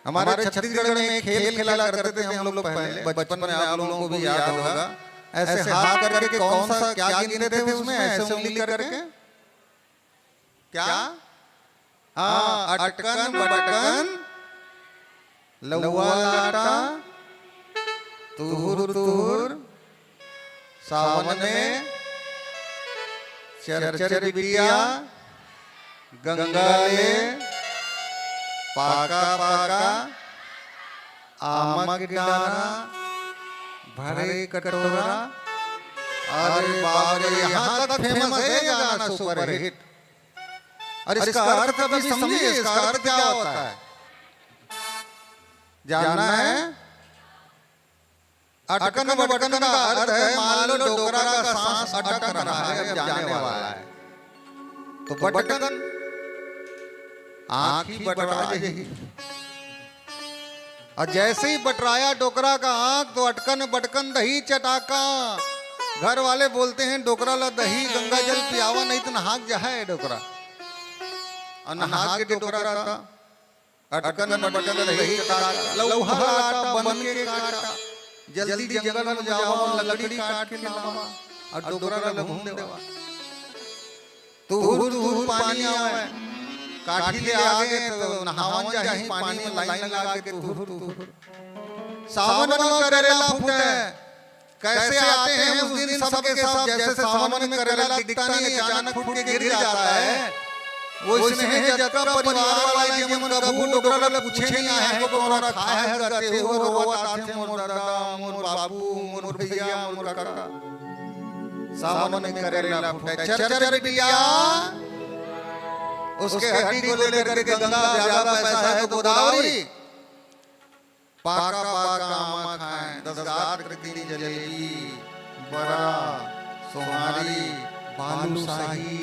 हमारे छत्तीसगढ़ में एक खेल खेला करते थे हम लोग पहले, बचपन में, आप लोगों को भी याद होगा। ऐसे हाथ करके कौन सा क्या गिनते थे उसमें, ऐसे उंगली करके, क्या? हाँ, अटकन बटकन लौवा लाटा, तुहुर तुहुर, सावन में चरचर बिटिया, गंगा ले, पाका पाका, आमक डारा, भरे कटोरा। अरे बाप रे, यहाँ तक फेमस है ये गाना, सुपर हिट। और इसका अर्थ अभी समझिए, इसका अर्थ क्या होता है जानना है। अटकन बटकन का अर्थ है, मान लो डोकरा का सांस अटक रहा है, अब जाने वाला है, तो बटकन आँख ही बटरा जाएगी। और जैसे ही बटराया डोकरा का आँख, तो अटकन बटकन दही चटाका। घर वाले बोलते हैं डोकरा ला दही गंगा जल पियावा, नहीं तो नहाक जाए डोकरा। और नहाक के डोकरा का अटकन बटकन दही चटाका, लौहा लाटा बन के काटा, जल्दी जंगल में जाओ लकड़ी काट के लावा, और डोकरा ला घूम देवा। तुहुर तुहुर पानी आवे, काठी ले आगे तो नहावन जाही पानी में लाइन लगा के तुहुर तुहुर। सावन में करेला फूटे, कैसे आते हैं उस दिन सबके सब, जैसे सावन में करेला दिखता नहीं, अचानक फूट के गिर जाता है। वो इसमें जक्का परिवार वाला जेमन कबू डोकरा ला पूछे नहीं आए को कोना खाए है करते हो, रोवत आथे मोर दादा, मोर बाबू, मोर भैया, मोर काका। सावन में करेला फूटे, चरचर बिटिया, उसके हड्डी को लेकर के गंगा ज्यादा पैसा है तो गोदावरी। पाका पाका आमा खाएं, 10 गांठ कृति जलेबी, बड़ा सोहारी, बालूशाही,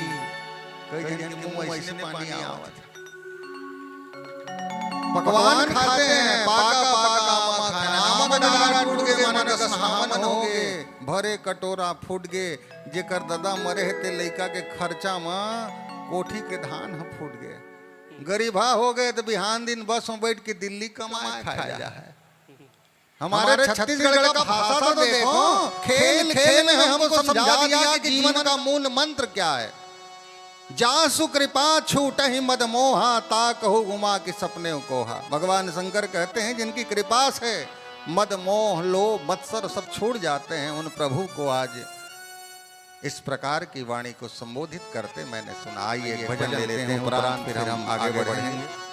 कई जन के मुंह ऐसे पानी आवत। पकवान खाते हैं, पाका पाका आमा खाएं, आमा का डाला टूट के माना नहावन हो गे, भरे कटोरा फूट गे, जेकर दादा मरे है ते लइका के खर्चा में कोठी के धान ह फूट गए। गरीबा हो गए तो बिहान दिन बस में बैठ के दिल्ली कमाए खाया जा है। हमारे छत्तीसगढ़ का भाषा तो देखो, खेल खेल में हमको समझा दिया कि जीवन का मूल मंत्र क्या है। जासु कृपा छूट ही मद मोहा, ता कहू उमा के सपने कोहा। भगवान शंकर कहते हैं जिनकी कृपा से मद मोह लोभ मत्सर सब छूट जाते हैं, उन प्रभु को आज इस प्रकार की वाणी को संबोधित करते मैंने सुना। आइए एक भजन ले लेते हैं, उपरांत फिर हम आगे बढ़ेंगे।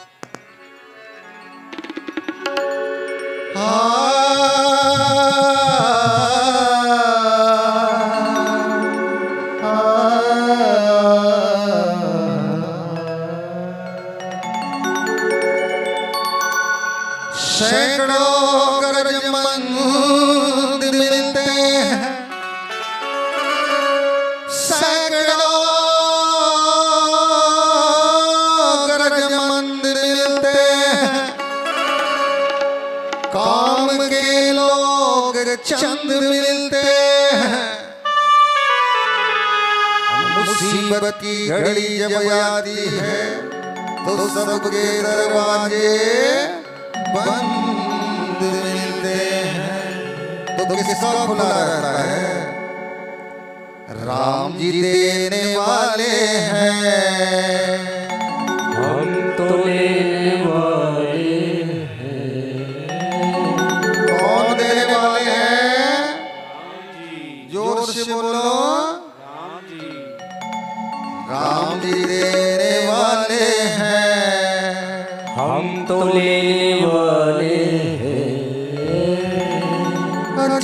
सैकड़ों गरज मंद मिलते हैं, सैकड़ों गरज मंद मिलते हैं, काम के लोग चंद मिलते हैं। मुसीबत की घड़ी जब आती है तो सबके दरवाजे बंद मिलते हैं, तो किसका खुला रहता है? राम जी देने वाले हैं, हम तो लेने वाले कौन देने वाले हैं? जोर से बोलो। राम जी देने वाले हैं, हम तो लेने वाले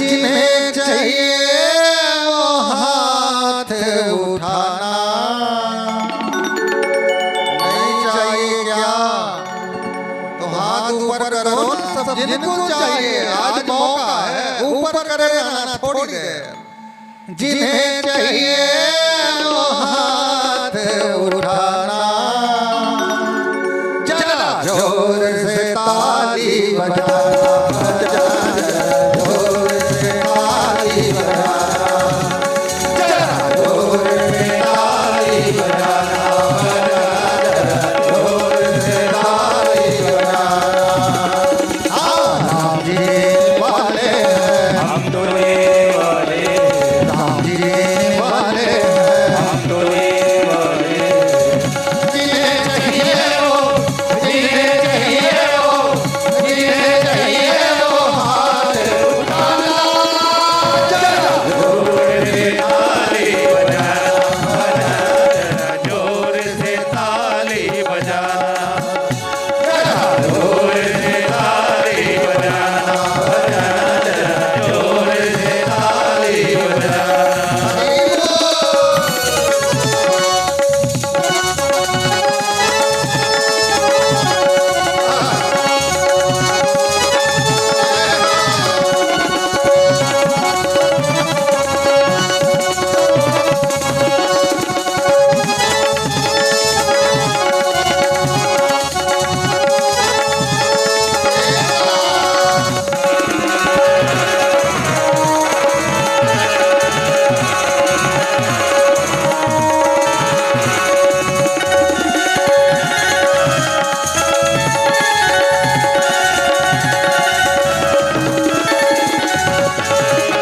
जिन्हें चाहिए वो हाथ उठाना। नहीं चाहिए क्या तो हाथ ऊपर करो, सब जिनको चाहिए आज मौका है, ऊपर करे रहना थोड़ी देर। जिन्हें चाहिए वो हाथ उठाना, जरा जोर से ताली बजाना, जोर से ताली बजाना, जरा जोर से ताली बजाना, जोर से ताली बजाना। हाँ, राम जी वाले हैं, हम तो लेने वाले, राम जी वाले हम तो लेने वाले जिन्हें चाहिए वो, जिन्हें चाहिए वो, जिन्हें चाहिए वो हाथ उठाना, जरा जोर से ताली बजाना, जोर से ताली बजाना, जरा जोर से ताली बजाना, जोर से ताली बजाना।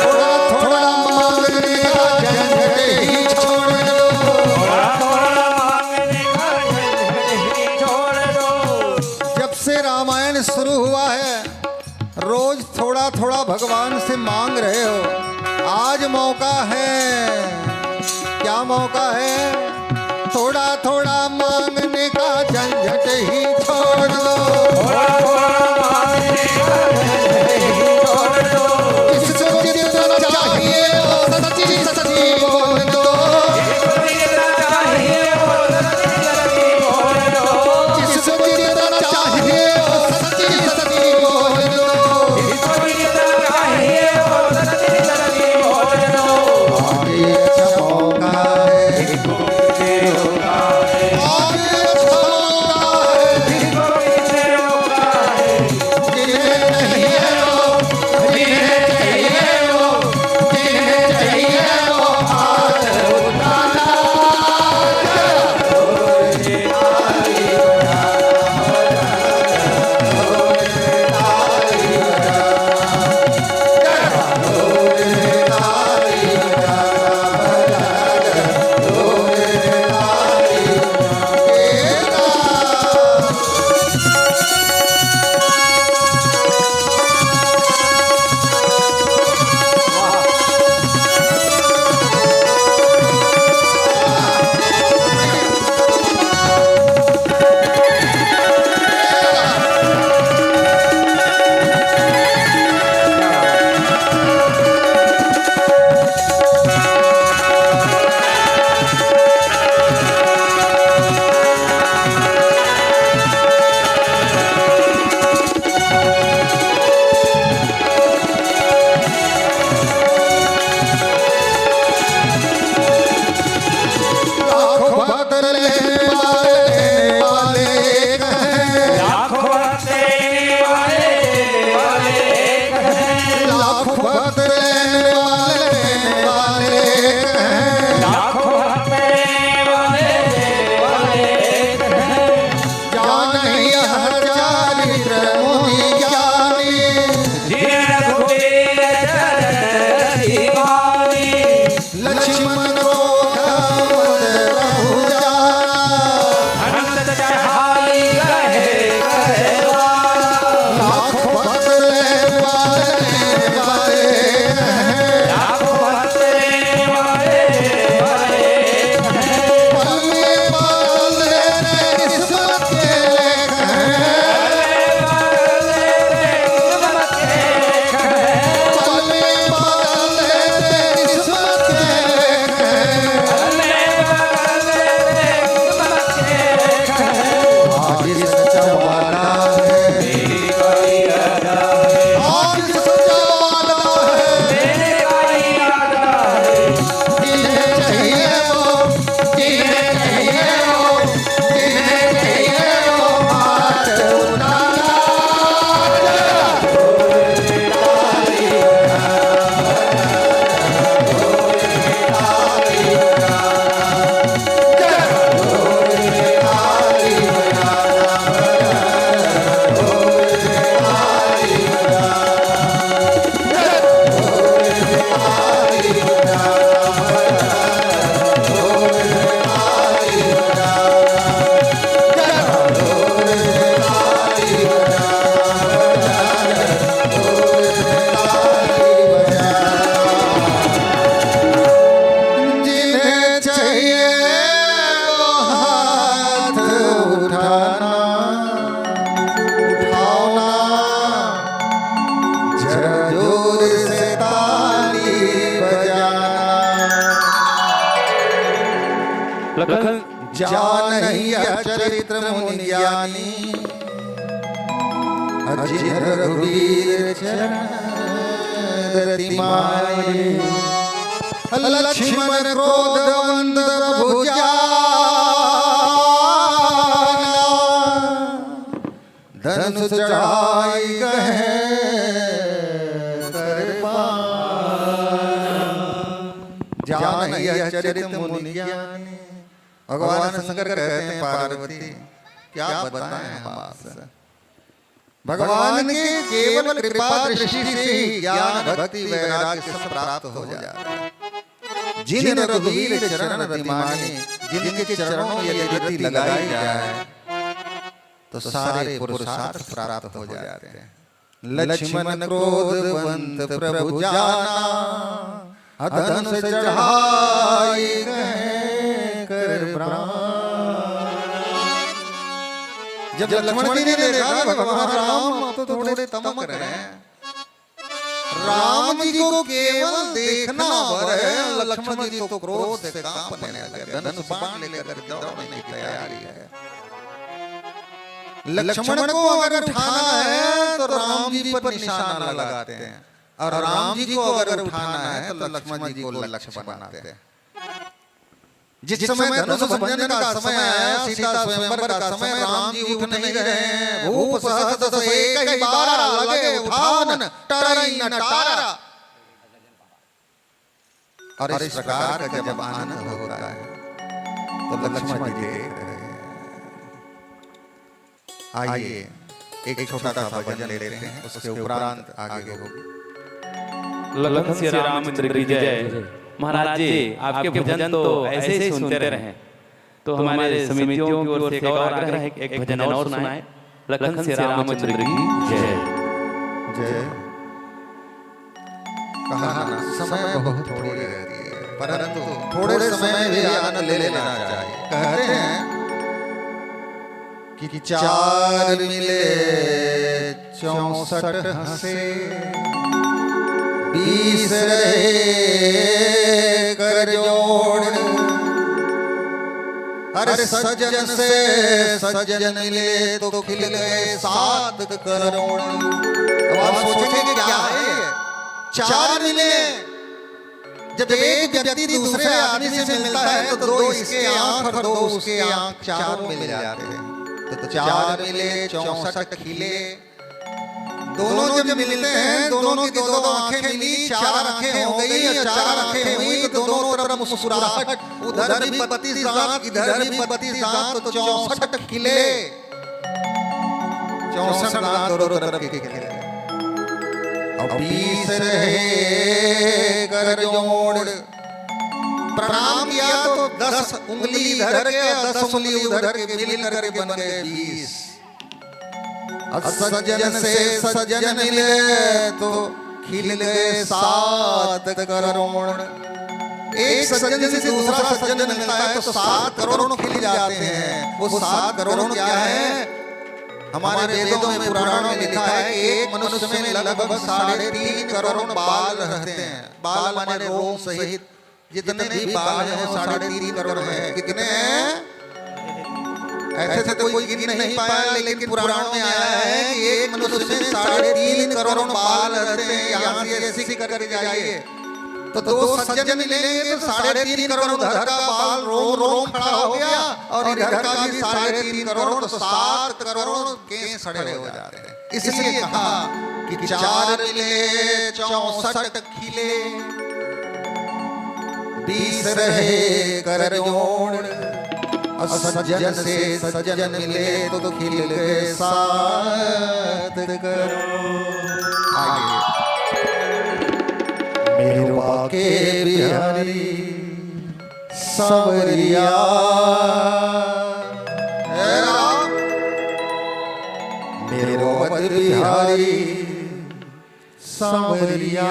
थोड़ा थोड़ा मांगने का झंझट ही छोड़ दो, थोड़ा मांगने का झंझट ही छोड़ दो। जब से रामायण शुरू हुआ है रोज थोड़ा थोड़ा भगवान से मांग रहे हो, आज मौका है। क्या मौका है? थोड़ा थोड़ा मांगने का झंझट ही छोड़ दो, थोड़ा थोड़ा मांगने का झंझट ही छोड़ दो। किसको जितना चाहिए वो सच्ची सच्ची बोल दो, जिसको जितना चाहिए वो सच्ची सच्ची बोल दो। किसको जितना चाहिए वो सच्ची सच्ची बोल दो। जिसको जितना चाहिए वो सच्ची सच्ची बोल दो। आगे अच्छा मौका है, जिसको किसे रोका है, आगे अच्छा मौका है, जिसको किसे रोका है, लखन जानहिया चरित्र मुनि ज्ञानी अजिर रघुवीर चरण रति माये लक्ष्मण क्रोधवंत प्रभु जाना धनुष चढ़ाई गए जानहिया चरित्र मुनि ज्ञानी। भगवान शंकर कहते हैं पार्वती क्या बताएं हम आपसे, भगवान की केवल कृपा दृष्टि से ही ज्ञान भक्ति वैराग्य सब प्राप्त हो जाता है। जिन रघुवीर चरण रति माने, जिनके चरणों में यदि रति लगाई जाए तो सारे पुरुषार्थ प्राप्त हो जाते हैं। लक्ष्मण क्रोधवंत प्रभु जाना धनुष चढ़ाई गए कर प्राण। जब लक्ष्मण जी ने देखा भगवान राम तो थोड़े तमक रहे हैं, राम जी को केवल देखना भर है, लक्ष्मण जी तो क्रोध से कांपने लगे, धनुष बाण लेकर दौड़ने की तैयारी है। लक्ष्मण को अगर उठाना है तो राम जी पर निशाना लगाते हैं, और राम जी को अगर उठाना है तो लक्ष्मण जी को लक्ष्य बनाते हैं। जिस समय धनुष भंजन का समय आया, सीता स्वयंवर का समय, राम जी उठ नहीं रहे। भूप सहस्र दस एक ही बार लगे उठावन, टरई न टारा। और इस प्रकार का जब आनंद होता है तो लक्ष्मण जी देख रहे हैं। आइए एक छोटा सा भजन ले लेते हैं, उसके उपरांत आगे होगी। लखन श्री रामचंद्र की जय। महाराज जी आपके भजन तो ऐसे ही सुनते रहे, तो हमारे समितियों की ओर से एक और आग्रह है, एक भजन और सुनाए। लखन श्री रामचंद्र की जय। जय। कहा ना समय बहुत थोड़ी रहती है, परंतु थोड़े समय में भी आनंद ले लेना चाहिए। कहते हैं कि चार मिले 64 हंसे, 20 रहे कर जोड़। अरे सज्जन से सज्जन मिले तो खिल गए 7 करोड़। अब आप सोचेंगे क्या है, चार मिले। जब एक व्यक्ति दूसरे आदमी से मिलता है तो 2 इसके आंख और 2 उसके आंख, चारों मिल जाते हैं। तो 4 मिले 64 खिले। दोनों जब मिलते हैं, दोनों की 2 आंखें मिली, 4 आंखें हो गई, और 4 आंखें हुई तो दोनों तरफ मुस्कुराहट, उधर भी 32 दांत, इधर भी 32 दांत, तो 64 खिले। 64 दांत दोनों तरफ के खिले। और 20 रहे कर जोड़। प्रणाम किया तो 10 उंगली इधर के, 10 उंगली उधर के, मिल करके बन गए 20। सज्जन से सज्जन मिले तो खिल गए 7 करोड़। एक सज्जन से दूसरा सज्जन मिलता है तो 7 करोड़ खिल जाते हैं। वो 7 करोड़ क्या है, हमारे वेदों में पुराणों में लिखा है कि एक मनुष्य में लगभग 3.5 करोड़ बाल रहते हैं। बाल माने रोम सहित जितने भी बाल हैं वो 3.5 करोड़ हैं। कितने हैं ऐसे तो कोई गिन नहीं पाया, लेकिन पुराण में आया है कि एक मनुष्य में 3.5 करोड़ बाल रहते हैं। यहाँ से ऐसे करके जाइए तो 2 सज्जन मिलेंगे तो 3.5 करोड़ उधर का बाल रोम रोम खड़ा हो गया, और इधर का भी 3.5 करोड़, तो 7 करोड़ केस खड़े हो जाते हैं। इसलिए कहा कि 4 मिले 64 खिले, 20 रहे कर जोड़। सज्जन से सज्जन मिले तो खिल गए 7 करोड़। आगे मेरुआ के बिहारी सवरिया, मेरुआ बिहारी सवरिया,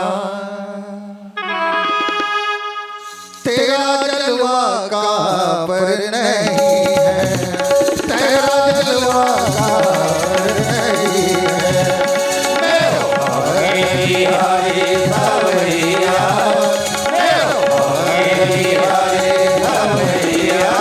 तेरा जलवा का पर नहीं है, तेरा जलवा का पर नहीं है। बिहारी सवरिया, बिहारी सवरिया,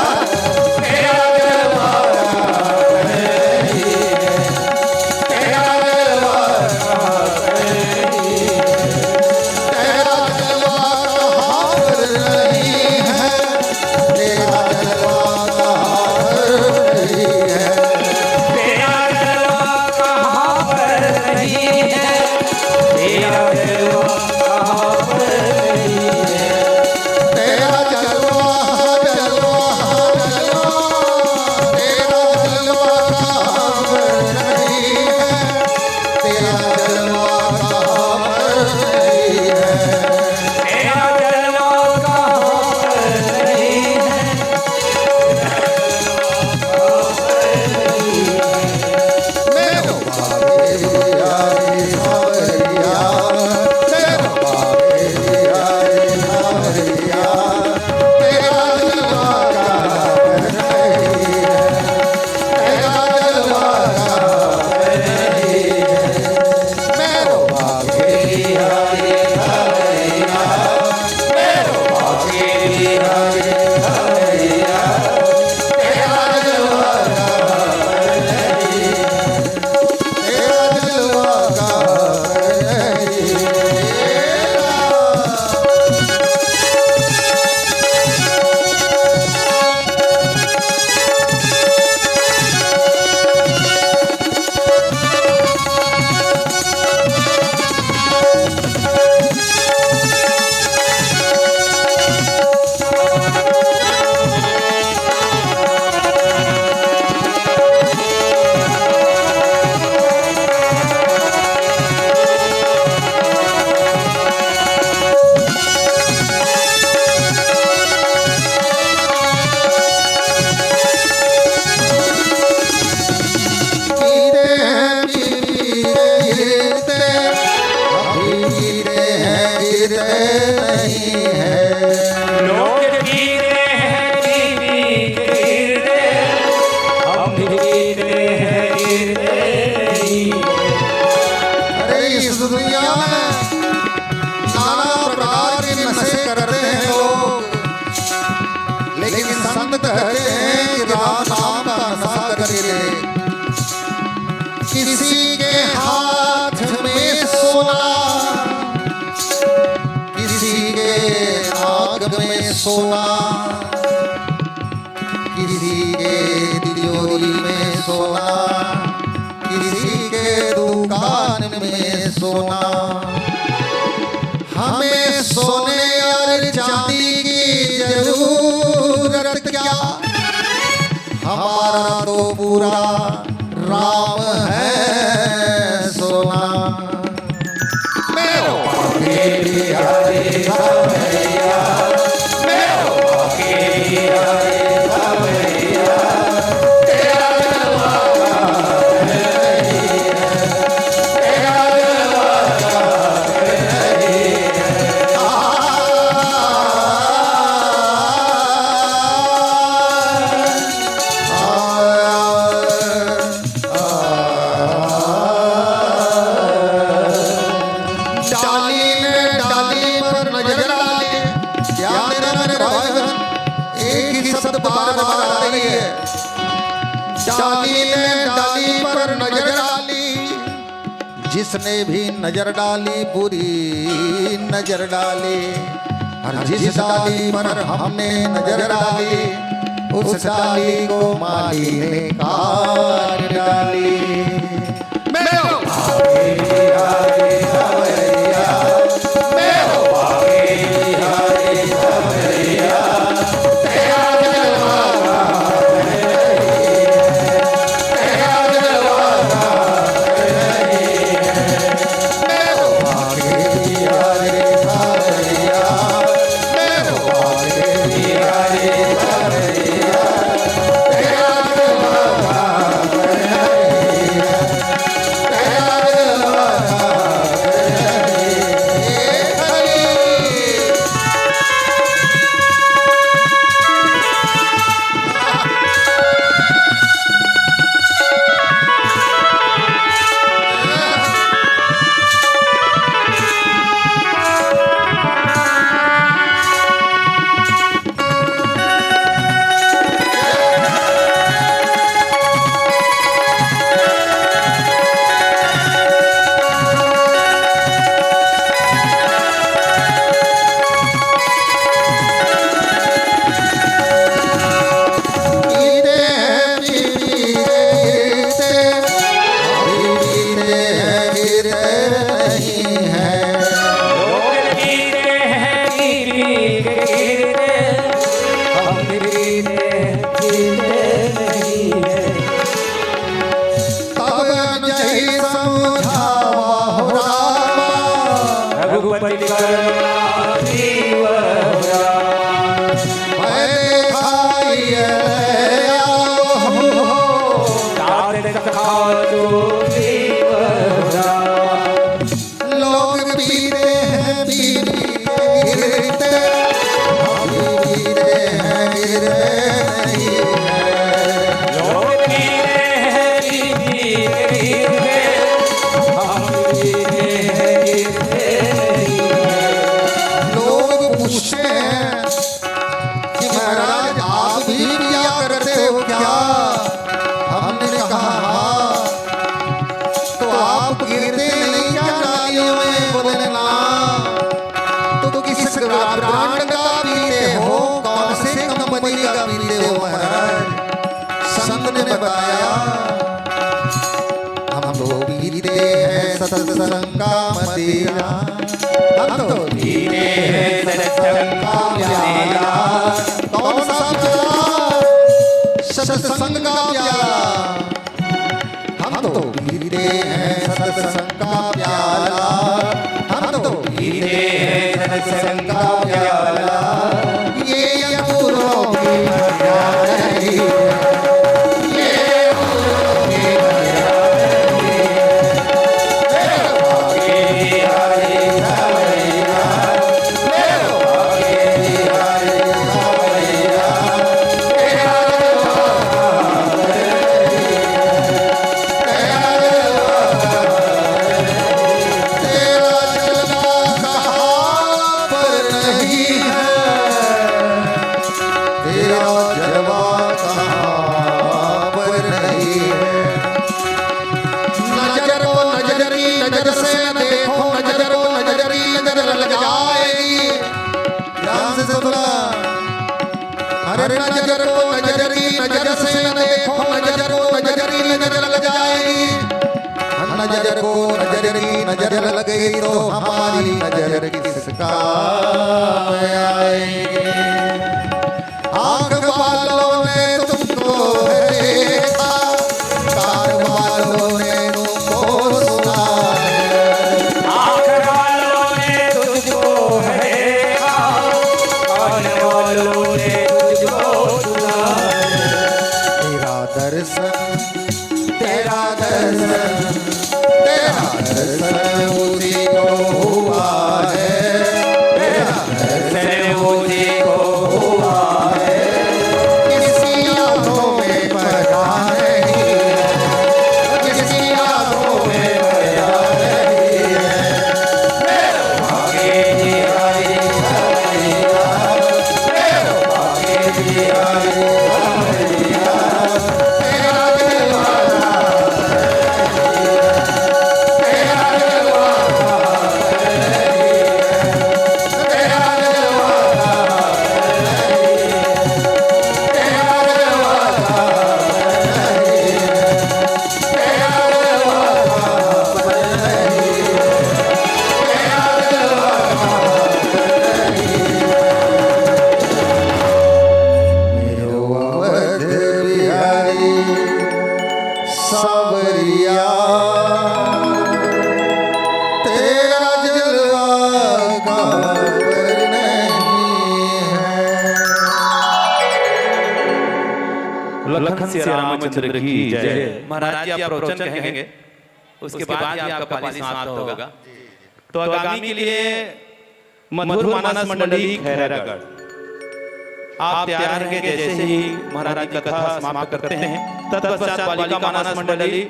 संत कहते हैं कि राम नाम का नशा करके किसी के हाथ में सोना, किसी के नाक में सोना, किसी के तिजोरी में सोना, किसी के दुकान में सोना। हमें सोने और चांदी की जरूरत क्या, हमारा तो पूरा राम है सोना। मैं हो अकेली हरे भैया, मैं हो अकेली हरे भैया, तेरा दरवाजा नहीं है, तेरा दरवाजा नहीं है। डाली ने डाली पर नजर डाली, क्या मेरा मेरे भाई बहन एक ही शब्द बार बार आ रही है। डाली ने डाली पर नजर डाली, जिसने भी नजर डाली बुरी नजर डाली। और जिस डाली पर हमने नजर डाली, उस डाली को माली ने काट डाली। मैं हो अकेली हरे भैया, मैं हो अकेली हरे भैया, तेरा दरवाजा नहीं है, तेरा दरवाजा नहीं है। मैं हो अकेली हरे भैया, मैं हो अकेली हरे भैया, तेरा दरवाजा नहीं है, तेरा दरवाजा नहीं है। लोग पीते हैं बीड़ी गिरते, हम पीते हैं गिरते नहीं है। लोग पीते हैं बीड़ी गिरते, हम पीते हैं गिरते नहीं है। लोग पूछते हैं कि महाराज आप भी पिया करते हो क्या? हमने कहा तो आप गिरते नहीं क्या नालियों में? बोले ना। तो किस ब्रांड का पीते हो, कौन से कंपनी का पीते हो महाराज? संत ने बताया हम तो पीते हैं सत्संग का मदिरा, हम तो पीते हैं सत्संग का प्याला। कौन सा प्याला? सत्संग का प्याला। हम तो पीते हैं सत्संग का प्याला, हम तो पीते हैं सत्संग का प्याला। ये अंगूरों की मदिरा नहीं है, ये अंगूरों की मदिरा नहीं है। मेरो अकेली हरे भैया, मेरो अकेली हरे भैया, तेरा दरवाजा नहीं है, तेरा दरवाजा नहीं है। तेरा चलना कहाँ पर नजर को नजर की नजर से न देखो, नजर को नजर की नजर लग जाएगी। नजर को नजर की नजर लग गई तो हमारी नजर किस काम आएगी। आंख वालों ने तुमको देखा, कान वालों ने तुमको सुना है। आँख वालों ने तुझको देखा, कान वालों ने तुझको सुना है। तेरा दर्शन तेरा दर्शन तेरा दर्शन उसी को हुआ है। तेरा दर्शन उसी को हुआ है। किसी आंखों में पड़ा नहीं है, किसी आंखों में पड़ा नहीं है। भागे जी आई सवैया, भागे जी आई सवैया। तेरा दिलवाला तेरा दिलवाला तेरा दिलवाला तेरा दिलवाला मेरो अवध बिहारी सावरिया, तेरा जलवा काबर नहीं है। लखन से रामचंद्र की जय। महाराज जी आप प्रवचन कहेंगे, उसके बाद ही आपका पाली समाप्त होगा। तो आगामी के लिए मधुर मानस मंडली खैरागढ़ आप तैयार रहेंगे। जैसे ही महाराज की कथा समाप्त करते हैं तत्पश्चात बालिका मानस मंडली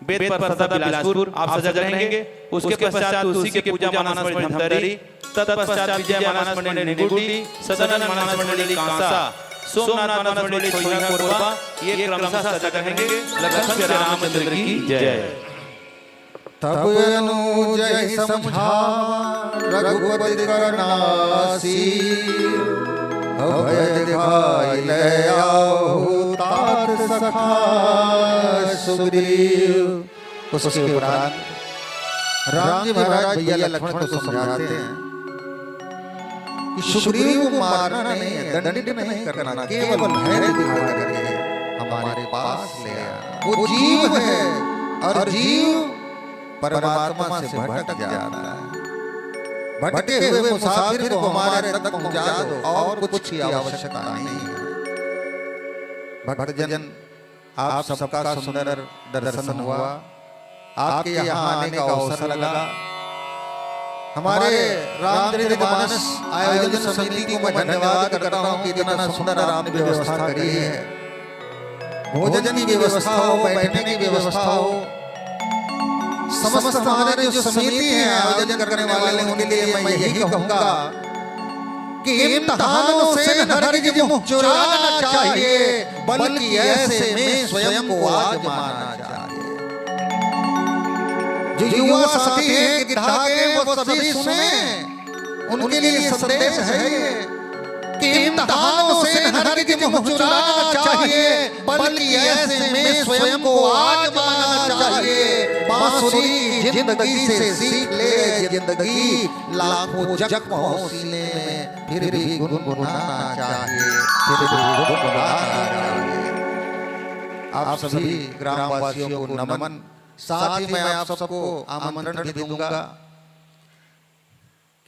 वेद पर सदा बिलासपुर आप सजग रहेंगे। उसके पश्चात तुलसी के पूजा मानस मंडली धमतरी, तत्पश्चात विजय मानस मंडली निगुड़ी, सदन मानस मंडली कांसा, सोमनाथ मानस मंडली छोइना कोरबा। ये क्रमशः सजग रहेंगे। लखन से रामचंद्र की जय। तब अनुज समझा रघुपति करनासी, अभय दिखाई ले आओ तात सखा सुग्रीव। उसके उपरांत राम जी महाराज भैया लक्ष्मण को समझाते हैं कि सुग्रीव को मारना नहीं है, दंडित नहीं करना, केवल धैर्य दिखा करके हमारे पास ले आना। वो जीव है और जीव परमात्मा से भटक जाता है। भटके हुए मुसाफिर को हमारे तक पहुंचा दो और कुछ की आवश्यकता नहीं है। भक्तजन आप सबका सुंदर दर्शन हुआ, आपके यहाँ आने का अवसर लगा। हमारे रामचरितमानस आयोजन समिति को मैं धन्यवाद करता हूँ कि इतना सुंदर आपने व्यवस्था करी है। भोजन की व्यवस्था हो, बैठने की व्यवस्था हो, समस्त हमारे जो समिति है आयोजन करने वाले उनके लिए मैं यही कहूँगा कि इम्तिहानों से हरगिज़ मुँह चुराना चाहिए, बल्कि ऐसे में स्वयं को आजमाना चाहिए। जो युवा साथी हैं कि धागे वो सभी सुने, उनके लिए संदेश है कि इम्तिहानों से हरगिज़ मुँह चुराना चाहिए, बल्कि ऐसे में स्वयं को आजमाना चाहिए। बांसुरी की जिंदगी से सीख ले जिंदगी, लाखों जख्मों सीने में फिर भी गुनगुनाना चाहिए, फिर भी गुनगुनाना चाहिए। आप सभी ग्रामवासियों को नमन। साथ ही मैं आप सबको आमंत्रण भी दूंगा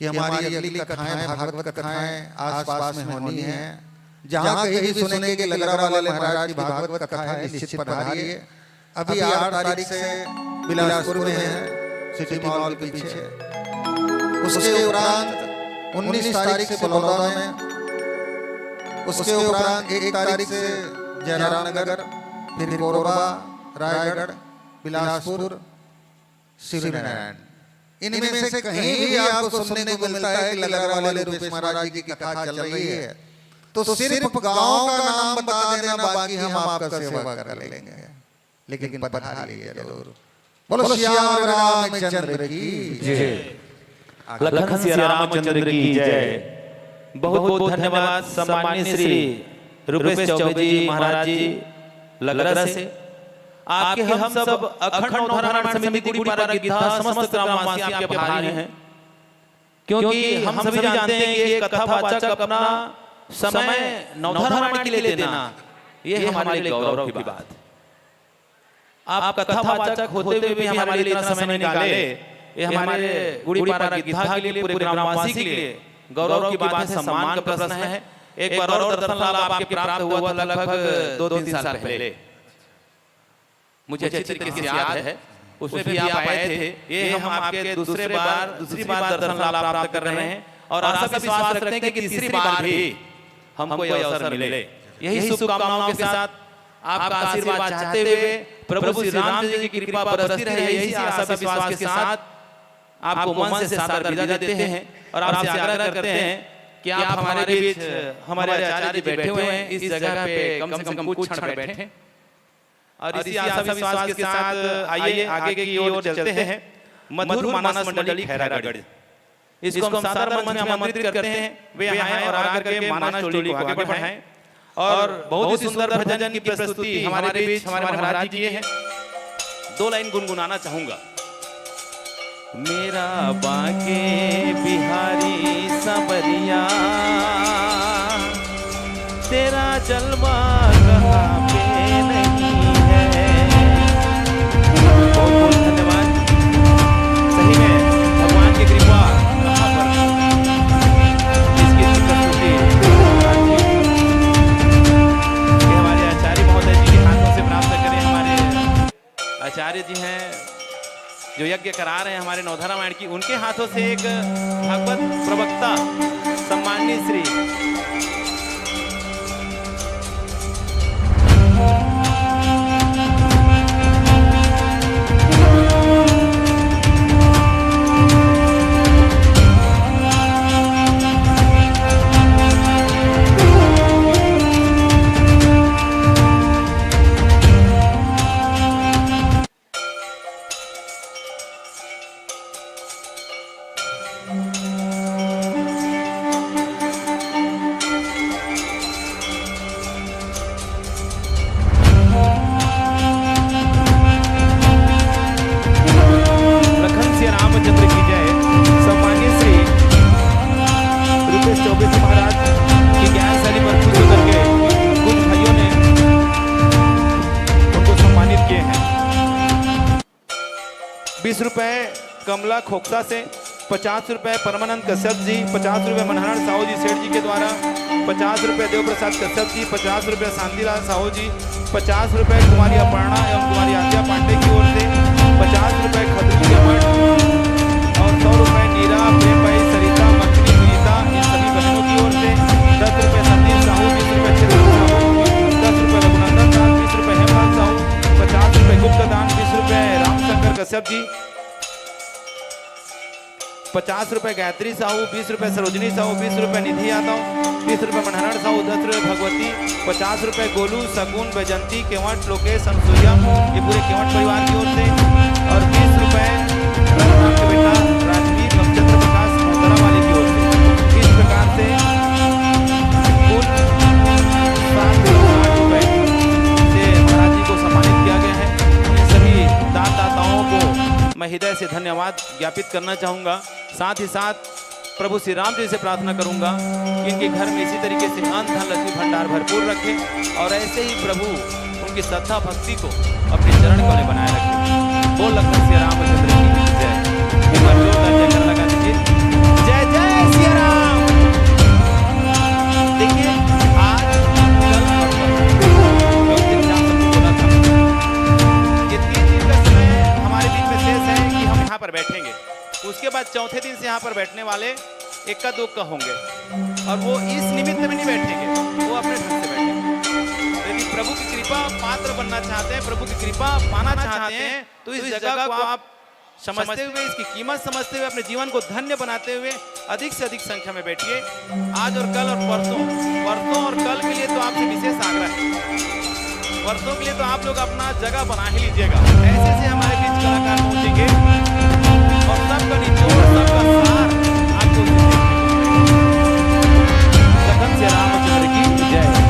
कि हमारी अगली कथाएं, भागवत कथाएं आसपास में होनी है। जहाँ कहीं भी सुनेंगे कि लगरा वाले महाराज की भागवत कथा है, निश्चित पधारिए। अभी 8 तारीख से बिलासपुर में है, सिटी मॉल के पीछे। उसके उपरांत 19 तारीख से बलौदा में, उसके उपरांत 1 तारीख से जयराम नगर, फिर कोरबा, रायगढ़, बिलासपुर, श्रीनारायण। इनमें से कहीं भी आपको सुनने को मिलता है कि लगरा वाले रूपेश महाराज जी की कथा चल रही है, तो सिर्फ गांव का नाम बता देना, बाकी हम आपका सेवा कर लेंगे। लेकिन पधारिए जरूर। बोलो श्याम रामचंद्र की जय। लखन से रामचंद्र की जय। बहुत बहुत धन्यवाद सम्माननीय श्री रुपेश चौबे जी महाराज जी लगरा से, आपके हम सब अखंड नवधारा समिति गुड़ीपारा गिद्धा समस्त ग्रामवासी आपके आभारी हैं, क्योंकि हम सभी जानते हैं कि एक कथावाचक अपना समय नवधारा के लिए देना ये हमारे लिए गौरव की बात है। आप कथावाचक होते हुए भी हमारे लिए इतना समय निकाले, ये हमारे गुड़ीपारा गिद्धा के लिए, पूरे ग्रामवासी के लिए गौरव की बात है, सम्मान का प्रश्न है। एक बार और दर्शन लाभ आपके प्राप्त हुआ था लगभग 2-3 साल पहले, मुझे अच्छे तरीके से याद है, उसमें भी आप आए थे। ये हम आपके दूसरी बार दर्शन लाभ प्राप्त कर रहे हैं और आशा विश्वास रखते हैं कि तीसरी बार भी हमको यह अवसर मिले। यही शुभकामनाओं के साथ आपका आशीर्वाद चाहते हुए प्रभु श्री रामचंद्र जी की कृपा बरसती रहे, यही आशा विश्वास के साथ आपको मन से सादर विदा देते हैं और आपसे आग्रह करते हैं कि आप हमारे बीच, हमारे आचार्य जी बैठे हुए हैं, इस जगह पे कम से कम कुछ क्षण बैठें और इसी आशा विश्वास के साथ आइए आगे की ओर चलते हैं। मधुर मानस मंडली खैरागढ़, इसको हम सादर मंच में आमंत्रित करते हैं, वे आएं और आकर के मानस टोली को आगे बढ़ाएं और बहुत ही सुंदर भजन की प्रस्तुति हमारे बीच हमारे महाराज जी हैं। 2 लाइन गुनगुनाना चाहूंगा। मेरा बाके बिहारी सबरिया, तेरा जलवा कहाँ पे नहीं है। बहुत बहुत धन्यवाद। सही में भगवान की कृपा कहाँ पर, इसकी प्रस्तुति हमारे आचार्य महोदय जी के हाथों से प्राप्त करें। हमारे आचार्य जी हैं जो यज्ञ करा रहे हैं हमारे नवधारा रामायण की, उनके हाथों से एक भागवत प्रवक्ता सम्माननीय श्री महाराज की ज्ञानशाली पर खुश होकर के कुछ भाइयों ने उनको सम्मानित किए हैं। 20 रुपए कमला खोखसा से, 50 रुपए परमानंद कश्यप जी, 50 रुपए मनहरण साहू जी सेठ जी के द्वारा, 50 रुपए देवप्रसाद कश्यप जी, 50 रुपए शांतिलाल साहू जी, 50 रुपए कुमारी अपर्णा एवं कुमारी आद्या पांडे की ओर से, 50 रुपए खतरू के मठ और 100 रुपए नीरा प्रेम भाई सरिता मखनी मीता इन सभी बहनों की ओर से, 10 रुपए संदीप साहू, 20 रुपए चिरंजीव साहू, 10 रुपए रघुनंदन दास, 20 रुपए हेमराज साहू, 50 रुपए गुप्त दान, 20 रुपए रामशंकर कश्यप जी, 50 रुपए गायत्री साहू, 20 रुपए सरोजनी साहू, 20 रुपए निधि यादव, 20 रुपए मनहरण साहू, 10 रुपए भगवती, 50 रुपए गोलू सगुन बैजंती केवट लोकेश अनुसुईया, ये पूरे केवट परिवार की ओर से, और 20 रुपए रघुनाथ के बेटा राजवीर रामचंद्र प्रकाश मोहतरा वाले की ओर से। इस प्रकार से कुल 7 रुपए से महाराज जी को सम्मानित किया गया है। इन सभी दानदाताओं को मैं हृदय से धन्यवाद ज्ञापित करना चाहूँगा। साथ ही साथ प्रभु श्री राम जी से प्रार्थना करूंगा कि इनके घर में इसी तरीके से अन्न धन लक्ष्मी भंडार भरपूर रखे और ऐसे ही प्रभु उनकी श्रद्धा भक्ति को अपने चरण कोने बनाए रखे। बोल लखन श्री रामचंद्र की जय। एक बार जोरदार जयकार लगा दीजिए। जय जय श्री राम। देखिए आज ये 3 दिन का समय हमारे बीच में शेष है कि हम यहाँ पर बैठेंगे। उसके बाद चौथे दिन से यहाँ पर बैठने वाले इक्का दुक्का होंगे और वो इस निमित्त में नहीं बैठेंगे, वो अपने ढंग से बैठेंगे। यदि प्रभु की कृपा पात्र बनना चाहते हैं, प्रभु की कृपा पाना चाहते हैं, तो इस जगह को आप समझते हुए, इसकी कीमत समझते हुए, अपने जीवन को धन्य बनाते हुए अधिक से अधिक संख्या में बैठिए। आज और कल और परसों और कल के लिए तो आपसे विशेष आग्रह है। परसों के लिए तो आप लोग अपना जगह बना ही लीजिएगा। ऐसे से हमारे बीच कलाकार पहुंचेंगे और सबका निचोड़, सबका सार आपको लखन श्री रामचंद्र की जय। हम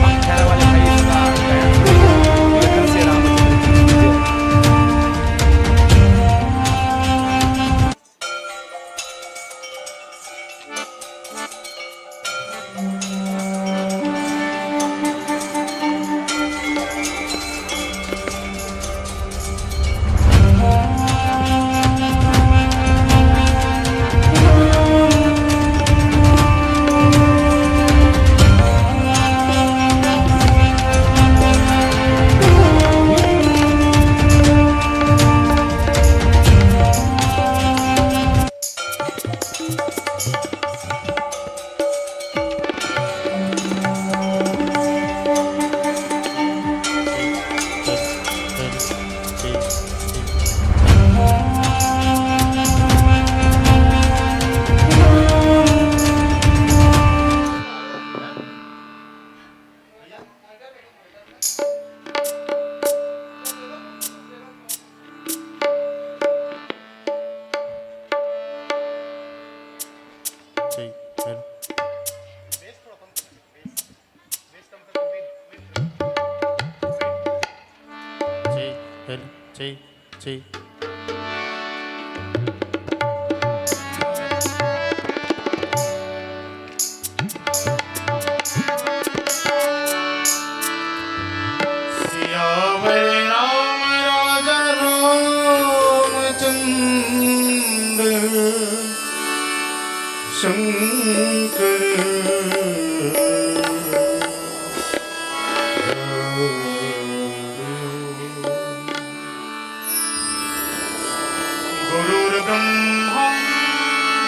गुरुर्ब्रह्मा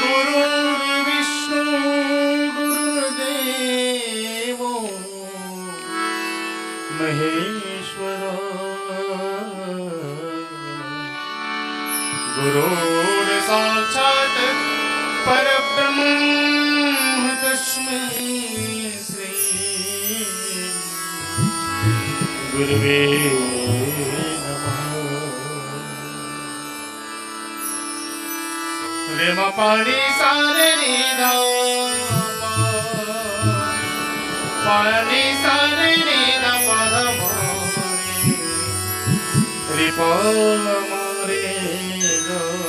गुरुर्विष्णु गुरुर्देवो महेश्वर गुरुर् साक्षात् परब्रह्म तस्मै श्री गुरुवे रेम पानी सारे नीदा पानी सारे नीदा पदमानी रिपल मोरे गानी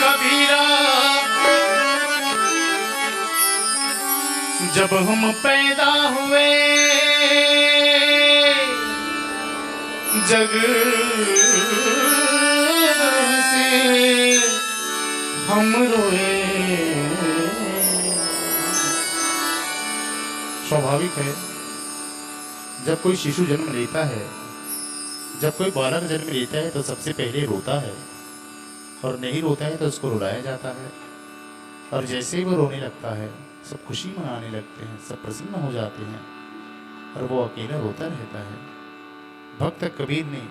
कबीरा जब हम पैदा हुए जग से हम रोए। स्वाभाविक है जब कोई शिशु जन्म लेता है, जब कोई बालक जन्म लेता है तो सबसे पहले रोता है, और नहीं रोता है तो उसको रुलाया जाता है। और जैसे ही वो रोने लगता है सब खुशी मनाने लगते हैं, सब प्रसन्न हो जाते हैं, और वो अकेला रोता रहता है। भक्त कबीर ने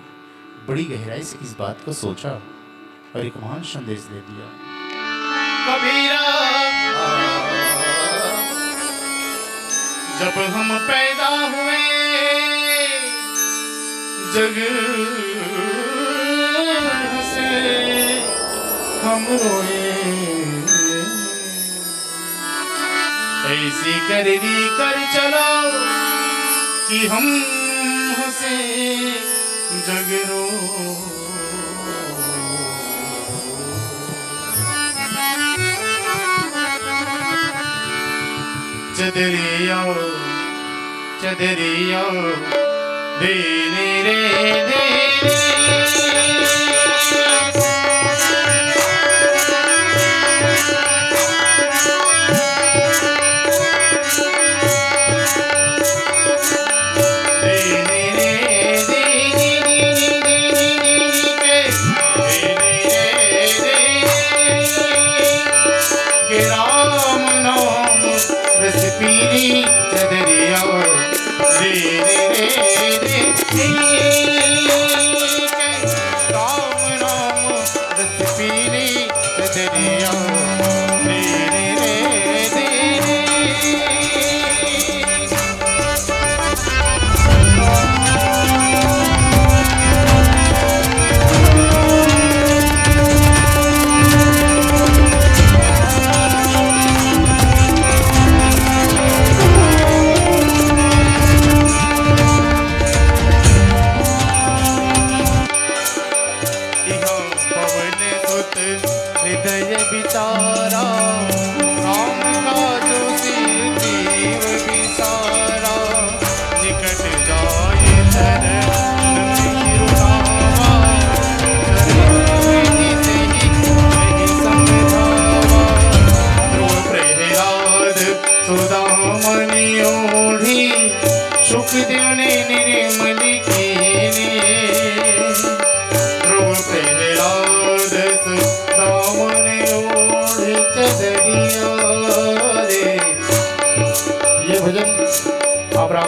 बड़ी गहराई से इस बात को सोचा और एक महान संदेश दे दिया। कबीरा जब हम पैदा हुए जग से हम रोए, ऐसी करनी कर चलो कि हम हंसे जग रो। चदरिया चदरिया देने रे देने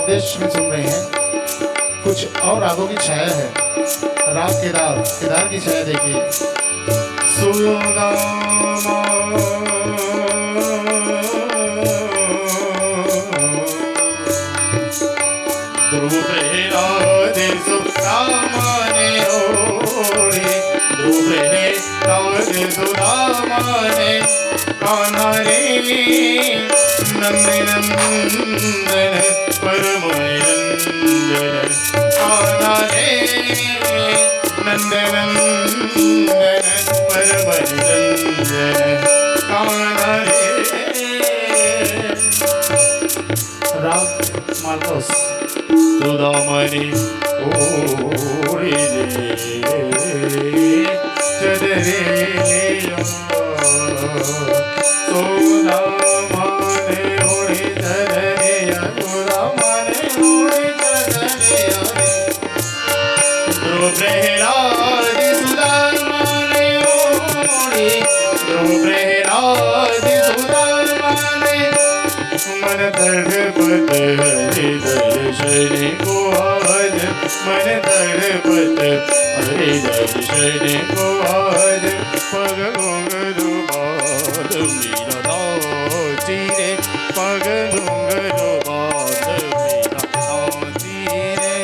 देश में सुन रहे हैं। कुछ और रागों की छाया है। राग केदार, केदार की छाया देखिए। सुदामा ध्रुव प्रहलाद सुदामा ने ओढ़े दूसरे राज सुदामाने कान्हा रे नंद नंदन परम निरंजन कान्हा रे नंद नंदन परम निरंजन कान्हा रे राग मालकोस सुदामणि ओढ़े चदरे सुदामणि ओढ़े चदरे सुदामणि ओढ़े चदरे ध्रुव प्रहलाद सुदामणि ओढ़े ध्रुव प्रहलाद सुदामणि मन तड़पत हरि दर्शन को आज मन तड़पत हरि दर्शन को आज पग घुंघरू बाल मीरा नाची रे पग घुंघरू बाल मीरा नाची रे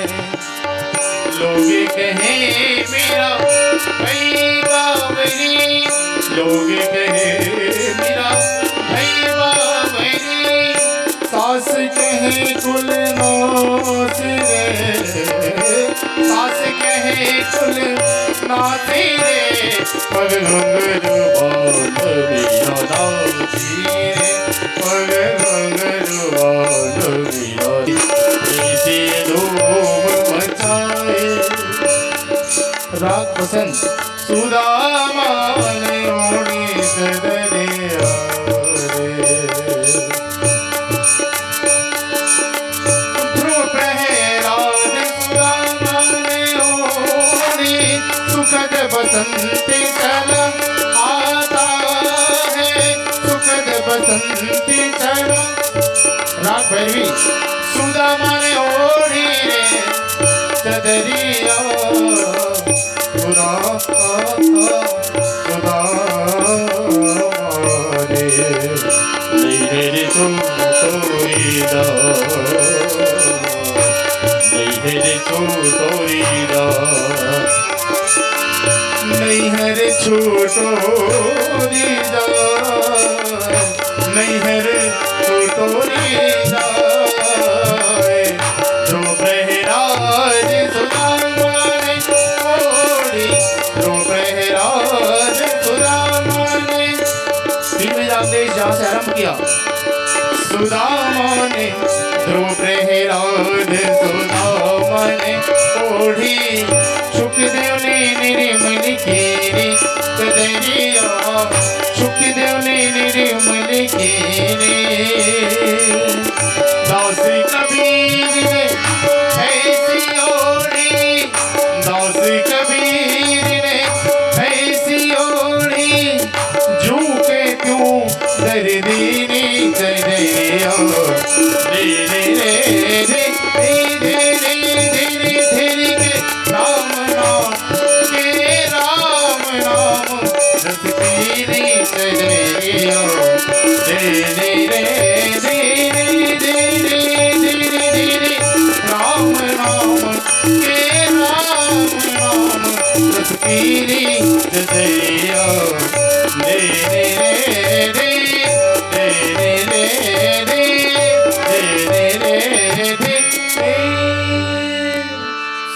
लोग कहे मेरा भाई बावरी लोग कहे मेरा भाई बावरी सास कहे कुल नाच रे सास कहे कुल नाच रे पग घुंघरू बाल मीरा नाची रे पग घुंघरू बाल मीरा ऐसे धूम मचाए राग पसंद सुदामा ने ओढ़ी सदरे ध्रुव प्रहलाद सुदामा ने ओढ़ी सुखद बसंत चला आता है सुखद बसंत चला राग भैरवी सुदामा ने ओढ़ी रे चदरिया नैहर छोटोरी नैहर छोटोरी ध्रुव प्रहलाद सुदामणि ओढ़ी ध्रुव प्रहलाद सुदामणि देश जहाँ से आरंभ किया सुदामणि ध्रुव प्रहलाद सुदामणि ओढ़ी शुकदेव ने निर्मल कीरी चदरिया शुकदेव ने निर्मल कीरी दास कबीर ने ऐसी ओढ़ी दास कबीर ने ऐसी ओढ़ी झूके क्यों दर्दीनी चदरिया धीरे रे धीरे धीरे धीरे के राम नाम के राम नाम रस पीरी चदरिया धीरे रे धीरे धीरे धीरे धीरे राम नाम के राम नाम रस पीरी चदरिया धीरे रे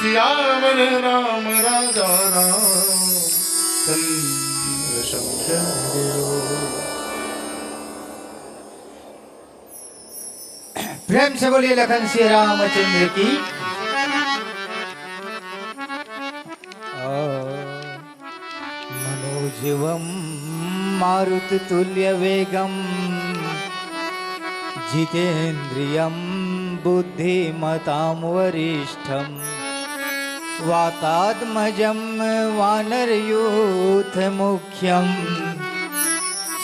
सियावर राम राजा राम चंद्र शमशेरो। प्रेम से बोलिए लखन श्री रामचंद्र की। मनोजवम मारुततुल्य वेगम जितेन्द्रियं बुद्धिमतां वरिष्ठं वातात्मजं वानरयूथमुख्यं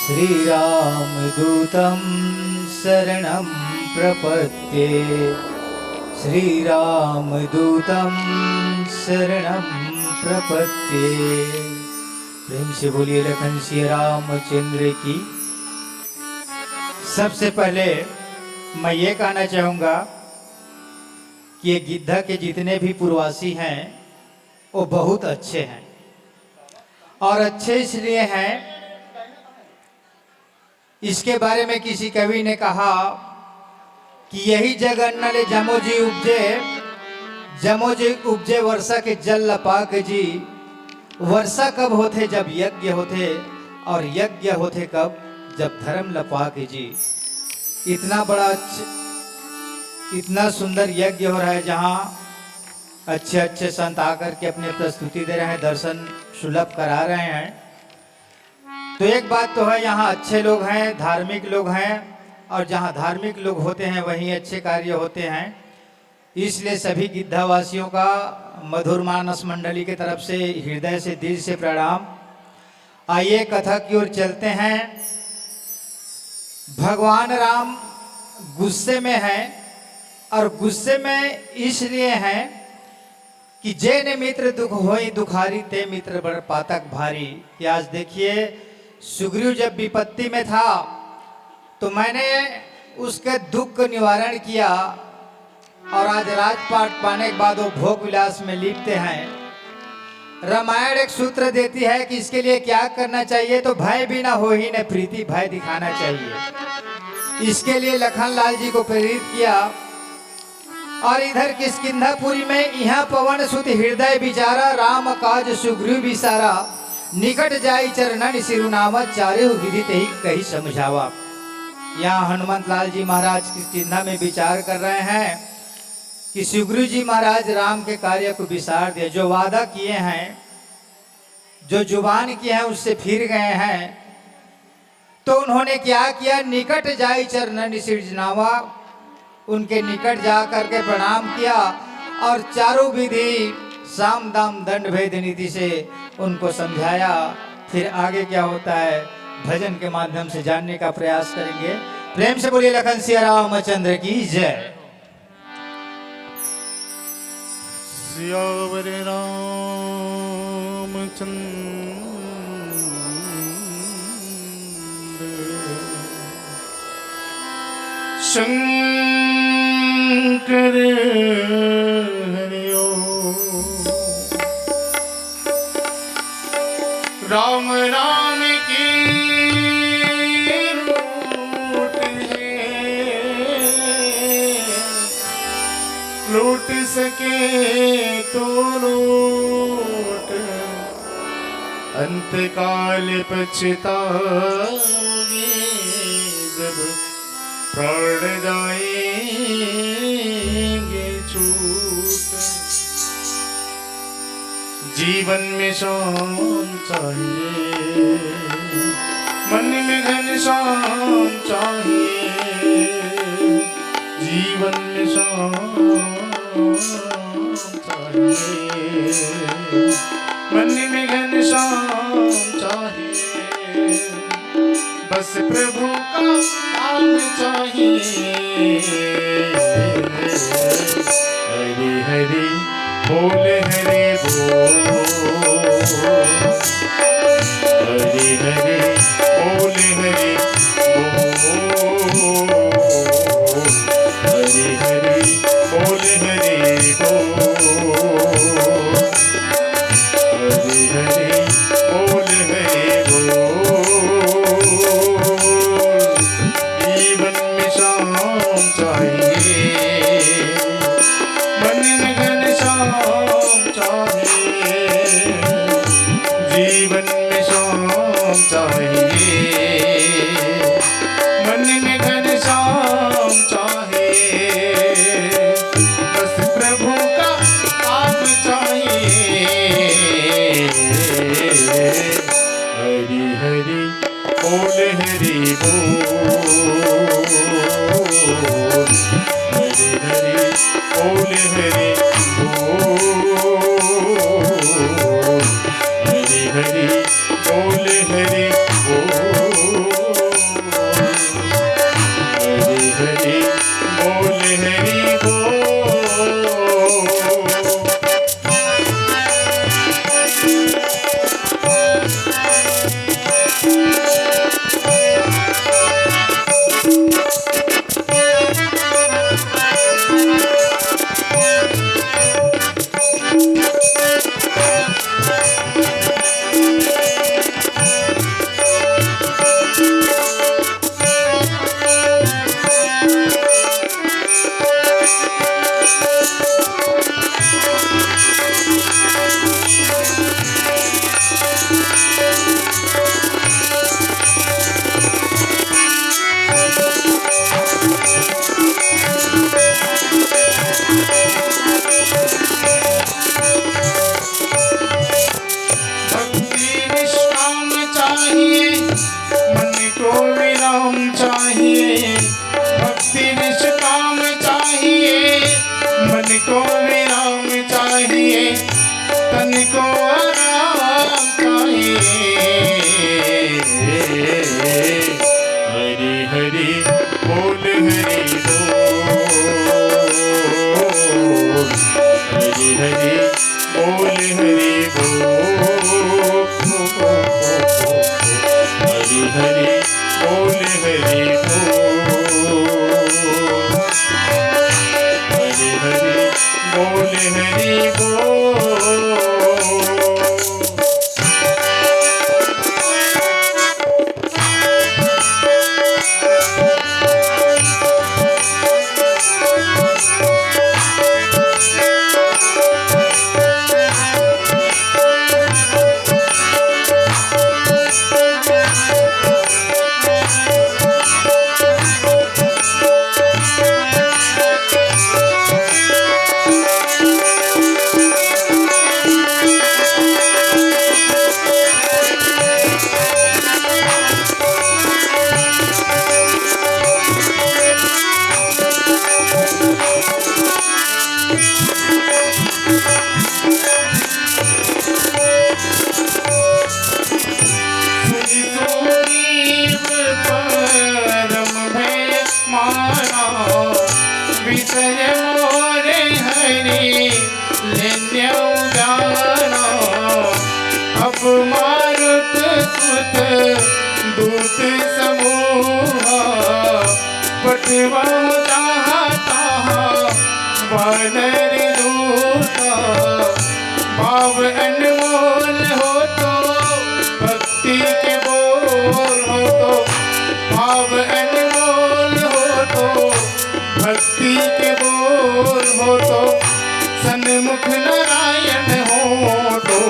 श्रीरामदूतं शरणं प्रपद्ये श्रीरामदूतं शरणं प्रपद्ये। प्रेम से बोलिए लखन श्री रामचंद्र की। सबसे पहले मैं ये कहना चाहूँगा कि ये गिद्धा के जितने भी पूर्ववासी हैं वो बहुत अच्छे हैं। और अच्छे इसलिए हैं, इसके बारे में किसी कवि ने कहा कि यही जग अन्नले जमोजी उपजे, जमोजी उपजे वर्षा के जल लपाक जी। वर्षा कब होते? जब यज्ञ होते, और यज्ञ होते कब? जब धर्म लपाक जी। इतना बड़ा इतना सुंदर यज्ञ हो रहा है जहाँ अच्छे अच्छे संत आकर के अपनी प्रस्तुति दे रहे हैं, दर्शन सुलभ करा रहे हैं। तो एक बात तो है, यहाँ अच्छे लोग हैं, धार्मिक लोग हैं, और जहाँ धार्मिक लोग होते हैं वहीं अच्छे कार्य होते हैं। इसलिए सभी गिद्धावासियों का मधुर मानस मंडली की तरफ से हृदय से, दिल से प्रणाम। आइए कथा की ओर चलते हैं। भगवान राम गुस्से में हैं, और गुस्से में इसलिए हैं कि जे मित्र दुख होई दुखारी, ते मित्र बड़ पातक भारी। कि आज देखिए, सुग्रीव जब विपत्ति में था तो मैंने उसके दुख का निवारण किया, और आज राजपाट पाने के बाद वो भोग विलास में लिपते हैं। रामायण एक सूत्र देती है कि इसके लिए क्या करना चाहिए, तो भय भी ना हो ही न प्रीति, भय दिखाना चाहिए। इसके लिए लखन लाल जी को प्रेरित किया। और इधर किष्किंधापुरी में यहाँ पवन सुत हृदय विचारा, राम काज सुग्रीव विसारा। निकट जाई चरणन सिरुनामा, चारे विदित ही कही समझावा। यहाँ हनुमंत लाल जी महाराज किष्किंधा में विचार कर रहे हैं कि सुग्रीव जी महाराज राम के कार्य को विसार दिए, जो वादा किए हैं, जो जुबान किए हैं उससे फिर गए हैं। तो उन्होंने क्या किया? निकट जाई चरणन सिरुनामा, उनके निकट जा करके प्रणाम किया, और चारों विधि साम दाम दंड भेद नीति से उनको समझाया। फिर आगे क्या होता है भजन के माध्यम से जानने का प्रयास करेंगे। प्रेम से बोलिए लखन सिया रामचंद्र की जय। सियावर रामचंद्र शंकर हरिओ। राम राम की लूट सके तो लूट, अंतकाल पछताए जब प्राण जाएंगे छूट। जीवन में शांत चाहिए, मन में घनश्याम चाहिए। जीवन में शांत चाहिए, मन में घनश्याम चाहिए। बस प्रभु का नाम चाहिए। हरि हरि बोल, हरि बोल, हरि हरि बोल, हरि बोल, हरि हरि बोल, हरि बोल, हरि हरि बोल, हरि बोल। जीवन में शाम चाहिए, मन में घनश्याम चाहिए। जीवन में शाम चाहिए, मन में घनश्याम चाहिए। बस प्रभु का नाम चाहिए। हरि हरि बोल, हरि बोल, हरि हरि बोल, हरि बोल, हरि हरि बोल, हरि बोल, हरि हरि बोल, हरि बोल। को विराम चाहिए, तन को आराम चाहिए। हरि हरि बोल हरि बोल, हरि हरि बोल हरि बोल, हरि हरि बोल हरि बोल, हरि हरि बोल हरि बोल। दूत समूह पटवाओ चाहता वानर दूता, भाव अनमोल हो तो भक्ति के बोल हो तो, भाव अनमोल हो तो भक्ति के बोल हो तो, सन्मुख नारायण हो तो।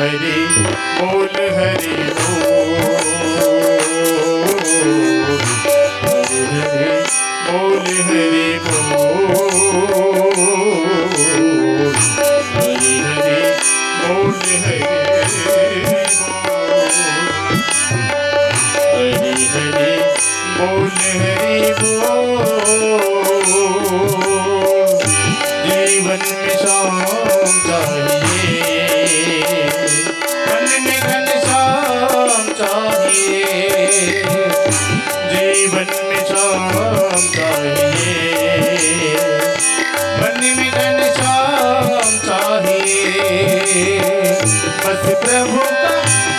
हरि बोल हरि बोल, हरि हरि बोल हरि बोल, हरि हरि बोल हरि बोल, हरि हरि बोल हरि बोल। जीवन में शाम चाहिए, मन में घनश्याम चाहिए, जीवन में शाम चाहिए, मन में घनश्याम चाहिए। बस प्रभु का,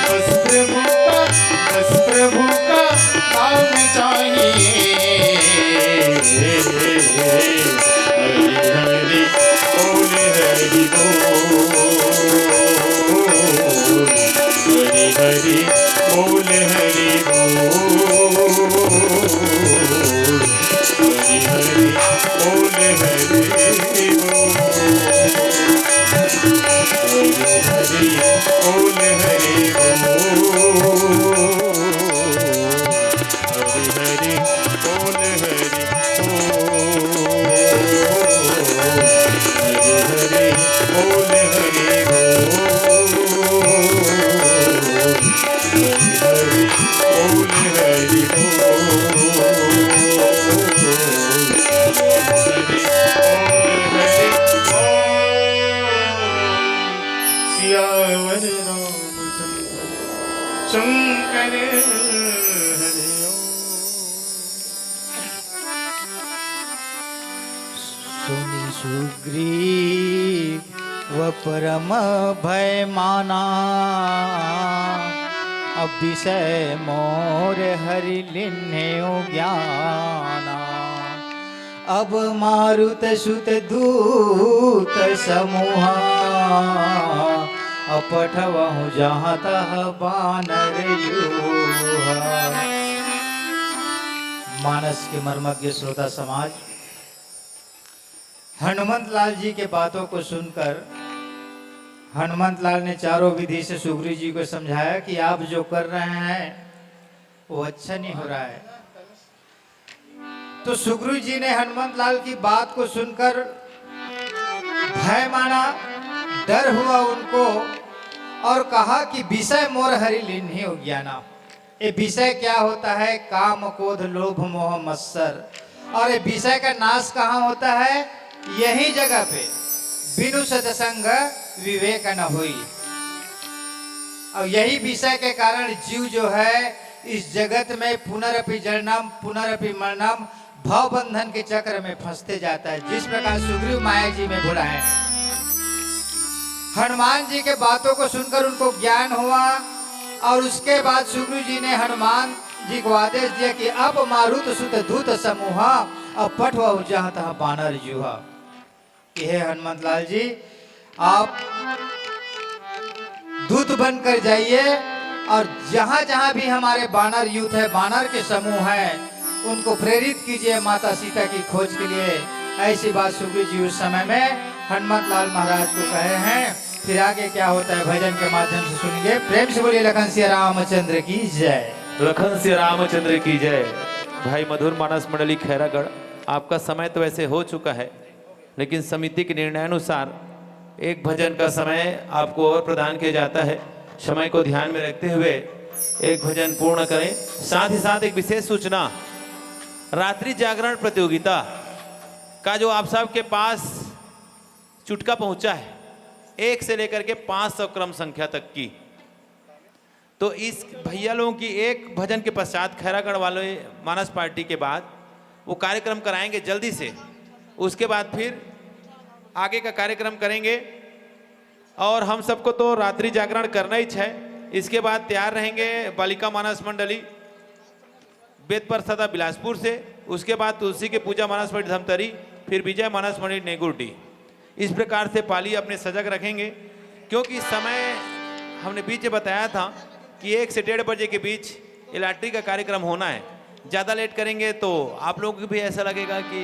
बस प्रभु का, बस प्रभु का नाम चाहिए। हरि हरि बोल हरि बोल, हरि हरि बोल हरि बोल, हरि हरि बोल हरि बोल, हरि हरि बोल हरि बोल, हरि हरि बोल हरि बोल, हरि हरि बोल हरि सियावर रामचंद्र शंकर हरि ओम। सुनि सुग्रीव व परम भय माना, अब विषय मोर हरि लिन्हेउ ज्ञाना। अब मारुत सुत दूत समूहा, अपठवहु जहाँ तह बानर यूहा। मानस के मर्मज्ञ श्रोता समाज, हनुमंत लाल जी के बातों को सुनकर हनुमंत लाल ने चारों विधि से सुग्रीव जी को समझाया कि आप जो कर रहे हैं वो अच्छा नहीं हो रहा है। तो सुग्रीव जी ने हनुमंत लाल की बात को सुनकर भय माना, डर हुआ उनको और कहा कि विषय मोर हरि लिन्हि ज्ञाना। ये विषय क्या होता है? काम, क्रोध, लोभ, मोह, मत्सर और ये विषय का नाश कहाँ होता है? यही जगह पे। बिनु सत्संग विवेक न होई। और यही विषय के कारण जीव जो है इस जगत में पुनरपि जन्म पुनरपि मरणम भव बंधन के चक्र में फंसते जाता है। जिस प्रकार सुग्रीव माया जी में भूला है, हनुमान जी के बातों को सुनकर उनको ज्ञान हुआ और उसके बाद सुग्रीव जी ने हनुमान जी को आदेश दिया कि अब मारुत सुत दूत समूह अब पठवा जहाँ तहाँ बानर जुहा। कि हे हनुमत लाल जी, आप दूत बनकर जाइए और जहाँ जहाँ भी हमारे बानर यूथ है, बानर के समूह है, उनको प्रेरित कीजिए माता सीता की खोज के लिए। ऐसी बात सुग्रीव जी उस समय में हनुमत लाल महाराज को कहे हैं। फिर आगे क्या होता है भजन के माध्यम से सुनिए। प्रेम से बोलिए लखन सिया रामचंद्र की जय। लखन सिया रामचंद्र की जय। भाई मधुर मानस मंडली खैरागढ़, आपका समय तो वैसे हो चुका है, लेकिन समिति के निर्णयानुसार एक भजन का समय आपको और प्रदान किया जाता है। समय को ध्यान में रखते हुए एक भजन पूर्ण करें। साथ ही साथ एक विशेष सूचना, रात्रि जागरण प्रतियोगिता का जो आप सबके पास चुटका पहुंचा है 1 से लेकर के 500 क्रम संख्या तक की, तो इस भैया लोगों की एक भजन के पश्चात खैरागढ़ वाले मानस पार्टी के बाद वो कार्यक्रम कराएंगे जल्दी से। उसके बाद फिर आगे का कार्यक्रम करेंगे और हम सबको तो रात्रि जागरण करना ही है। इसके बाद तैयार रहेंगे बालिका मानस मंडली बेतपर सदा बिलासपुर से, उसके बाद तुलसी के पूजा मानस मंडली धमतरी, फिर विजय मानस मंडली नेगुर्डी। इस प्रकार से पाली अपने सजग रखेंगे, क्योंकि समय हमने बीच में बताया था कि 1 से 1:30 बजे के बीच ये लॉटरी का कार्यक्रम होना है। ज़्यादा लेट करेंगे तो आप लोगों को भी ऐसा लगेगा कि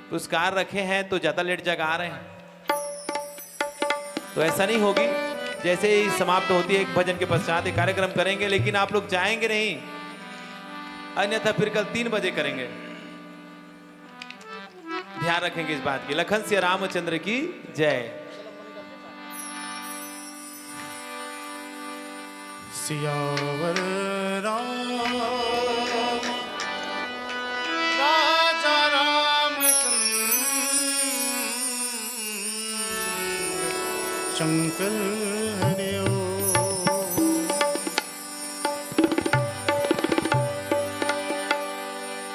पुरस्कार रखे हैं तो ज़्यादा लेट जगह आ रहे हैं, तो ऐसा नहीं होगी। जैसे ही समाप्त होती है एक भजन के पश्चात एक कार्यक्रम करेंगे, लेकिन आप लोग जाएंगे नहीं, अन्यथा फिर कल 3 बजे करेंगे। ध्यान रखेंगे इस बात की। लखन सिया रामचंद्र की जय। सियावर राजा रामचंद्र शंकर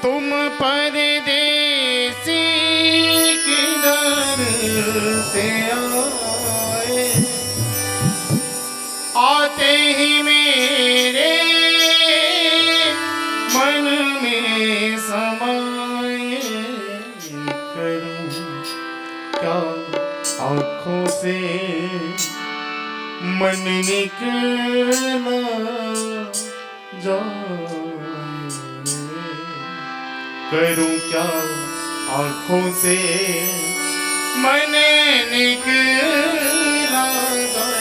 तुम परदेसी किधर से आए, आते ही मेरे मन में समाए। करूं क्या आँखों से मन निकला जाए, करूं क्या आँखों से मन निकला जाए।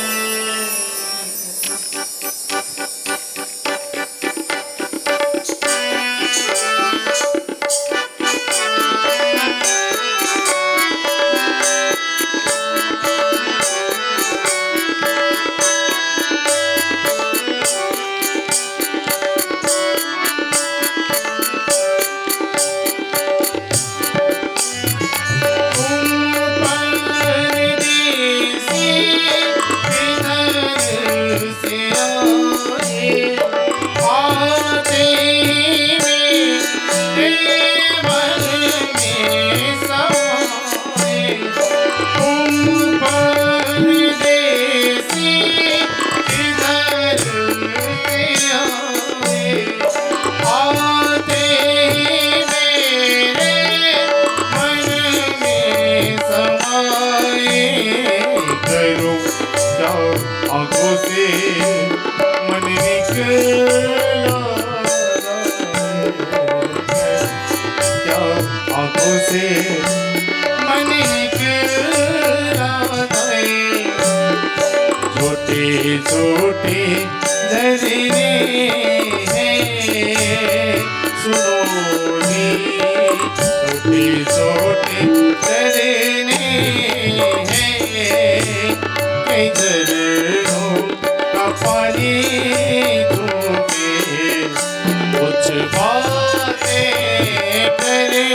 आँखों से मन निकला क्या आँखों से मन निकला छोटे छोटे झरने हैं सुनो नी, छोटे छोटे झरने हैं, कई झरनों का पानी धोके कुछ बातें करे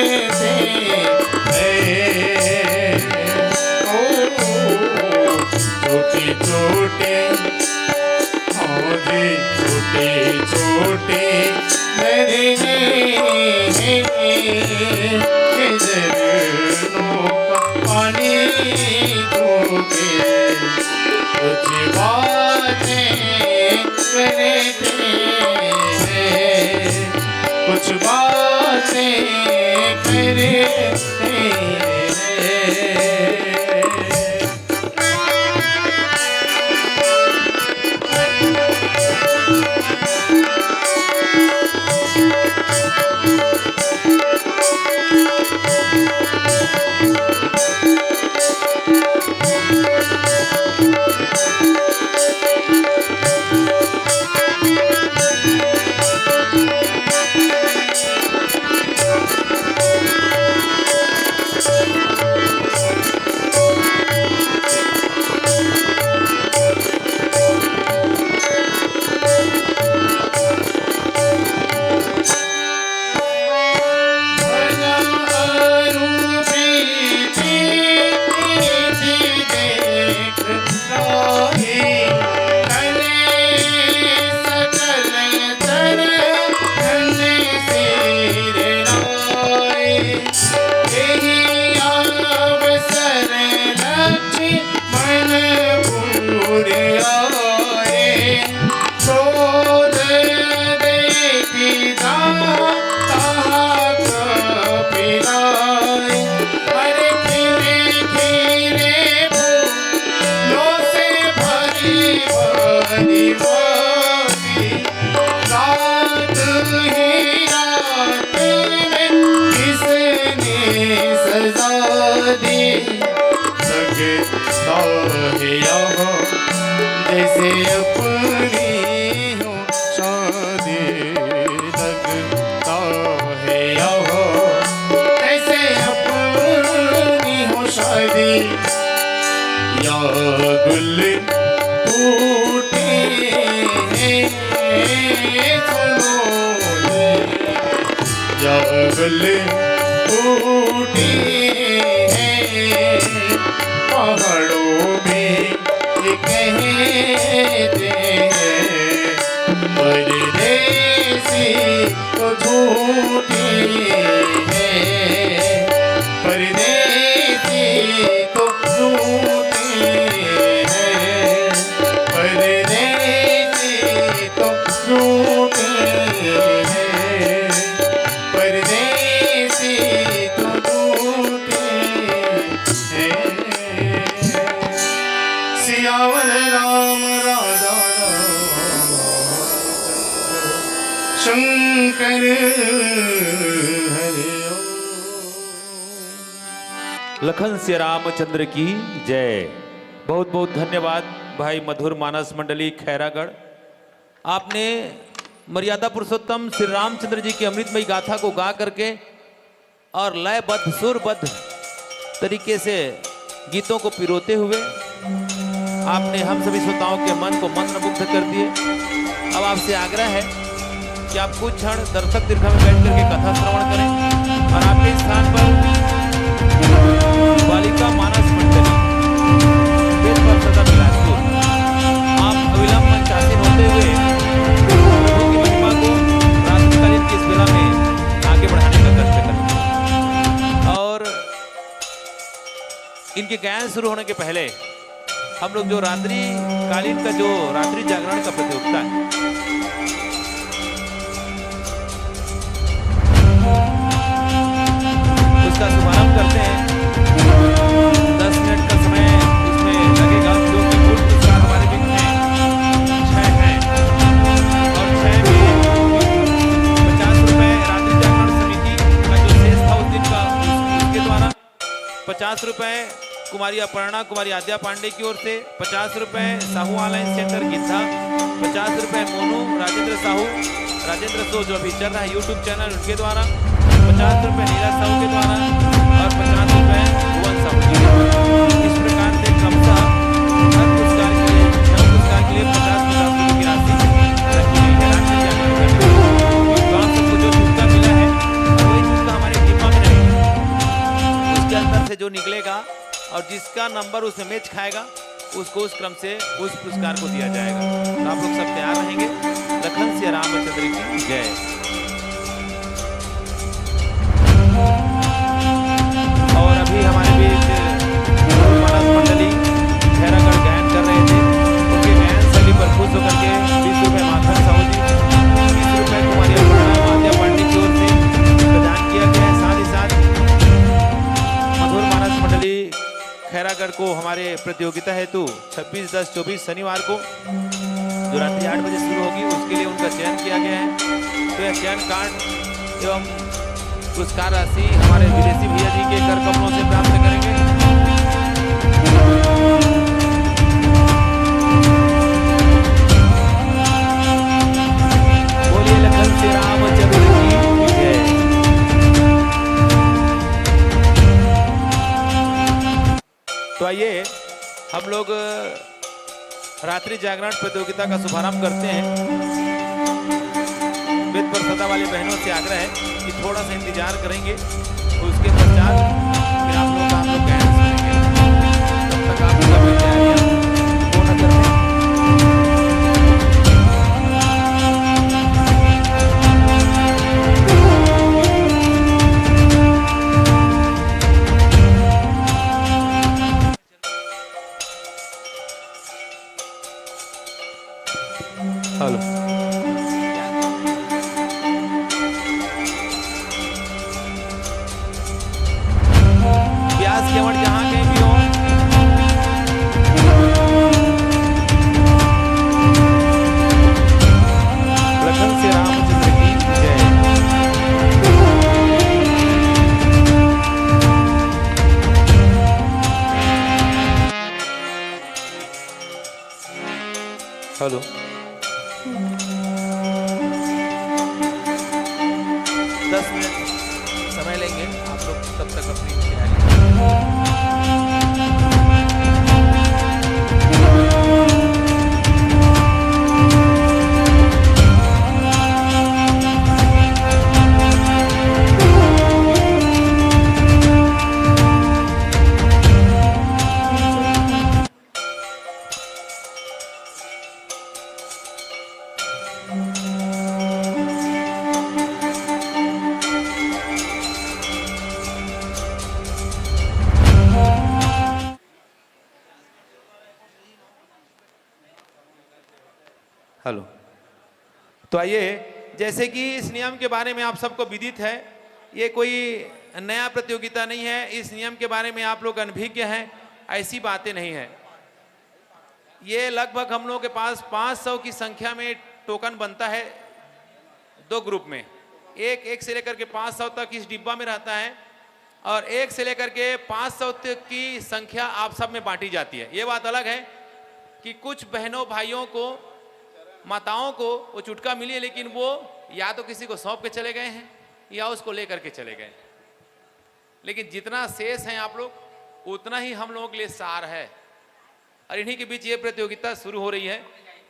चरणों का पानी दूंगे कुछ बातें करते हैं कुछ बातें करते हैं जैसे अपनी हो शादी लगता है जैसे अपनी हो शादी या गुल टूटे हैं सुनो या गुल टूटे हैं पहाड़ों में कहते हैं परदेसी तो झूठे हैं परदेसी तो झूठे हैं परदेसी तो झूठे हैं परदेसी तो झूठे हैं सियावर राम राजा शंकर हरे लखन श्री रामचंद्र की जय। बहुत बहुत धन्यवाद भाई मधुर मानस मंडली खैरागढ़। आपने मर्यादा पुरुषोत्तम श्री रामचंद्र जी की अमृतमयी गाथा को गा करके और लयबद्ध सुरबद्ध तरीके से गीतों को पिरोते हुए आपने हम सभी श्रोताओं के मन को मंत्रमुग्ध कर दिए। अब आपसे आग्रह है कि आप कुछ क्षण दर्शक दीर्घा में बैठ करके कथा श्रवण करें और आपके स्थान पर बालिका मानस मंडली वेद पर सदा बिलासपुर आप अविलंब मंचासीन होते हुए प्रभु की महिमा को रात्रिकालीन की इस बेला में आगे बढ़ाने का कष्ट करें। और इनके गायन शुरू होने के पहले हम लोग जो रात्रि कालीन का जो रात्रि जागरण का प्रतियोगिता है उसका शुभारंभ करते हैं। 10 मिनट का समय उसमें लगेगा जो कि कुल पुरस्कार हमारे बीच में 6 हैं और 6 में 50 रुपए रात्रि जागरण समिति का जो शेष था उस दिन का उसके द्वारा 50 रुपए कुमारी अपर्णा कुमारी आद्या पांडे की ओर से 50 रुपए साहू ऑनलाइन सेंटर गिद्धा 50 रुपए मोनू राजेंद्र साहू राजेंद्र सो जो अभी चल रहा है यूट्यूब चैनल उनके द्वारा 50 रुपए नीरज साहू के द्वारा और 50 रुपए भुवन साहू के द्वारा। इस प्रकार से क्रमशः हर पुरस्कार के लिए 6 पुरस्कार के लिए 50 रुपए की राशि रखी गई है। रात्रि जागरण करके तो आप सबको जो चुटका मिला है वही चुटका हमारे टीमा में रहेगा। उसके अंदर से जो निकलेगा और जिसका नंबर उसमें मैच खाएगा उसको उस क्रम से उस पुरस्कार को दिया जाएगा। तो आप लोग सब तैयार रहेंगे। लखन श्री रामचंद्र की जय। खैरागढ़ को हमारे प्रतियोगिता हेतु 26/10/24 शनिवार को जो रात्रि 8 बजे शुरू होगी उसके लिए उनका चयन किया गया है। तो यह चयन कार्ड एवं पुरस्कार राशि हमारे विदेशी भैया जी के कर कमलों से प्राप्त करेंगे। बोलिए लखन श्री रामचंद्र की जय। तो आइए हम लोग रात्रि जागरण प्रतियोगिता का शुभारंभ करते हैं। वेद पर सदा वाली बहनों से आग्रह है कि थोड़ा सा इंतजार करेंगे, उसके पश्चात फिर आप लोग हम लोग गायन सुनेंगे। तब तक आप लोग अपनी तैयारियां पूर्ण कर लें। हेलो व्यास केवट जहां कहीं भी हो, लखन श्री रामचंद्र की जय। हेलो 10 मिनट समय लेंगे आप लोग, तब तक अपनी हेलो। तो आइए, जैसे कि इस नियम के बारे में आप सबको विदित है, ये कोई नया प्रतियोगिता नहीं है। इस नियम के बारे में आप लोग अनभिज्ञ हैं, ऐसी बातें नहीं है। ये लगभग हम लोगों के पास 500 की संख्या में टोकन बनता है 2 ग्रुप में। एक से लेकर के 500 तक इस डिब्बा में रहता है और 1 से लेकर के 500 तक की संख्या आप सब में बांटी जाती है। ये बात अलग है कि कुछ बहनों भाइयों को, माताओं को वो चुटका मिली है, लेकिन वो या तो किसी को सौंप के चले गए हैं या उसको लेकर के चले गए। लेकिन जितना शेष है आप लोग, उतना ही हम लोगों के लिए सार है। और इन्हीं के बीच ये प्रतियोगिता शुरू हो रही है।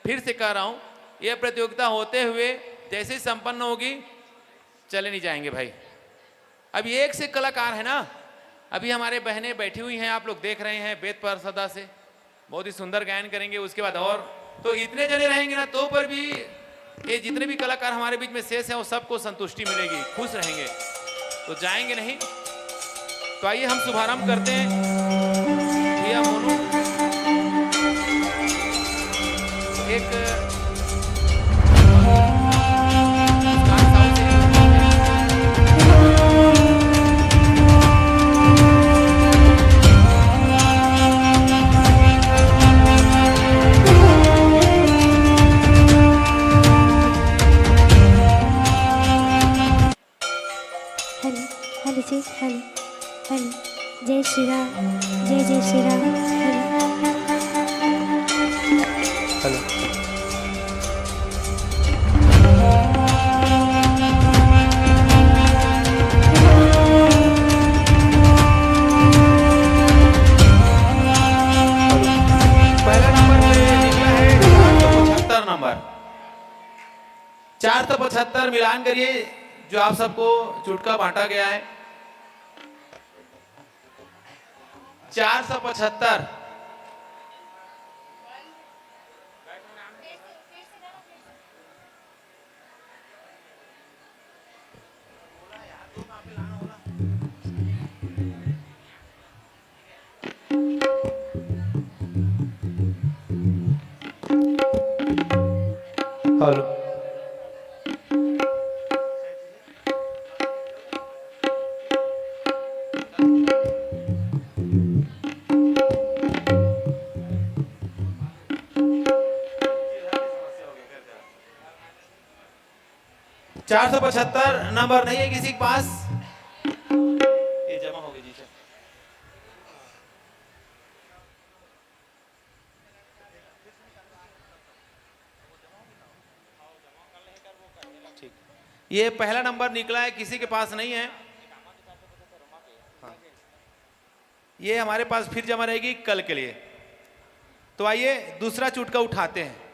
फिर से कह रहा हूं, ये प्रतियोगिता होते हुए जैसे ही संपन्न होगी चले नहीं जाएंगे भाई। अभी एक से कलाकार है ना, अभी हमारे बहनें बैठी हुई हैं, आप लोग देख रहे हैं, वेद पर सदा से बहुत ही सुंदर गायन करेंगे। उसके बाद और तो इतने जने रहेंगे ना, तो पर भी ये जितने भी कलाकार हमारे बीच में शेष हैं वो सबको संतुष्टि मिलेगी, खुश रहेंगे, तो जाएंगे नहीं। तो आइए हम शुभारंभ करते हैं। भैया मोनू एक हेलो हेलो, जय श्री राम, जय जय श्री राम। हेलो पहला नंबर पे निकला है 475 नंबर। 475 मिलान करिए जो आप सबको चुटका बांटा गया है। 475। हेलो 475 नंबर नहीं है किसी के पास? ये जमा हो गई जी। ठीक, ये पहला नंबर निकला है, किसी के पास नहीं है। हाँ। ये हमारे पास फिर जमा रहेगी कल के लिए। तो आइए दूसरा चुटका उठाते हैं।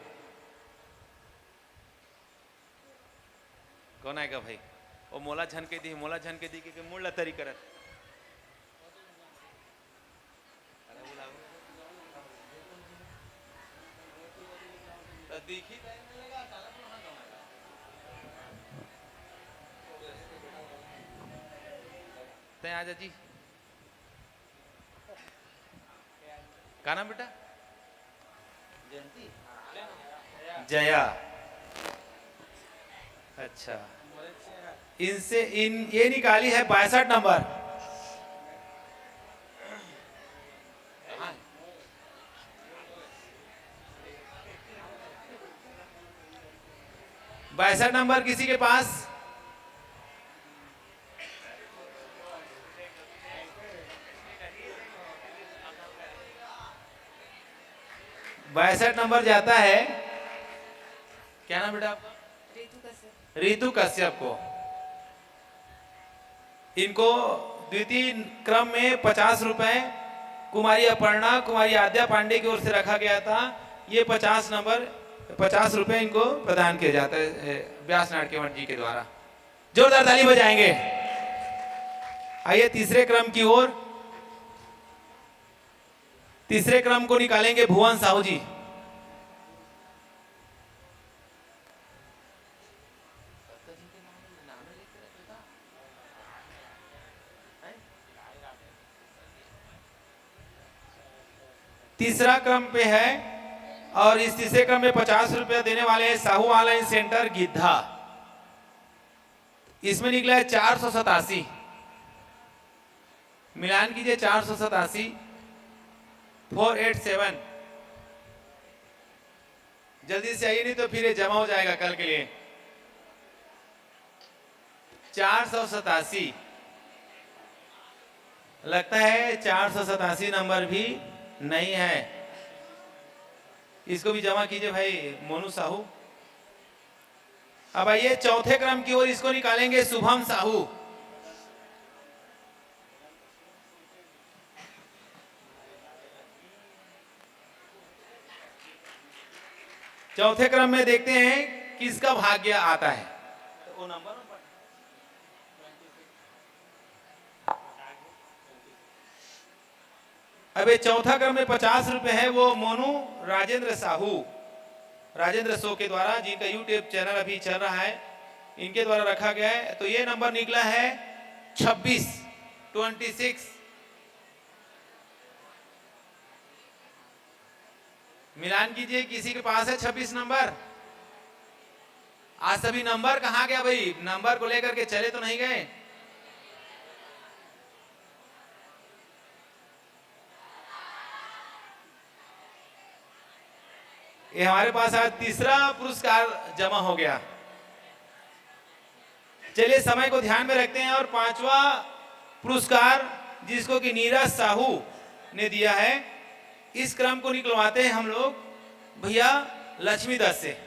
कौन आएगा भाई? वो मोला झनके दी के मुड़ तरी करत। देखी आजा जी। क्या नाम बेटा? जया। अच्छा, इनसे ये निकाली है 62 नंबर। बासठ नंबर किसी के पास? बासठ नंबर जाता है। क्या नाम बेटा आपका? रितु कश्यप को। इनको द्वितीय क्रम में 50 रुपए कुमारी अपर्णा, कुमारी आद्या पांडे की ओर से रखा गया था। ये 50 नंबर 50 रुपए इनको प्रदान किया जाता है व्यास नाट्यमठ जी के द्वारा। जोरदार ताली बजाएंगे। आइए तीसरे क्रम की ओर। तीसरे क्रम को निकालेंगे भुवन साहू जी। तीसरा क्रम पे है और इस तीसरे क्रम में 50 रुपया देने वाले हैं साहू ऑनलाइन सेंटर गिद्धा। इसमें निकला है 487। मिलान कीजिए 487 487। जल्दी से आइए नहीं तो फिर ये जमा हो जाएगा कल के लिए। 487 लगता है 487 नंबर भी नहीं है। इसको भी जमा कीजिए भाई मोनू साहू। अब आइए चौथे क्रम की ओर। इसको निकालेंगे शुभम साहू। चौथे क्रम में देखते हैं किसका भाग्य आता है। तो वो नंबर अब ये चौथा क्रम में 50 रुपए है। वो मोनू राजेंद्र साहू, राजेंद्र सो के द्वारा, जिनका यूट्यूब चैनल अभी चल रहा है, इनके द्वारा रखा गया है। तो ये नंबर निकला है 26। मिलान कीजिए किसी के पास है 26 नंबर? आज सभी नंबर कहाँ गया भाई? नंबर को लेकर के चले तो नहीं गए? ये हमारे पास आज तीसरा पुरस्कार जमा हो गया। चलिए समय को ध्यान में रखते हैं और पांचवा पुरस्कार जिसको कि नीरज साहू ने दिया है, इस क्रम को निकलवाते हैं हम लोग भैया लक्ष्मी दत्त से।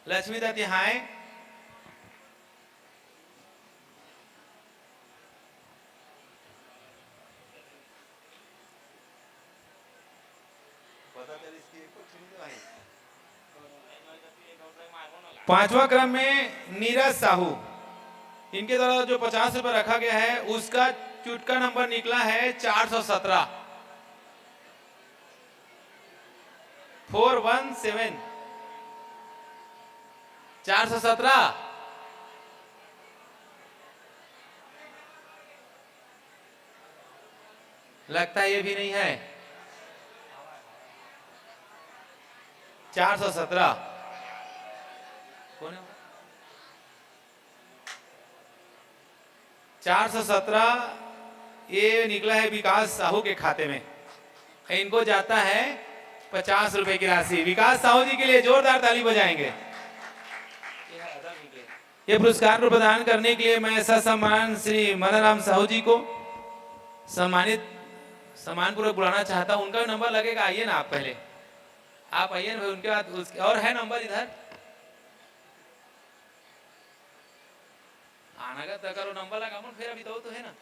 लक्ष्मी दत्त यहाँ आए। पांचवा क्रम में नीरज साहू, इनके द्वारा जो 50 रुपए रखा गया है उसका चुटका नंबर निकला है 417 417 417। लगता है ये भी नहीं है। 417 कौन है? 417 ये निकला है विकास साहू के खाते में। इनको जाता है 50 रुपए की राशि। विकास साहू जी के लिए जोरदार ताली बजाएंगे। ये पुरस्कार को प्रदान करने के लिए मैं सम्मान श्री मनराम साहू जी को सम्मानपूर्वक बुलाना चाहता हूं। उनका भी नंबर लगेगा, आइए ना आप पहले, आप आइए ना, उनके बाद उसके और है नंबर इधर आना का करो नंबर लगा मन फिर अभी तो है ना।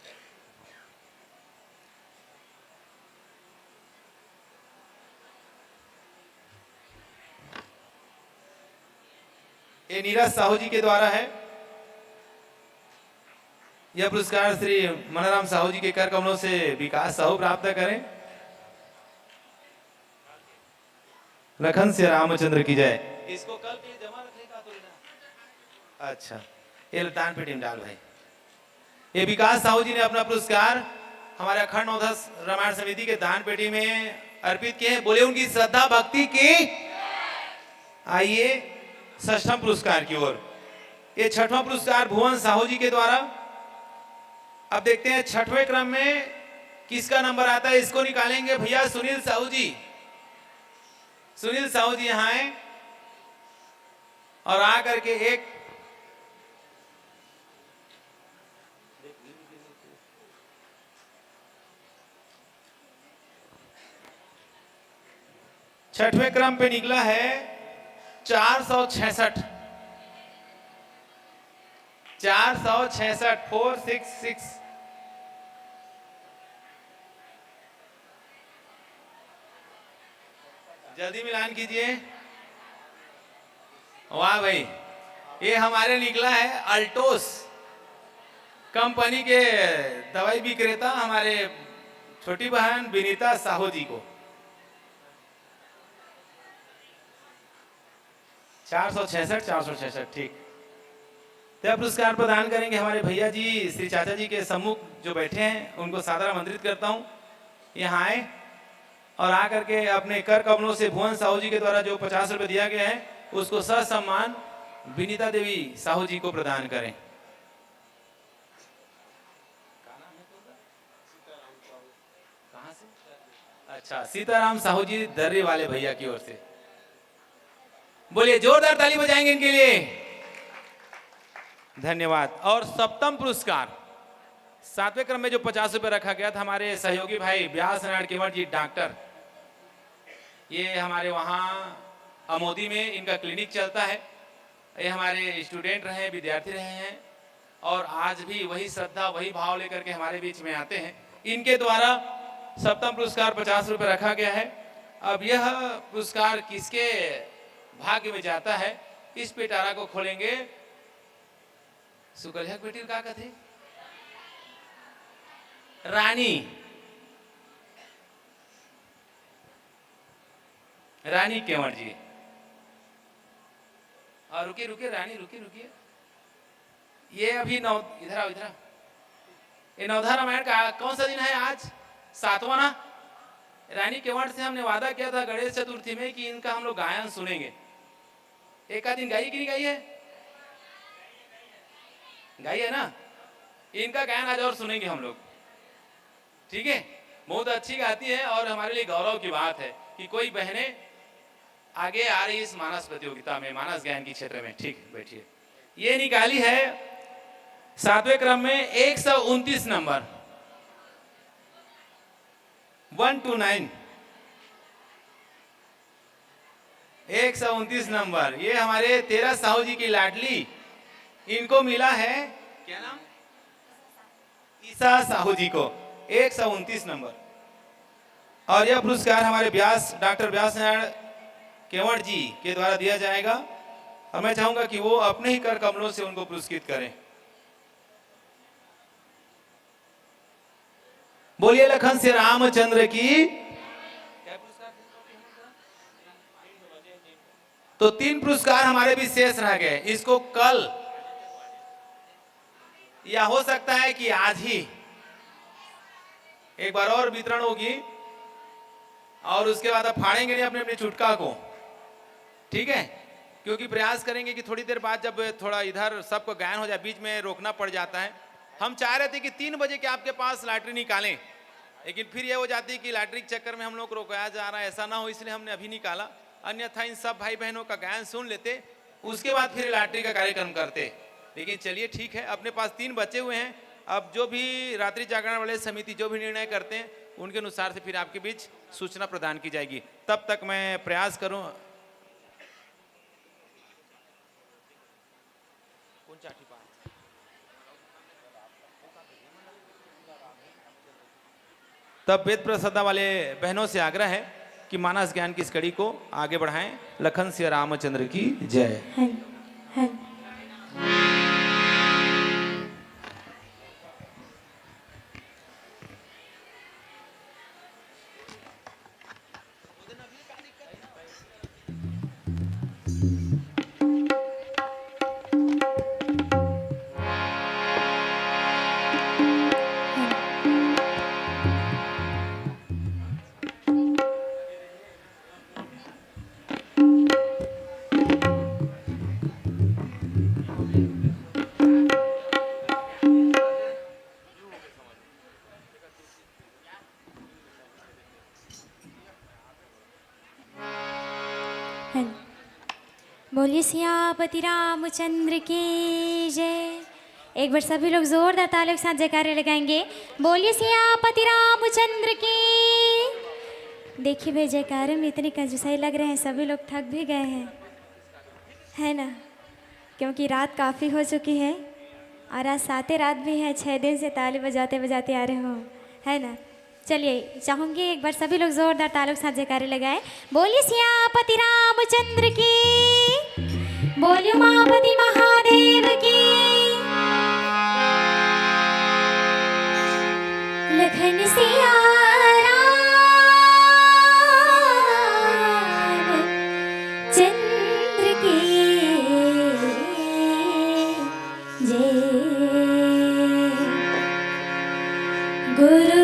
ये नीरज साहू जी के द्वारा है। यह पुरस्कार श्री मनराम साहू जी के कर कमलों से विकास साहू प्राप्त करें। लखन से रामचंद्र की जय। इसको कल के लिए जमा रखेगा तो ना। अच्छा, ये दान पेटी में डाल भाई। ये विकास साहू जी ने अपना पुरस्कार हमारे अखंड नवदस रामायण समिति के दान पेटी में अर्पित किए हैं। बोले उनकी श्रद्धा भक्ति की। आइए षष्ठम पुरस्कार की ओर। ये छठवां पुरस्कार भुवन साहू जी के द्वारा। अब देखते हैं छठवें क्रम में किसका नंबर आता है, इसको निकालेंगे भैया सुनील साहू जी। सुनील साहू जी यहाँ आए और आकर के एक छठवें क्रम पे निकला है 466 466 जल्दी मिलान कीजिए। वाह भाई, ये हमारे निकला है अल्टोस कंपनी के दवाई विक्रेता हमारे छोटी बहन विनीता साहू जी को 466 ठीक। तो पुरस्कार प्रदान करेंगे हमारे भैया जी श्री चाचा जी के सम्मुख जो बैठे हैं, उनको सादर आमंत्रित करता हूं यहाँ आए और आकर के अपने कर कमलों से भुवन साहू जी के द्वारा जो 50 रुपए दिया गया है उसको ससम्मान विनीता देवी साहू जी को प्रदान करें। कहां से? अच्छा, सीताराम साहू जी दर्रे वाले भैया की ओर से। बोलिए, जोरदार ताली बजाएंगे इनके लिए। धन्यवाद। और सप्तम पुरस्कार 7वें क्रम में जो 50 रुपए रखा गया था, हमारे सहयोगी भाई व्यास नारायण केवट जी डॉक्टर, ये हमारे वहाँ अमोदी में इनका क्लिनिक चलता है। ये हमारे स्टूडेंट रहे, विद्यार्थी रहे हैं और आज भी वही श्रद्धा वही भाव लेकर के हमारे बीच में आते हैं। इनके द्वारा सप्तम पुरस्कार 50 रुपए रखा गया है। अब यह पुरस्कार किसके भाग्य में जाता है, इस पिटारा को खोलेंगे। सुकलिया बेटी का कथे रानी केवट जी। और रुकिए रानी रुकिए। ये अभी इधर आओ। ये नवधा रामायण का कौन सा दिन है आज? 7वां ना। रानी केवट से हमने वादा किया था गणेश चतुर्थी में कि इनका हम लोग गायन सुनेंगे। एक आध दिन गाई कि नहीं गाई है? गाई है ना। इनका गायन आज और सुनेंगे हम लोग, ठीक है। बहुत अच्छी गाती है और हमारे लिए गौरव की बात है कि कोई बहनें आगे आ रही इस मानस प्रतियोगिता में, मानस गायन की क्षेत्र में। ठीक, बैठिए। ये निकाली है 7वें क्रम में 129 नंबर 129 129 नंबर। ये हमारे 13 साहू जी की लाडली, इनको मिला है क्या नाम? ईसा साहू जी को 129 नंबर। और यह पुरस्कार हमारे डॉक्टर व्यास नारायण केवट जी के द्वारा दिया जाएगा और मैं चाहूंगा कि वो अपने ही कर कमलों से उनको पुरस्कृत करें। बोलिए लखन से रामचंद्र की। तो 3 पुरस्कार हमारे भी शेष रह गए। इसको कल या हो सकता है कि आज ही एक बार और वितरण होगी और उसके बाद आप फाड़ेंगे नहीं अपने अपने चुटका को, ठीक है। क्योंकि प्रयास करेंगे कि थोड़ी देर बाद जब थोड़ा इधर सबको गायन हो जाए, बीच में रोकना पड़ जाता है। हम चाह रहे थे कि 3 बजे के आपके पास लॉटरी निकालें, लेकिन फिर ये हो जाती है कि लॉटरी के चक्कर में हम लोग को रोकाया जा रहा है, ऐसा ना हो इसलिए हमने अभी निकाला। अन्यथा इन सब भाई बहनों का गायन सुन लेते, उसके बाद फिर लॉटरी का कार्यक्रम करते। लेकिन चलिए ठीक है, अपने पास 3 बचे हुए हैं। अब जो भी रात्रि जागरण वाले समिति जो भी निर्णय करते हैं उनके अनुसार से फिर आपके बीच सूचना प्रदान की जाएगी। तब तक मैं प्रयास करूं। तब वेद प्रसदा वाले बहनों से आग्रह है कि मानस ज्ञान की इस कड़ी को आगे बढ़ाएं। लखन सिया रामचंद्र की जय। हल हल हल। बोलिए सियापति रामचंद्र की जय। एक बार सभी लोग जोरदार तालियों के साथ जयकारे लगाएंगे। बोलिए सियापति रामचंद्र की। देखिए भाई, जयकारे में इतनी कंजूसाई लग रहे हैं, सभी लोग थक भी गए हैं, है ना, क्योंकि रात काफ़ी हो चुकी है और आज 7 रात भी है। 6 दिन से ताली बजाते बजाते आ रहे हो, है ना। चलिए, चाहूंगी एक बार सभी लोग जोरदार तालियों के साथ जयकारे लगाएं। बोलिए सियापति रामचंद्र की। बोलिए उमापति महादेव की। लखन सिया चंद्र की जय। गुरु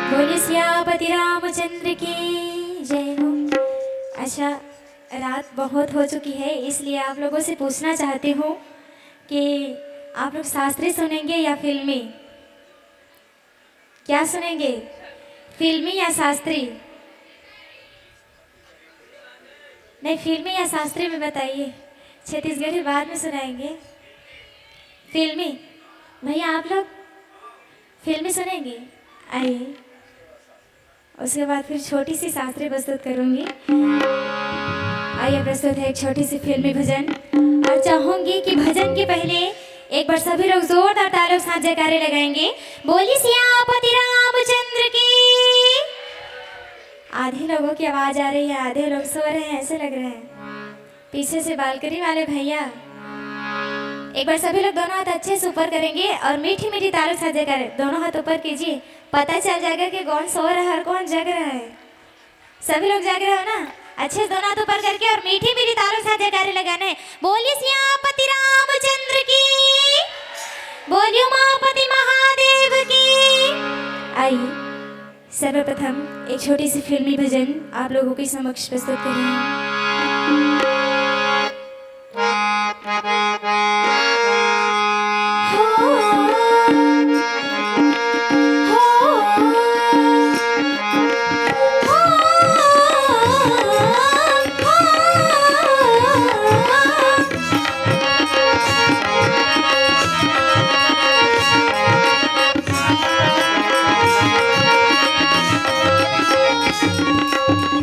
बोलिए सियापति रामचंद्र की जय हो। अच्छा, रात बहुत हो चुकी है, इसलिए आप लोगों से पूछना चाहती हूँ कि आप लोग शास्त्रीय सुनेंगे या फिल्मी? क्या सुनेंगे, फिल्मी या शास्त्रीय? नहीं, फिल्मी या शास्त्रीय में बताइए, छत्तीसगढ़ी बाद में सुनाएंगे। फिल्मी भैया, आप लोग फिल्मी सुनेंगे? आइए, उसके बाद फिर छोटी सी शास्त्रीय प्रस्तुत करूंगी। आइए, प्रस्तुत है एक छोटी सी फिल्मी भजन, और चाहूंगी कि भजन के पहले एक बार सभी लोग जोरदार तालियों के साथ जयकारे लगाएंगे। बोलिए सियापति रामचंद्र की। आधे लोगों की आवाज आ रही है, आधे लोग सो रहे हैं, ऐसे लग रहे हैं। पीछे से बालकनी वाले भैया, एक बार सभी लोग दोनों हाथ अच्छे से ऊपर करेंगे और मीठी मीठी तालियों से जयकारे। दोनों हाथ ऊपर कीजिए, पता चल जाएगा कि कौन सो रहा है और कौन जग रहा है। सभी लोग जग रहे हो ना? अच्छे से दोनों हाथ ऊपर करके और मीठी मीठी तालियों से जयकारे लगाने। बोलिए सियापति रामचंद्र की। बोलिए उमापति महादेव की। आइए, सर्वप्रथम एक छोटी सी फिल्मी भजन आप लोगों के समक्ष प्रस्तुत करें।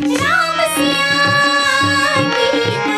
राम सिया की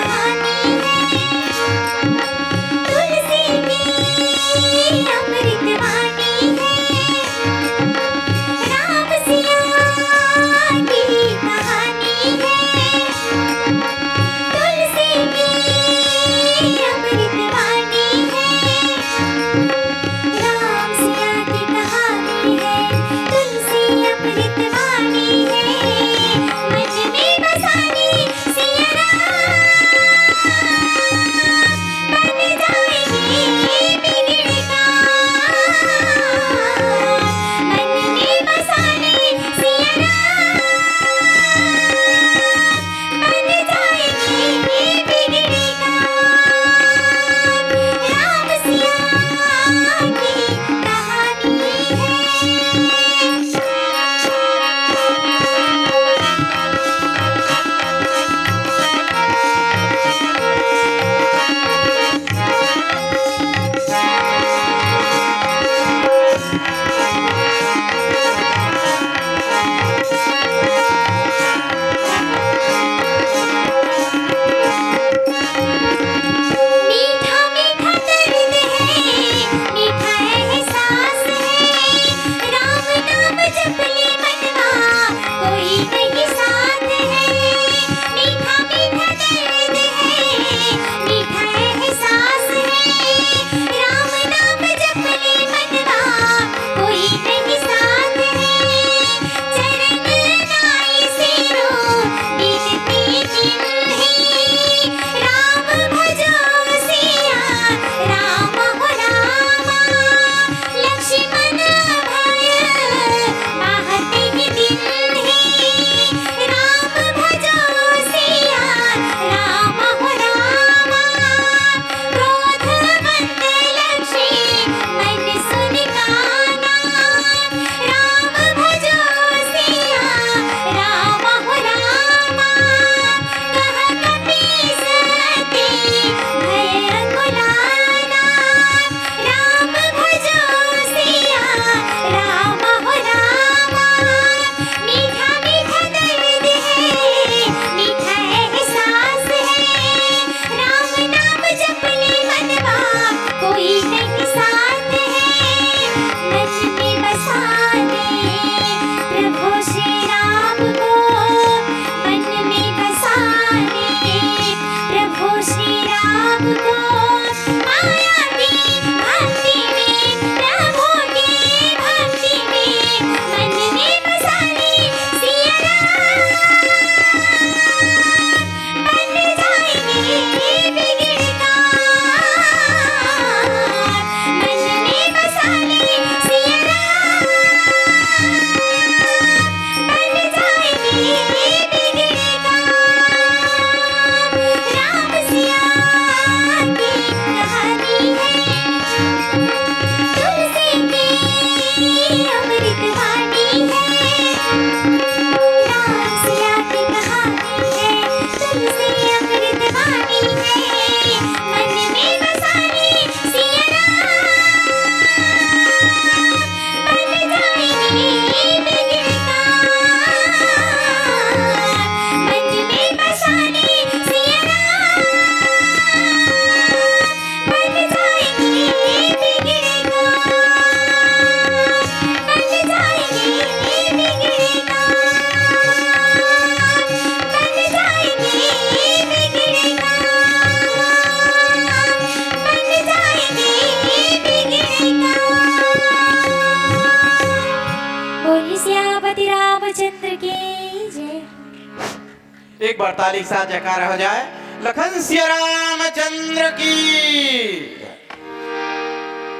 एक बार ताली के साथ जयकारा हो जाए। लखन सिया रामचंद्र की।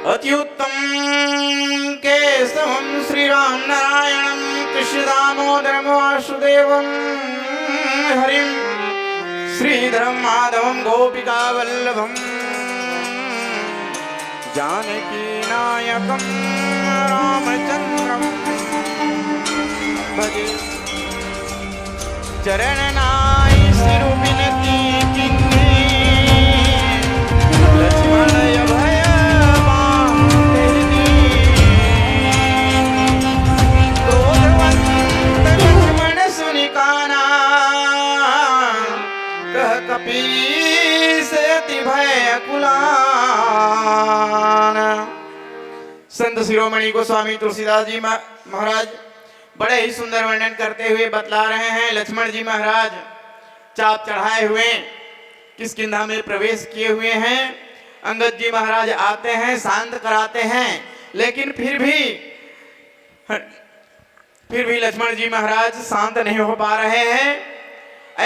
अति उत्तम केशवम श्री राम नारायणम कृष्ण दामोदरम वासुदेवम हरिम श्रीधरम माधवम गोपिका वल्लभम जानकी नायकम रामचंद्रम भजे। चरण नाय सिरु बिनती किन्नी लक्ष्मण अभय बांधनी। क्रोधवंत लक्ष्मण सुनि काना कह कपीस अति भय कुलान। संत शिरोमणि गोस्वामी तुलसीदास जी महाराज बड़े ही सुंदर वर्णन करते हुए बतला रहे हैं। लक्ष्मण जी महाराज चाप चढ़ाए हुए किष्किंधा में प्रवेश किए हुए हैं। अंगद जी महाराज आते हैं, शांत कराते हैं, लेकिन फिर भी लक्ष्मण जी महाराज शांत नहीं हो पा रहे हैं।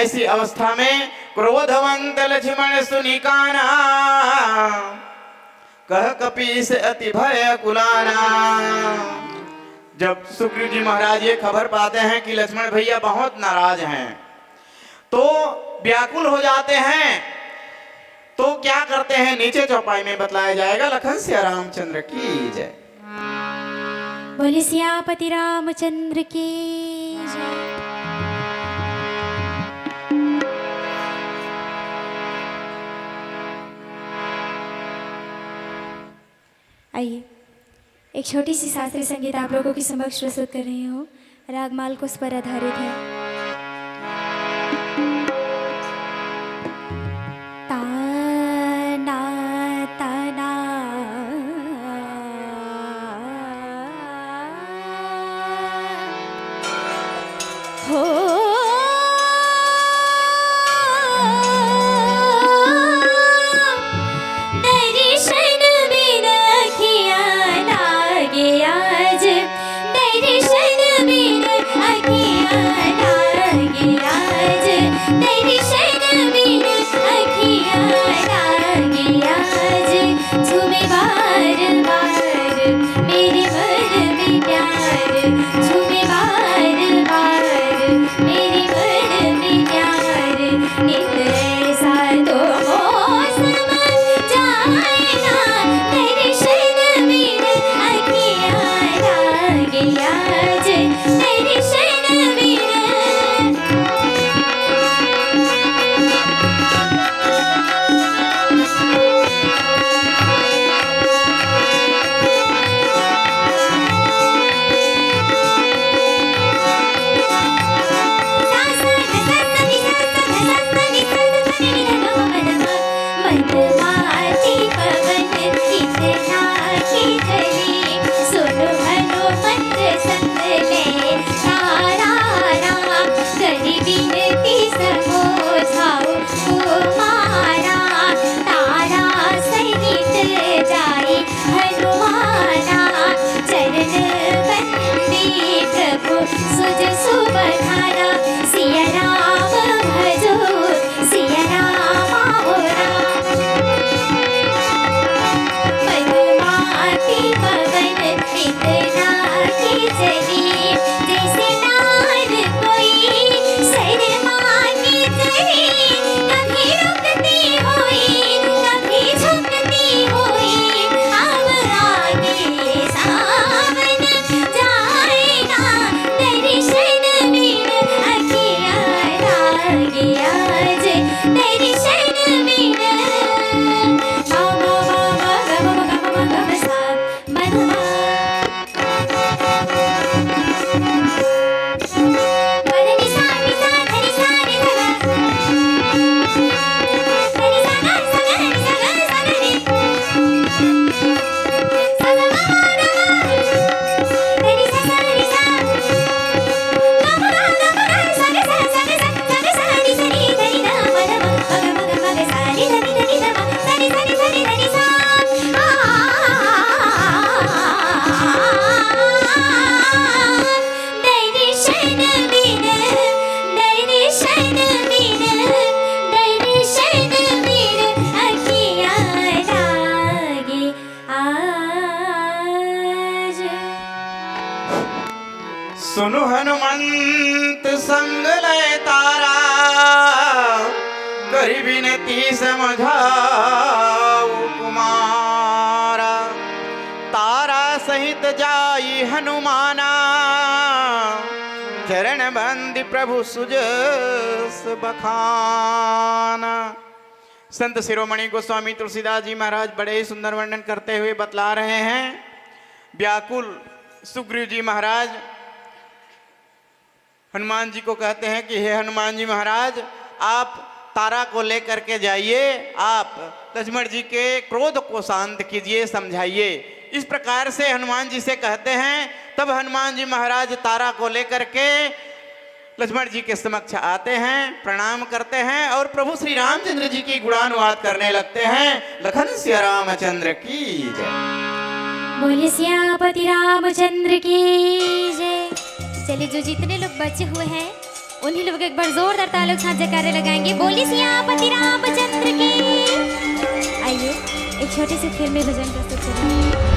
ऐसी अवस्था में क्रोधवंत लक्ष्मण सुनि काना कह कपीस अति भय कुलाना। जब सुग्रीव जी महाराज ये खबर पाते हैं कि लक्ष्मण भैया बहुत नाराज हैं, तो व्याकुल हो जाते हैं। तो क्या करते हैं, नीचे चौपाई में बतलाया जाएगा। लखन सिया रामचंद्र की जय। बोले सियापति रामचंद्र की जय। आइए एक छोटी सी शास्त्रीय संगीत आप लोगों के समक्ष प्रस्तुत कर रही हूँ। राग मालकोस पर आधारित है। ताना ताना हो करी विनती समझाओ कुमारा, तारा सहित जाई हनुमाना, चरण बंदी प्रभु सुजस बखाना। संत शिरोमणि गोस्वामी तुलसीदास जी महाराज बड़े ही सुंदर वर्णन करते हुए बतला रहे हैं। व्याकुल सुग्रीव जी महाराज हनुमान जी को कहते हैं कि हे हनुमान जी महाराज, आप तारा को लेकर के जाइए, आप लक्ष्मण जी के क्रोध को शांत कीजिए, समझाइए। इस प्रकार से हनुमान जी से कहते हैं। तब हनुमान जी महाराज तारा को लेकर के लक्ष्मण जी के समक्ष आते हैं, प्रणाम करते हैं और प्रभु श्री रामचंद्र जी की गुणानुवाद करने लगते हैं। लखन सिया रामचंद्र की जय। बोलिए सियापति रामचंद्र की जय। चलिए, जो जितने लोग बचे हुए हैं उन्हीं लोग एक बार जोरदार तालियों के साथ जयकारे लगाएंगे। बोलिए सियापति रामचंद्र की। आइए एक छोटे से फिल्मी भजन प्रस्तुत करें।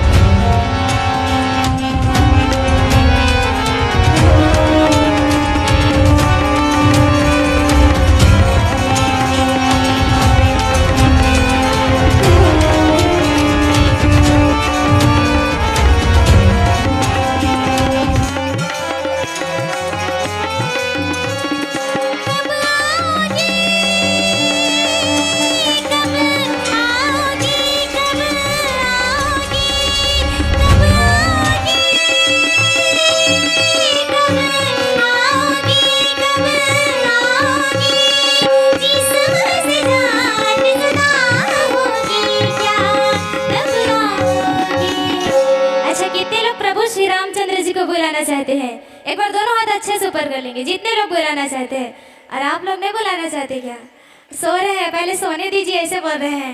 बुलाना चाहते हैं? एक बार दोनों हाथ अच्छे से ऊपर कर लेंगे जितने लोग बुलाना चाहते हैं। और आप लोग नहीं बुलाना चाहते क्या? सो रहे हैं, पहले सोने दीजिए, ऐसे बोल रहे हैं।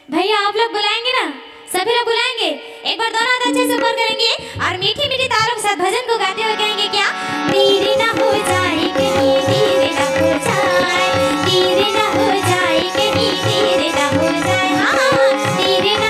भैया आप लोग बुलाएंगे ना? सभी लोग बुलाएंगे। एक बार दोनों हाथ अच्छे से ऊपर करेंगे और मीठी मीठी तारों के साथ भजन को गाते हुए कहेंगे क्या? धीरे ना हो जाए कहीं, धीरे ना हो जाए, धीरे ना हो जाए कहीं, धीरे ना हो जाए, हाँ धीरे ना।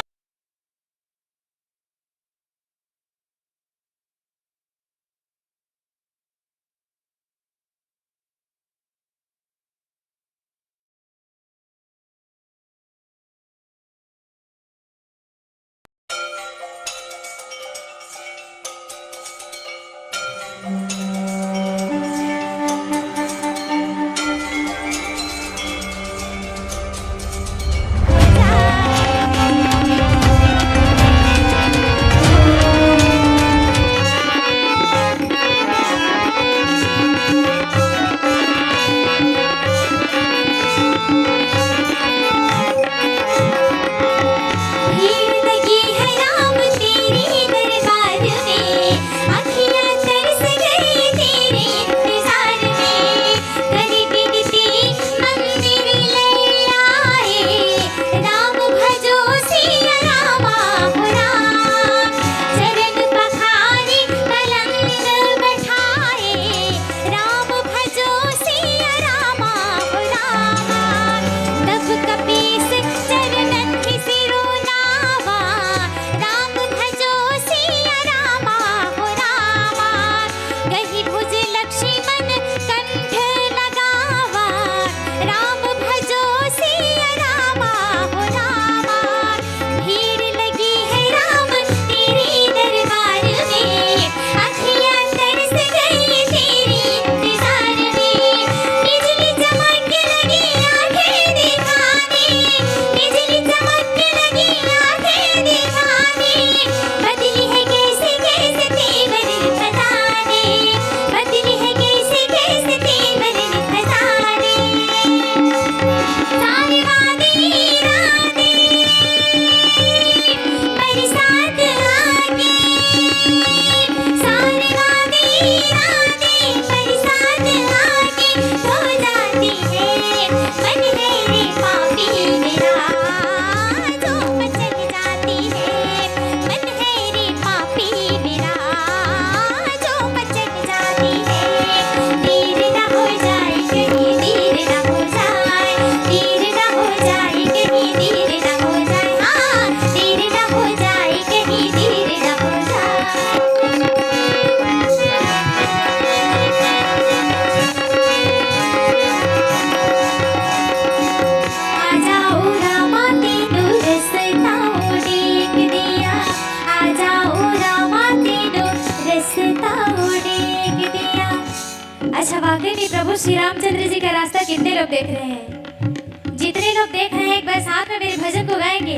वाकई में प्रभु श्री रामचंद्र जी का रास्ता कितने लोग देख रहे हैं? जितने लोग देख रहे हैं एक बार साथ में मेरे भजन को गाएंगे।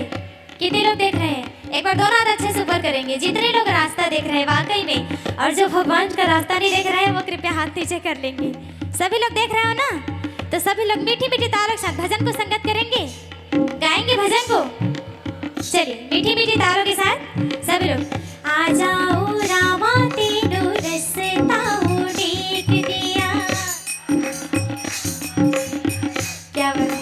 कितने लोग देख रहे हैं? एक बार दोनों हाथ अच्छे से ऊपर करेंगे। जितने लोग रास्ता देख रहे हैं वाकई में, और जो भगवान का रास्ता नहीं देख रहे हैं वो कृपया हाथ नीचे कर लेंगे। सभी लोग देख रहे हो ना? तो सभी लोग मीठी मीठी तालों के साथ भजन को संगत करेंगे, गाएंगे भजन को। चलिए मीठी मीठी तालों के साथ सभी लोग। आ जाओ रामा तेरो रस्ता उड़ीक दिया। क्या बोले?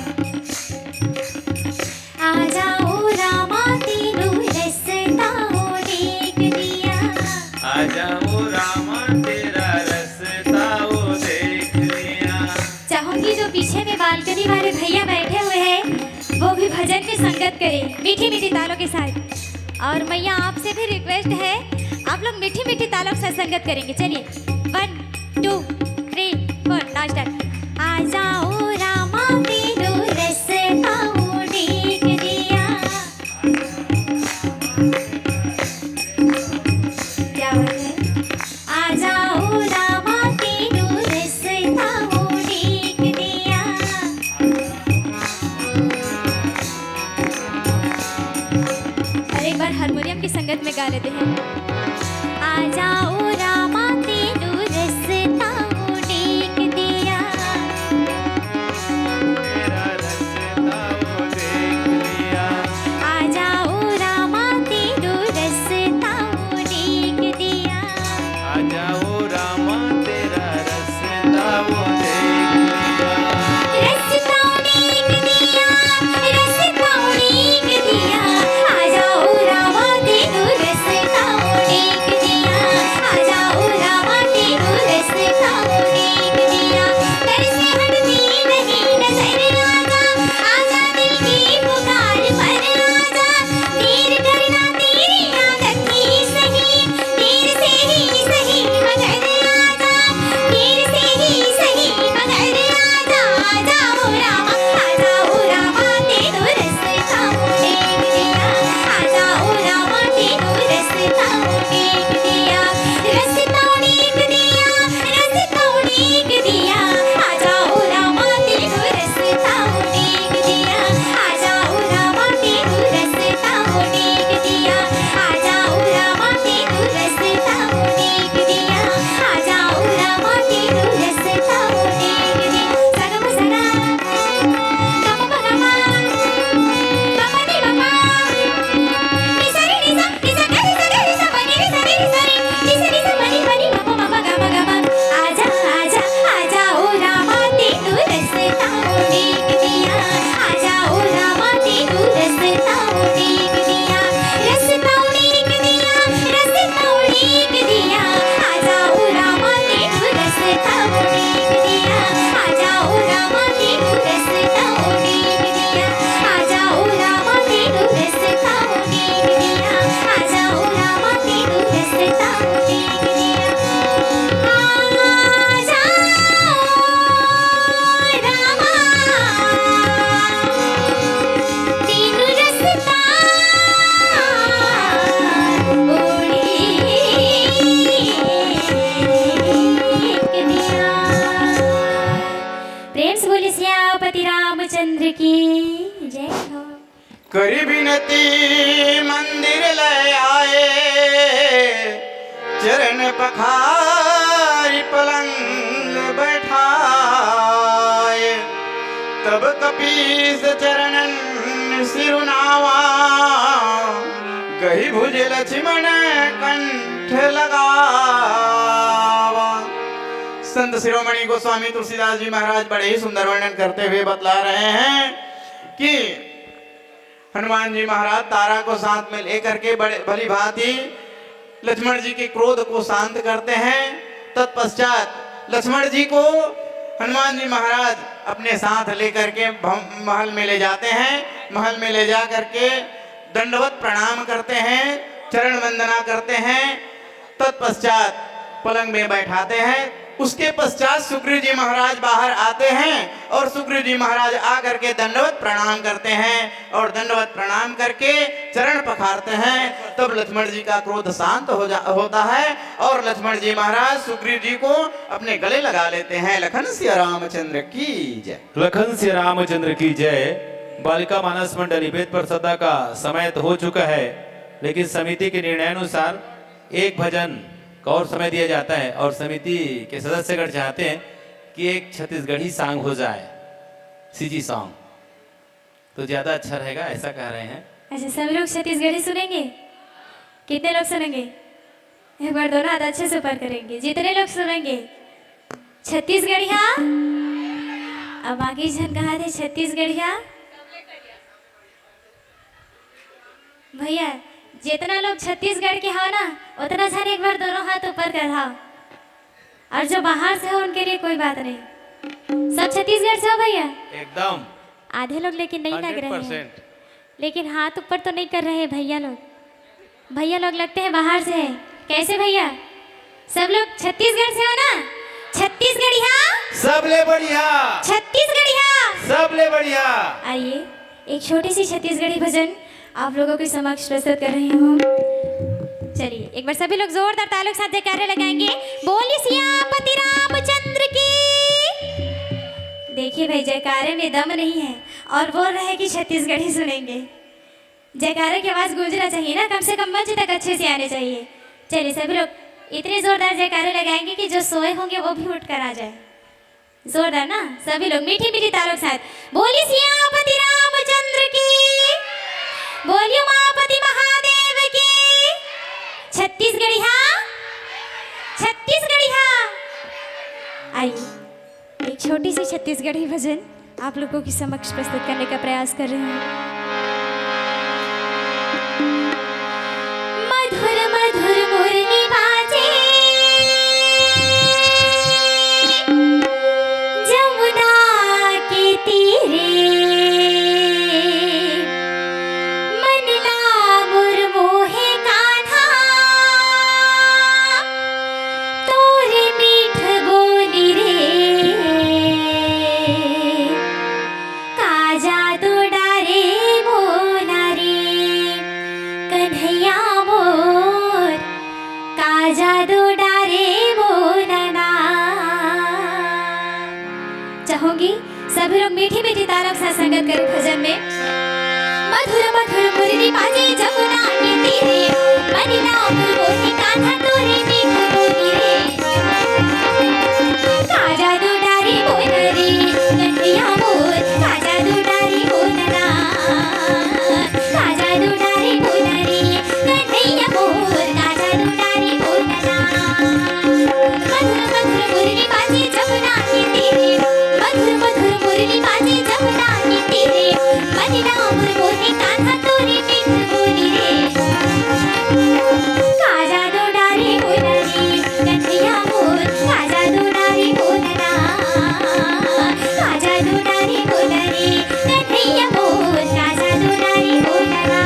आ जाओ रामा तेरो रस्ता उड़ीक दिया। आ जाओ रामा तेरा रास्ता वो देख लिया। चाहूंगी जो पीछे में बालकनी वाले भैया बैठे हुए हैं वो भी भजन में संगत करें मीठी मीठी तालों के साथ। और मैया आपसे भी रिक्वेस्ट है, आप लोग मीठी मीठी तालों के साथ संगत करेंगे। चलिए 1 2 3 4 नाउ स्टार्ट। आ जाओ रामा तेरो रस्ता उड़ीक दिया। क्या बात है? आ जाओ रामा तेरो रस्ता उड़ीक दिया। और एक बार हारमोनियम की संगत में गा लेते हैं। आ जाओ रामा तेरो रस्ता उड़ीक दिया। तेरा रास्ता वो देख लिया। आ जाओ रामा तेरो रस्ता उड़ीक दिया। आ जाओ रामा तेरा रास्ता वो देख लिया। रस्ता उड़ीक दिया, रस्ता उड़ीक दिया। आ जाओ रामा तेरो रस्ता उड़ीक दिया। आ जाओ रामा तेरो रस्ता उड़ीक दिया। घर से हटती नहीं नजर आजा, आजा दिल की पुकार पर आजा। देर करना तेरी आदत ही सही, देर से ही सही मगर आजा। देर से ही सही मगर आजा। आ जाओ रामा, आ जाओ रामा तेरो रस्ता उड़ीक दिया। आ जाओ रामा तेरो रस्ता उड़ीक दिया। रस्ता उड़ीक दिया, रस्ता उड़ीक दिया। आ जाओ रामा तेरो रस्ता उड़ीक दिया। आ जाओ रामा तेरो रस्ता उड़ीक दिया। आ जाओ रामा तेरो रस्ता उड़ीक दिया। आ जाओ रामा तेरो रस्ता उड़ीक दिया। सगम सगा गम बगमा गम नि बमा निसरी निसा निसा गरि सा गरि सा बनि रे सा रे सा रे निसा निसा बनि बनि मम मम गम गम। आजा आजा आ जाओ रामा तेरो रस्ता उड़ीक दिया। आ जाओ रामा तेरो रस्ता उड़ीक दिया। रस्ता उड़ीक दिया, रस्ता उड़ीक दिया। आ जाओ रामा तेरो रस्ता उड़ीक दिया। आ जाओ रामा तेरो रस्ता उड़ीक दिया। आ जाओ रामा तेरो रस्ता उड़ीक दिया। आ जाओ रामा तेरो रस्ता उड़ीक दिया। आ प्रेम से बोलिए सियापति रामचंद्र की जय हो। करी बिनती मंदिर ले आए, चरण पखारी पलंग बैठाए। तब कपीस चरणन सिरुनावा, गही भुज लक्ष्मण कंठ लगावा। संत शिरोमणि गोस्वामी तुलसीदास जी महाराज बड़े ही सुंदर वर्णन करते हुए बतला रहे हैं कि हनुमान जी महाराज तारा को साथ में लेकर के बड़े भली भांति लक्ष्मण जी के क्रोध को शांत करते हैं। तत्पश्चात लक्ष्मण जी को हनुमान जी महाराज अपने साथ लेकर के महल में ले जाते हैं। महल में ले जा करके दंडवत प्रणाम करते हैं, चरण वंदना करते हैं। तत्पश्चात पलंग में बैठाते हैं। उसके पश्चात सुग्रीव जी महाराज बाहर आते हैं और सुग्रीव जी महाराज आकर के दंडवत प्रणाम करते हैं और दंडवत प्रणाम करके चरण पखारते हैं। तब लक्ष्मण जी का क्रोध शांत होता है और लक्ष्मण जी महाराज सुग्रीव जी को अपने गले लगा लेते हैं। लखन सिया रामचंद्र की जय। लखन सिया रामचंद्र की जय। बालिका मानस मंडली वेद प्रसदा का समय तो हो चुका है, लेकिन समिति के निर्णय अनुसार एक भजन का और समय दिया जाता है और समिति के सदस्यगण चाहते हैं कि एक छत्तीसगढ़ी सॉन्ग हो जाए, सीजी सॉन्ग, तो ज्यादा अच्छा रहेगा, ऐसा कह रहे हैं। अच्छा, सभी लोग छत्तीसगढ़ी सुनेंगे? कितने लोग सुनेंगे? एक बार दोनों हाथ अच्छे से ऊपर करेंगे। जितने लोग सुनेंगे छत्तीसगढ़िया। अब बाकी जन कहा थे छत्तीसगढ़िया। भैया जितना लोग छत्तीसगढ़ के हो ना, उतना जन एक बार दोनों हाथ ऊपर कर हाओ। और जो बाहर से हो उनके लिए कोई बात नहीं, सब छत्तीसगढ़ से हो भैया एकदम। आधे लोग लेकिन नहीं लग रहे हैं, 100%। लेकिन हाथ ऊपर तो नहीं कर रहे हैं भैया लोग। भैया लोग लगते हैं बाहर से है। कैसे भैया? सब लोग छत्तीसगढ़ से हो ना? छत्तीसगढ़िया सबले बढ़िया, छत्तीसगढ़िया सबले बढ़िया। आइए एक छोटी सी छत्तीसगढ़ी भजन आप लोगों के समक्ष प्रस्तुत कर रही हूँ। चलिए एक बार सभी लोग जोरदार तालियों के साथ जयकारे लगाएंगे। बोलिए सियापति रामचंद्र की। देखिए भाई जयकारे में दम नहीं है और बोल रहे हैं कि छत्तीसगढ़ी सुनेंगे। जयकारे की आवाज गूंजना चाहिए ना, कम से कम मंच तक अच्छे से आने चाहिए। चलिए सभी लोग इतने जोरदार जयकारे लगाएंगे कि जो सोए होंगे वो भी उठ कर आ जाए। जोरदार ना, सभी लोग मीठी मीठी तालों के साथ बोलिए सियापति रामचंद्र की, बोलिए उमापति महादेव की। छत्तीसगढ़िया, छत्तीसगढ़िया। आइए एक छोटी सी छत्तीसगढ़ी भजन आप लोगों की समक्ष प्रस्तुत करने का प्रयास कर रहे हैं। मधुर मधुर मुरली बाजे जमुना के तीरे, चाहूंगी सभी लोग मीठी मीठी तारों से संगत करें भजन में। मधुर मधुर मुरली बाजे जमुना के तीरे, मनीला मोही कान्हा तोरे मीठ बोली रे। काजा दुडारी बोनरी कन्हैया मोर, काजा दुडारी बोनरा, काजा दुडारी बोनरी कन्हैया मोर, काजा दुडारी बोनरा। मधुर मधुर मुरली बाजे जमुना के तीरे, मधुर मधुर मुरली बाजे जमुना के तीरे, मनीला मोही कान्हा तोरे मीठ बोली रे। काजा दुडारी बोनरी कन्हैया मोर, काजा दुडारी बोनरा, काजा दुडारी बोनरी कन्हैया मोर, काजा दुडारी बोनरा।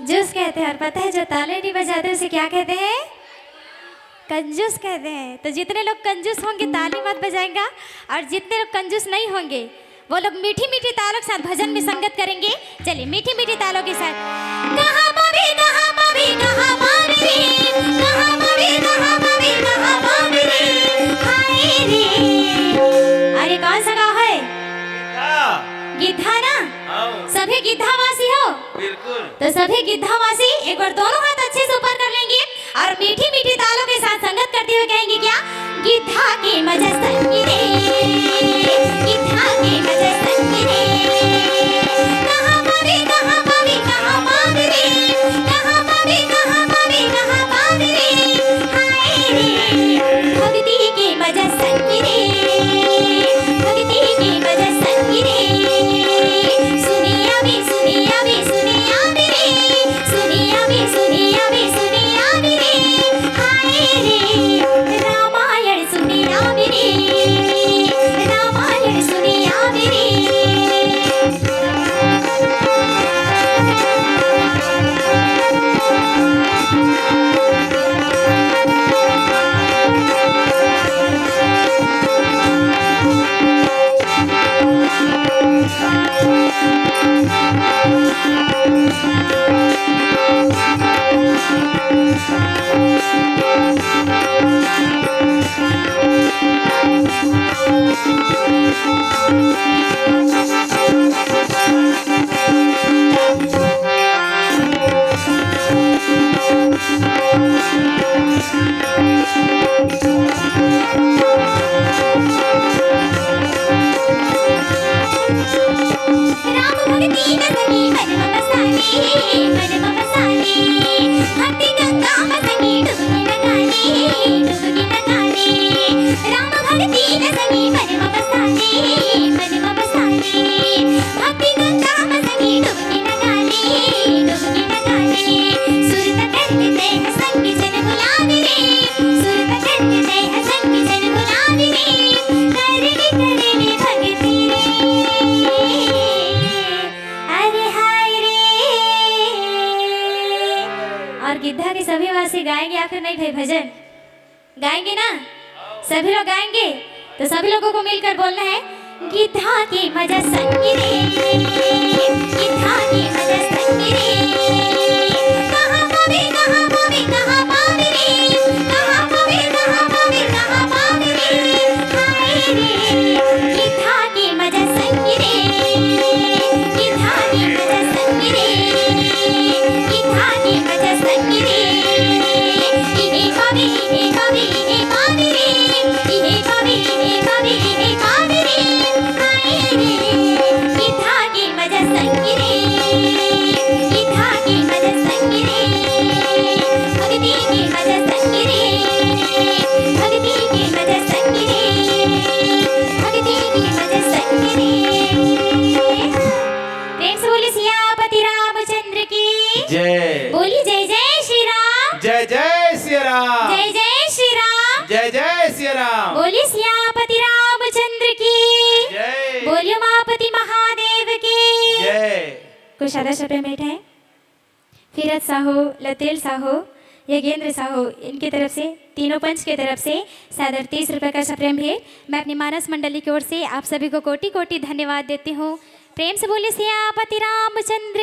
जूस कहते हैं। और पता है जो ताले नहीं बजाते उसे क्या कहते हैं? कंजूस कहते हैं। तो जितने लोग कंजूस होंगे ताली मत बजाएंगा, और जितने लोग कंजूस नहीं होंगे वो लोग मीठी मीठी तालों के साथ भजन में संगत करेंगे। चलिए मीठी मीठी तालों के साथ। कहाँ पावे कहाँ पावे कहाँ पावे रे, कहाँ पावे कहाँ पावे कहाँ पावे रे, हाय रे। अरे कौन सा गाँव है? गिद्धा ना? सभी गिद्धावासी हो? बिल्कुल। तो सभी गिद्धावासी एक बार दोनों हाथ अच्छे से ऊपर कर लेंगे और मीठी मीठी तालों के साथ संगत करते हुए कहेंगे क्या? गिद्धा के मजा संगी रे, गिद्धा के मजा संगी रे, कहाँ पावे कहाँ पावे कहाँ पावे रे, कहाँ पावे कहाँ पावे कहाँ पावे रे, हाय रे। भक्ति के मजा संगी रे, भक्ति के मजा संगी रे, सुनिया भी सुनिया भी सुनिया भी रे, सुनिया भी सुनिया भी सुनिया भी रे, हाय रे। रामायण सुनिया भी रे, रामायण सुनिया भी रे। राम भक्ति मसनी मन मसाली, मन मसाली, भक्ति गंगा मसनी डुबकी लगाली, डुबकी लगाली। राम भक्ति मसनी मन मसाली, मन मसाली, भक्ति गंगा मसनी डुबकी लगाली, डुबकी लगाली। सुरत करते हैं संगी जन गुलाबी रे, सुरत करते हैं संगी जन गुलाबी रे, करनी करनी भक्ति रे, अरे हाय रे। और गिद्धा के सभी वासी गाएंगे आखिर नहीं भाई? भजन गाएंगे ना? सभी लोग गाएंगे। तो सभी लोगों को मिलकर बोलना है गिद्धा की मजा संगी रे, गिद्धा की मजा संगी रे, कहाँ पावे कहाँ पावे कहाँ पावे रे, कहाँ पावे कहाँ पावे कहाँ पावे रे, हाय रे। गिद्धा की मजा संगी रे, गिद्धा की मजा संगी रे, गिद्धा की मजा संगी रे, इहे पावे इहे पावे इहे पावे रे, इहे पावे इहे पावे इहे पावे रे, हाय रे। गिद्धा की मजा संगी रे, गिद्धा की मजा संगी रे, भक्ति की मजा संगी रे, भक्ति की मजा संगी रे, भक्ति की मजा संगी रे। प्रेम से बोलिए सियापति रामचंद्र की जय। बोलिए जय जय श्री राम, जय जय श्री राम, जय जय श्री राम, जय जय श्री राम। बोलिए सियापति रामचंद्र की जय। बोलिए उमापति महादेव की जय। कुछ आदर्श प्रेम भेंट है। फिरत साहू, लतेल साहू, यज्ञेंद्र साहू, इनकी तरफ से तीनों पंच की तरफ से सादर 30 रुपये का सप्रेम भेंट मैं अपनी मानस मंडली की ओर से आप सभी को कोटि कोटि धन्यवाद देती हूँ। प्रेम से बोलिए सियापति रामचंद्र